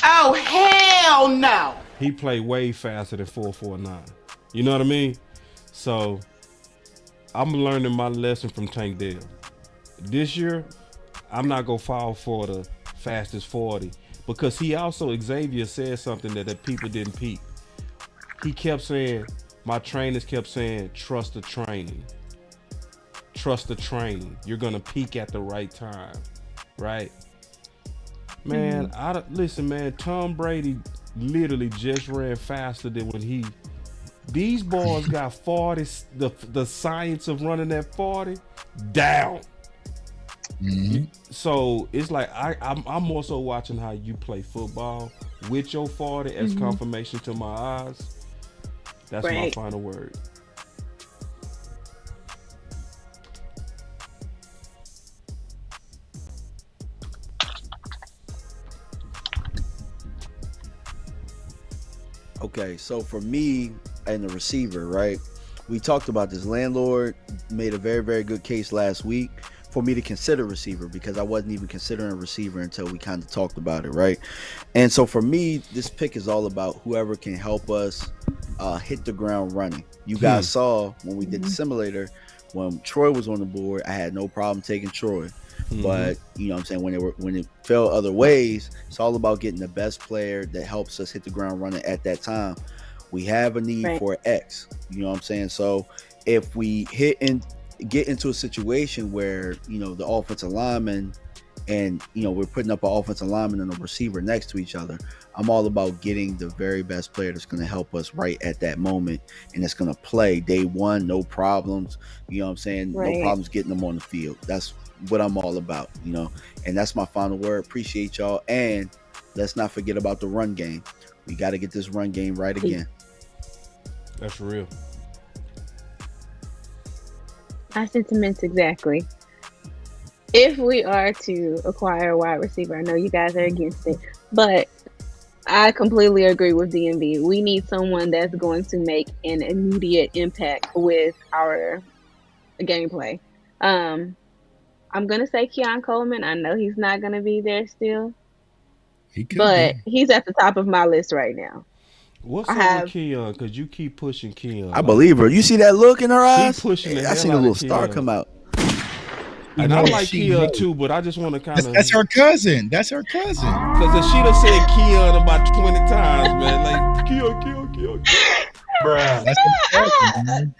Oh, hell no. He played way faster than 449. You know what I mean? So I'm learning my lesson from Tank Dell. This year, I'm not gonna fall for the fastest 40 because he also, Xavier said something that people didn't peep. He kept saying, my trainers kept saying, trust the training. Trust the training. You're gonna peak at the right time, right? Man, listen, man. Tom Brady literally just ran faster than when these boys got 40. The science of running that 40 down. So it's like I'm more so watching how you play football with your 40 as confirmation to my eyes. That's my final word. Okay, so for me and the receiver, right? We talked about this. Landlord made a very, very good case last week for me to consider receiver because I wasn't even considering a receiver until we kind of talked about it, right? And so for me, this pick is all about whoever can help us hit the ground running. You guys saw when we did the simulator, when Troy was on the board, I had no problem taking Troy. But you know what I'm saying, when it fell other ways, it's all about getting the best player that helps us hit the ground running at that time. We have a need for X, you know what I'm saying? So if we get into a situation where, you know, the offensive lineman and, you know, we're putting up an offensive lineman and a receiver next to each other, I'm all about getting the very best player that's going to help us right at that moment, and it's going to play day one, no problems, you know what I'm saying? No problems getting them on the field. That's what I'm all about, you know, and that's my final word. Appreciate y'all, and let's not forget about the run game. We got to get this run game right again. That's real. My sentiments exactly. If we are to acquire a wide receiver, I know you guys are against it, but I completely agree with DMV. We need someone that's going to make an immediate impact with our gameplay. I'm gonna say Keon Coleman. I know he's not gonna be there still, but he's at the top of my list right now. What's up with Keon? Because you keep pushing Keon. I believe her. You see that look in her eyes? Pushing I seen a little star come out. And I like Keon too, but I just want to kind of. That's her cousin. That's her cousin. Because if she'd have said Keon about 20 times, man, like Keon. Bruh. That's her cousin, man.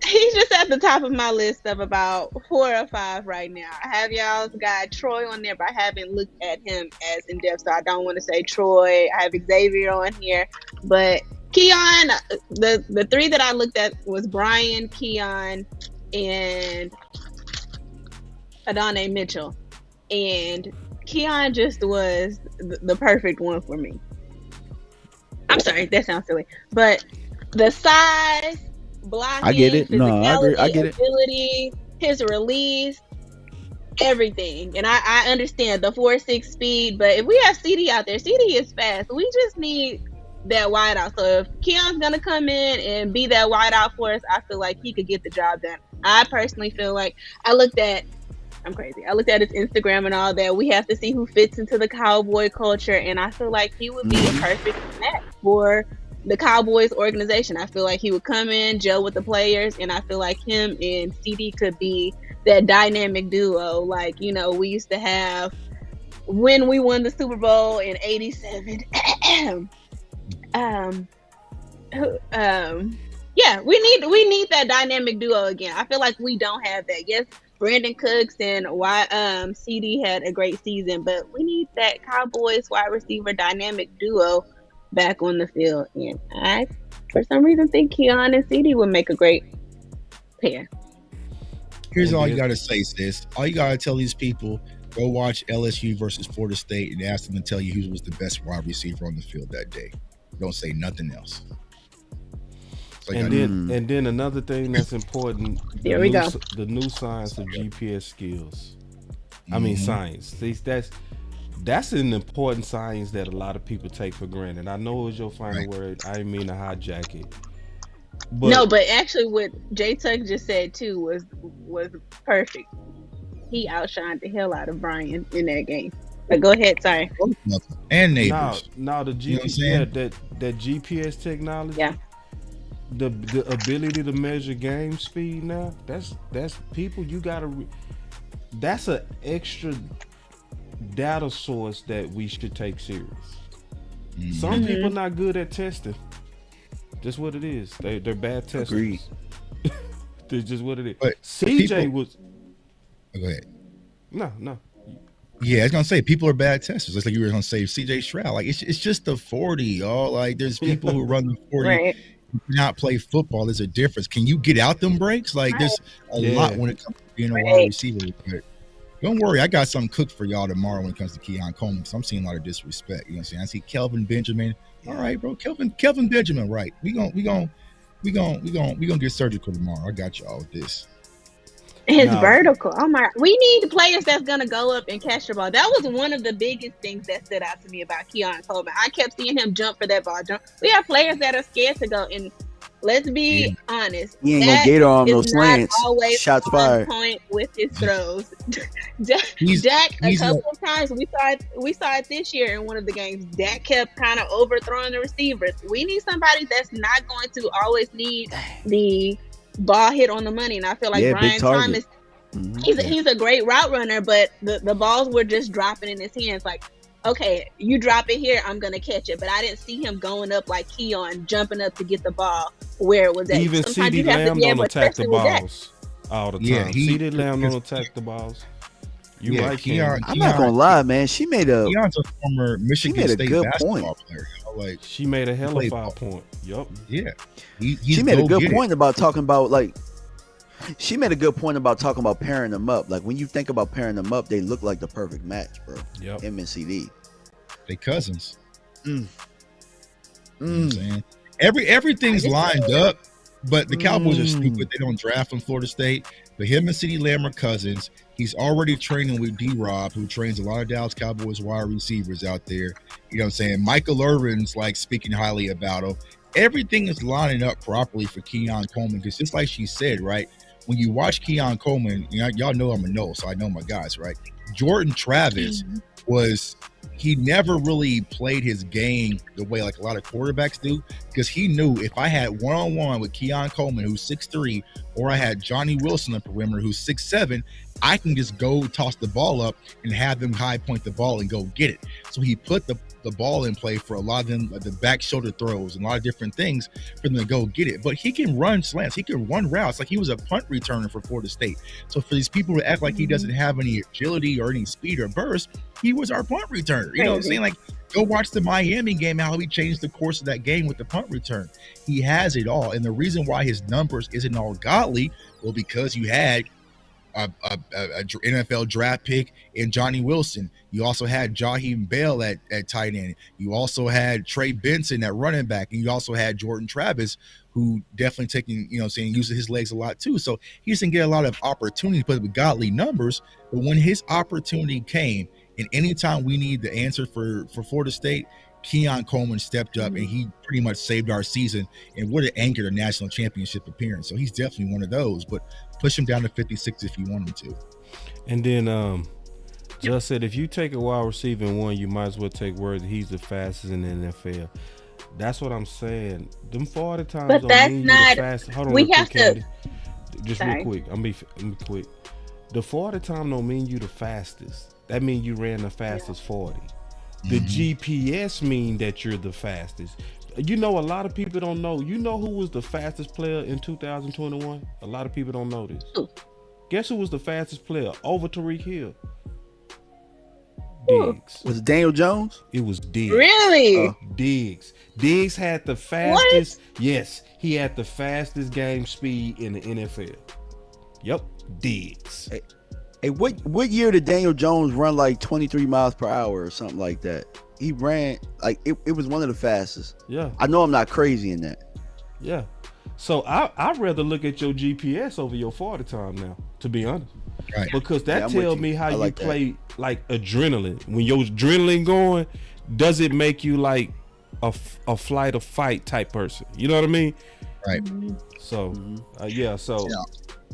He's just at the top of my list of about 4 or 5 right now. I have y'all's guy Troy on there, but I haven't looked at him as in depth, so I don't want to say Troy. I have Xavier on here, but Keon, the 3 that I looked at was Brian, Keon, and Adonai Mitchell, and Keon just was the perfect one for me. I'm sorry, that sounds silly, but the size, blocking, I get it. No, I agree. I get it. Ability, his release, everything. And I understand the 4.6 speed, but if we have CD out there, CD is fast. We just need that wideout. So if Keon's gonna come in and be that wideout for us, I feel like he could get the job done. I personally feel like I'm crazy. I looked at his Instagram and all that. We have to see who fits into the Cowboy culture, and I feel like he would be a perfect match for the Cowboys organization. I feel like he would come in, gel with the players, and I feel like him and CD could be that dynamic duo. Like, you know, we used to have when we won the Super Bowl in '87. Yeah, we need that dynamic duo again. I feel like we don't have that. Yes, Brandon Cooks and CD had a great season, but we need that Cowboys wide receiver dynamic duo back on the field. And I, for some reason, think Keon and CD would make a great pair. Here's all you got to say, sis. All you got to tell these people, go watch LSU versus Florida State and ask them to tell you who was the best wide receiver on the field that day. Don't say nothing else. And then another thing that's important, Here we go. The new science of GPS skills. I mean science. See, That's an important science that a lot of people take for granted. I know it was your final word. I didn't mean to hijack it. But actually, what Jay Tuck just said too was perfect. He outshined the hell out of Brian in that game. But go ahead, sorry. And neighbors. Now the that GPS technology. Yeah. The ability to measure game speed now. That's people. You gotta. That's an extra data source that we should take serious. Some people not good at testing. Just what it is. They're bad testers. Agreed. That's just what it is. But CJ was. Go ahead. No. Yeah, I was gonna say people are bad testers. It's like you were gonna say CJ Stroud. Like it's just the 40, y'all. Like there's people who run the 40 right. who do not play football. There's a difference. Can you get out them breaks? Like there's a lot when it comes to being a wide receiver. But don't worry, I got something cooked for y'all tomorrow when it comes to Keon Coleman. Because I'm seeing a lot of disrespect. You know what I'm saying? I see Kelvin Benjamin. All right, bro, Kelvin Benjamin. Right? We gonna get surgical tomorrow. I got y'all with this. His vertical. Oh my! We need players that's gonna go up and catch the ball. That was one of the biggest things that stood out to me about Keon Coleman. I kept seeing him jump for that ball. We have players that are scared to go. And let's be honest, he ain't gonna gator on those slants. Always Shots fired. Point with his throws. Dak a couple of times we saw it this year in one of the games. Dak kept kind of overthrowing the receivers. We need somebody that's not going to always need the ball hit on the money, and I feel like Brian Thomas, he's a great route runner, but the balls were just dropping in his hands. Like, okay, you drop it here, I'm gonna catch it, but I didn't see him going up like Keon, jumping up to get the ball where it was at. Even CeeDee Lamb don't attack the balls all the time. Yeah, CeeDee Lamb don't attack the balls. You right, Keon. I'm not gonna lie, man. Keon's a former Michigan State basketball player. Like she made a hell of 5 point. Yup. Yeah. She made a good point about talking about pairing them up. Like when you think about pairing them up, they look like the perfect match, bro. Yep. Him and CD. They cousins. You know what I'm saying? Everything's lined up, but the Cowboys are stupid. They don't draft from Florida State. But him and CeeDee Lamb are cousins. He's already training with D-Rob, who trains a lot of Dallas Cowboys wide receivers out there. You know what I'm saying? Michael Irvin's like speaking highly about him. Everything is lining up properly for Keon Coleman. Because just like she said, right? When you watch Keon Coleman, y'all know I'm a no, so I know my guys, right? Jordan Travis he never really played his game the way like a lot of quarterbacks do, because he knew if I had one-on-one with Keon Coleman, who's 6'3", or I had Johnny Wilson on the perimeter, who's 6'7", I can just go toss the ball up and have them high point the ball and go get it. So he put the ball in play for a lot of them, the back shoulder throws and a lot of different things for them to go get it. But he can run slants. He can run routes. Like he was a punt returner for Florida State. So for these people to act like he doesn't have any agility or any speed or burst, he was our punt returner. You know what I'm saying? Like, go watch the Miami game, how he changed the course of that game with the punt return. He has it all. And the reason why his numbers isn't all godly, well, because you had a NFL draft pick in Johnny Wilson. You also had Jaheim Bell at tight end. You also had Trey Benson at running back. And you also had Jordan Travis, who definitely taking, using his legs a lot too. So he doesn't get a lot of opportunity to put up godly numbers. But when his opportunity came, and anytime we need the answer for Florida State, Keon Coleman stepped up and he pretty much saved our season and would have anchored a national championship appearance. So he's definitely one of those, but push him down to 56 if you want him to. And then Just said if you take a wide receiver in one, you might as well take Worthy. He's the fastest in the NFL. That's what I'm saying. Them 40 times but that's mean not you the fastest. Hold on, we have quick, to just real quick. I'm be quick. The 40 time don't mean you the fastest. That means you ran the fastest 40. The GPS mean that you're the fastest. You know, a lot of people don't know. You know who was the fastest player in 2021? A lot of people don't know this. Guess who was the fastest player over Tariq Hill? Diggs. Was it Daniel Jones? It was Diggs. Really? Diggs. Diggs had the fastest. What? Yes, he had the fastest game speed in the NFL. Yep, Diggs. Hey, what year did Daniel Jones run like 23 miles per hour or something like that? He ran like it was one of the fastest. Yeah. I know I'm not crazy in that. Yeah. So I'd rather look at your GPS over your 40 time now, to be honest. Right. Because that Yeah, I'm with tells you. me how I you like that. play like adrenaline. When your adrenaline going, does it make you like a flight or fight type person? You know what I mean? Right. So yeah. So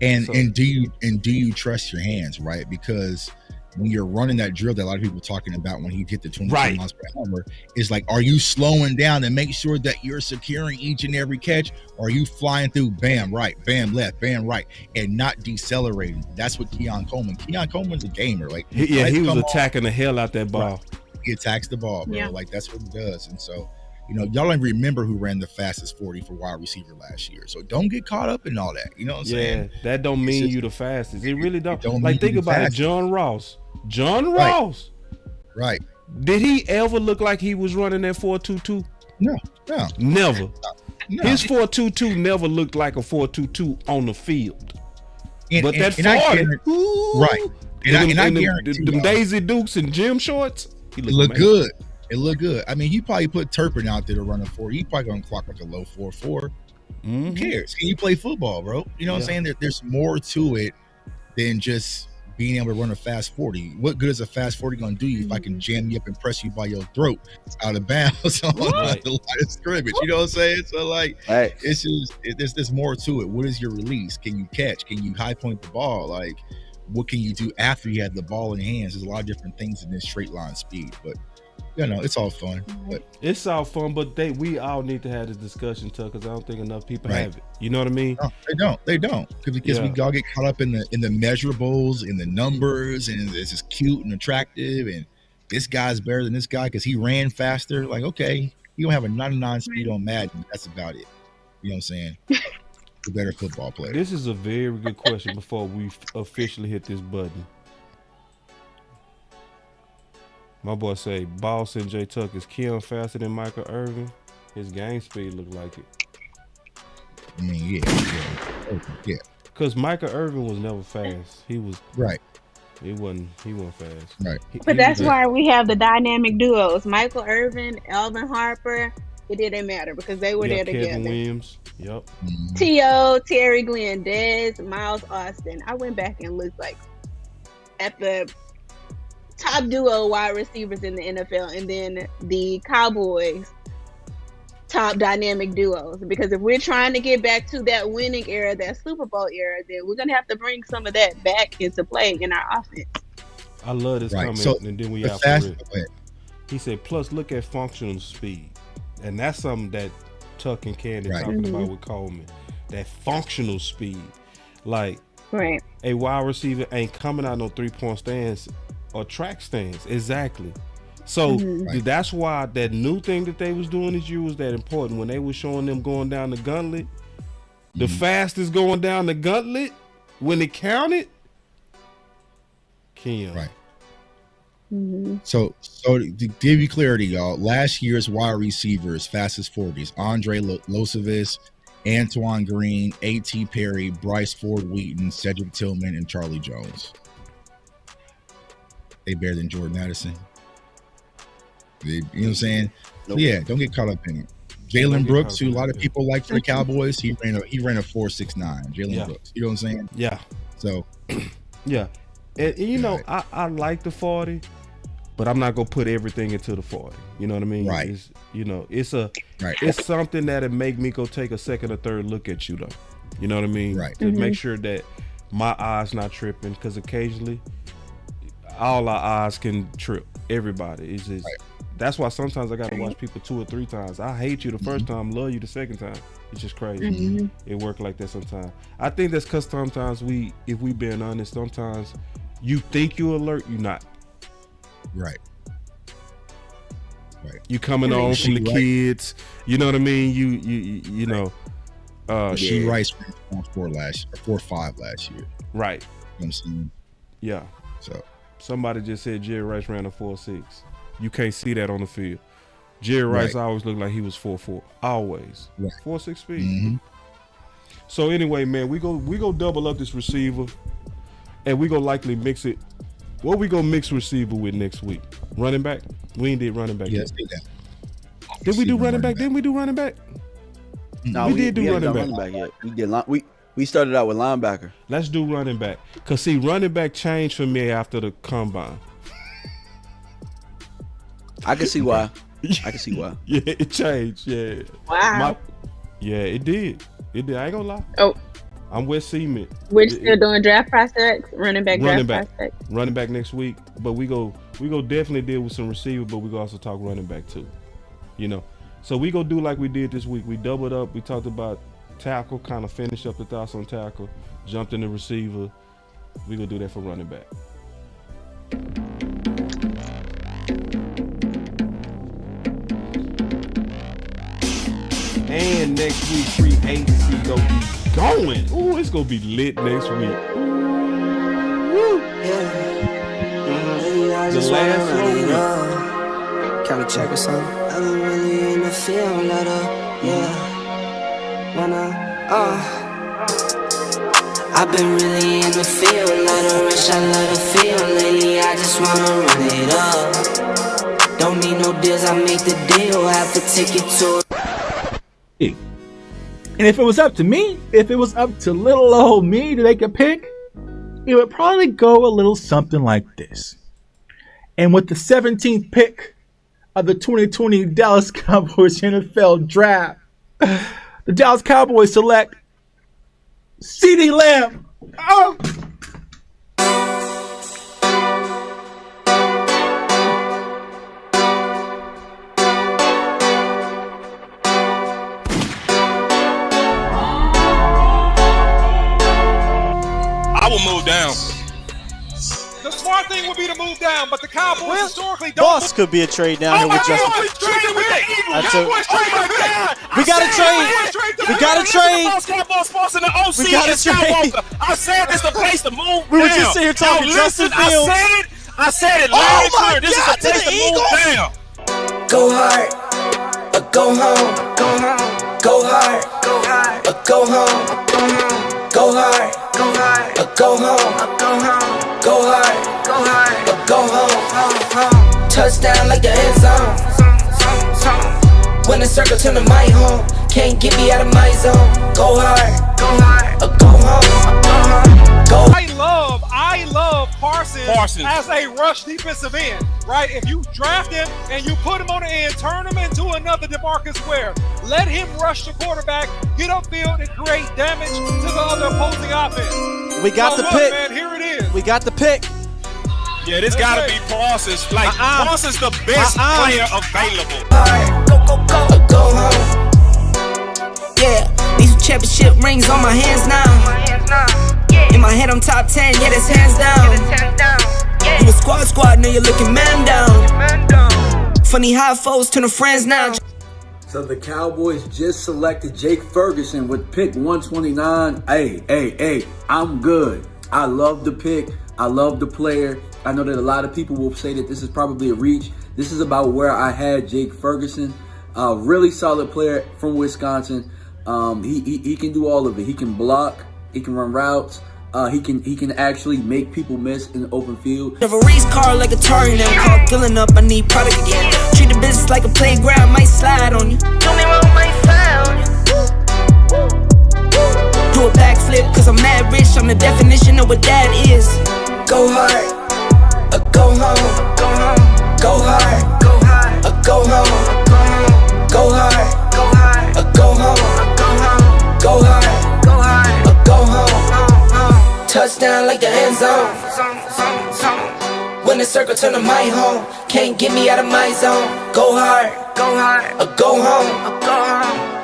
and so- and do you trust your hands, right? Because when you're running that drill that a lot of people are talking about when he hit the 22 Right. miles per hour, is like, are you slowing down to make sure that you're securing each and every catch? Or are you flying through bam right, bam left, bam right, and not decelerating? That's what Keon Coleman's a gamer. Like he lights was come on, attacking the hell out that ball. he attacks the ball, bro. Yeah. Like that's what he does. And so, y'all don't remember who ran the fastest 40 for wide receiver last year. So don't get caught up in all that. You know what I'm saying? That don't mean you the fastest. It really don't. don't Like mean think you the about it, fastest. John Ross. Right. Did he ever look like he was running that 4.22? No. Never. No. His 4.22 never looked like a 4.22 on the field. But that and I 40, guarantee- ooh, right. And I guarantee them y'all, Daisy Dukes and gym shorts, he it looked look amazing. good. It looked good. I mean, he probably put Turpin out there to run a 4. He probably gonna clock like a low 4.4. Who cares? Can you play football, bro? You know what I'm saying? There's more to it than just being able to run a fast 40. What good is a fast 40 gonna do you if I can jam you up and press you by your throat out of bounds on Right. the line of scrimmage? You know what I'm saying? So like, Right. it's just there's more to it. What is your release? Can you catch? Can you high point the ball? Like, what can you do after you have the ball in your hands? There's a lot of different things in this straight line speed, but it's all fun. But It's all fun, but we all need to have this discussion, Tuck, because I don't think enough people Right. have it. You know what I mean? no, they don't, because Yeah. we all get caught up in the measurables, in the numbers, and it's just cute and attractive, and this guy's better than this guy because he ran faster. Like, okay, you don't have a 99 speed on Madden. That's about it. You know what I'm saying? The better football player. This is a very good question before we officially hit this button. My boy say, Boss and J Tuck, is Keon faster than Michael Irvin? His game speed look like it. I mean, yeah. Because Michael Irvin was never fast. He was right. He wasn't fast. Right. But that's why we have the dynamic duos. Michael Irvin, Alvin Harper. It didn't matter because they were there Kevin together. Williams. Yep. T.O., Terry Glenn, Dez, Miles Austin. I went back and looked like at the top duo wide receivers in the NFL, and then the Cowboys top dynamic duos. Because if we're trying to get back to that winning era, that Super Bowl era, then we're gonna have to bring some of that back into play in our offense. I love this Right. comment, So, and then we the out fast- for it. go ahead. He said, plus look at functional speed. And that's something that Tuck and Candy Right. talking about with Coleman. That functional speed. Like, Right. a wide receiver ain't coming out no 3-point stands or track stands. Exactly. So that's why that new thing that they was doing this year was that important. When they was showing them going down the gauntlet, the fastest going down the gauntlet, when it counted, Keon. Right. So to give you clarity, y'all, last year's wide receivers, fastest 40s, Andre Losevis, Antoine Green, A.T. Perry, Bryce Ford Wheaton, Cedric Tillman, and Charlie Jones. They better than Jordan Addison. You know what I'm saying? So yeah, don't get caught up in it. Jalen Brooks, who a lot of people like for the Cowboys, he ran a 4.69. Jalen Brooks. You know what I'm saying? Yeah. So yeah. And you know, I like the 40, but I'm not gonna put everything into the 40. You know what I mean? Right. It's, you know, it's Right. it's something that'll make me go take a second or third look at you though. You know what I mean? Right. To make sure that my eyes not tripping, because occasionally all our eyes can trip. Everybody. It's just that's why sometimes I gotta watch people 2 or 3 times. I hate you the first time, love you the second time. It's just crazy. It work like that sometimes. I think that's because sometimes if we being honest, sometimes you think you alert, you not. Right. You coming on from the kids, you know what I mean? You know. She Rice ran 4.5 last year. Right. You know what I'm saying? Yeah. So somebody just said Jerry Rice ran a 4.6. You can't see that on the field. Jerry Rice always looked like he was 4.4. Always. 4.6 speed. So anyway, man, we go double up this receiver, and we go likely mix it. What we gonna mix receiver with next week? Running back? We ain't did running back. Yeah, yet. Did we do running back? Didn't we do running back? No, we did do haven't running done back. yet. We did. We We started out with linebacker. Let's do running back. Cause see, running back changed for me after the combine. I can see why. I can see why. Yeah, it changed. Yeah. Wow. Yeah, it did. It did. I ain't gonna lie. Oh. I'm with Cement. We're still doing draft prospects, running back prospects. Running back next week. But we go definitely deal with some receiver, but we go also talk running back too. You know. So we go do like we did this week. We doubled up. We talked about tackle, kind of finish up the thoughts on tackle, jumped in the receiver. We gonna do that for running back. And next week, free agency gonna be going. Ooh, it's gonna be lit next week. Woo. The last one. Kind of check or something. I've been really in the field, I've been really in the field, lot of rush, I love the feel. Lately, I just wanna run it up. Don't need no deals, I make the deal. Have to take it to. And if it was up to me, if it was up to little old me to make a pick, it would probably go a little something like this. And with the 17th pick of the 2020 Dallas Cowboys NFL Draft, the Dallas Cowboys select CeeDee Lamb. Oh! I will move down. The smart thing would be to move down, but the Cowboys historically don't. Boss could be a trade down here with Justin. We got to trade. We got to trade. We got to trade. I said this is the place to move. We were just sitting here talking Justin Fields. I said it loud and clear. This is the place to move down. Go hard, or go home. Go home. Go hard, go hard, or go home. Go hard, go hard, or go home. Go home. Go hard, or go home. Touchdown like the end zone. When the circle turn to my home, can't get me out of my zone. Go hard, or go home. Go. I love Parsons as a rush defensive end, right? If you draft him and you put him on the end, turn him into another DeMarcus Ware. Let him rush the quarterback, get upfield, and create damage to the other opposing offense. We got the pick. Man, here it is. We got the pick. Yeah, this gotta be Parsons. Like, Parsons the best player available. Go home. Yeah, these championship rings on my hands now. In my head, I'm top 10, yeah, that's hands down. You a squad, now you're looking man down. Funny how foes turn to friends now. So the Cowboys just selected Jake Ferguson with pick 129. Hey, I'm good. I love the pick. I love the player. I know that a lot of people will say that this is probably a reach. This is about where I had Jake Ferguson. Really solid player from Wisconsin. He can do all of it. He can block. He can run routes. He can actually make people miss in the open field. Have a race car like a Atari now. Call filling up, I need product again. Treat the business like a playground, might slide on you. Don't me wrong, might slide on you. Do a backflip, cause I'm mad rich. I'm the definition of what that is. Go hard, or go home. Go hard, or go home. Go hard, or go home. Go hard, or go home. Touchdown like the end zone. When the circle turn to my home, can't get me out of my zone. Go hard, or go home.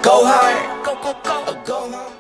Go hard, or go home.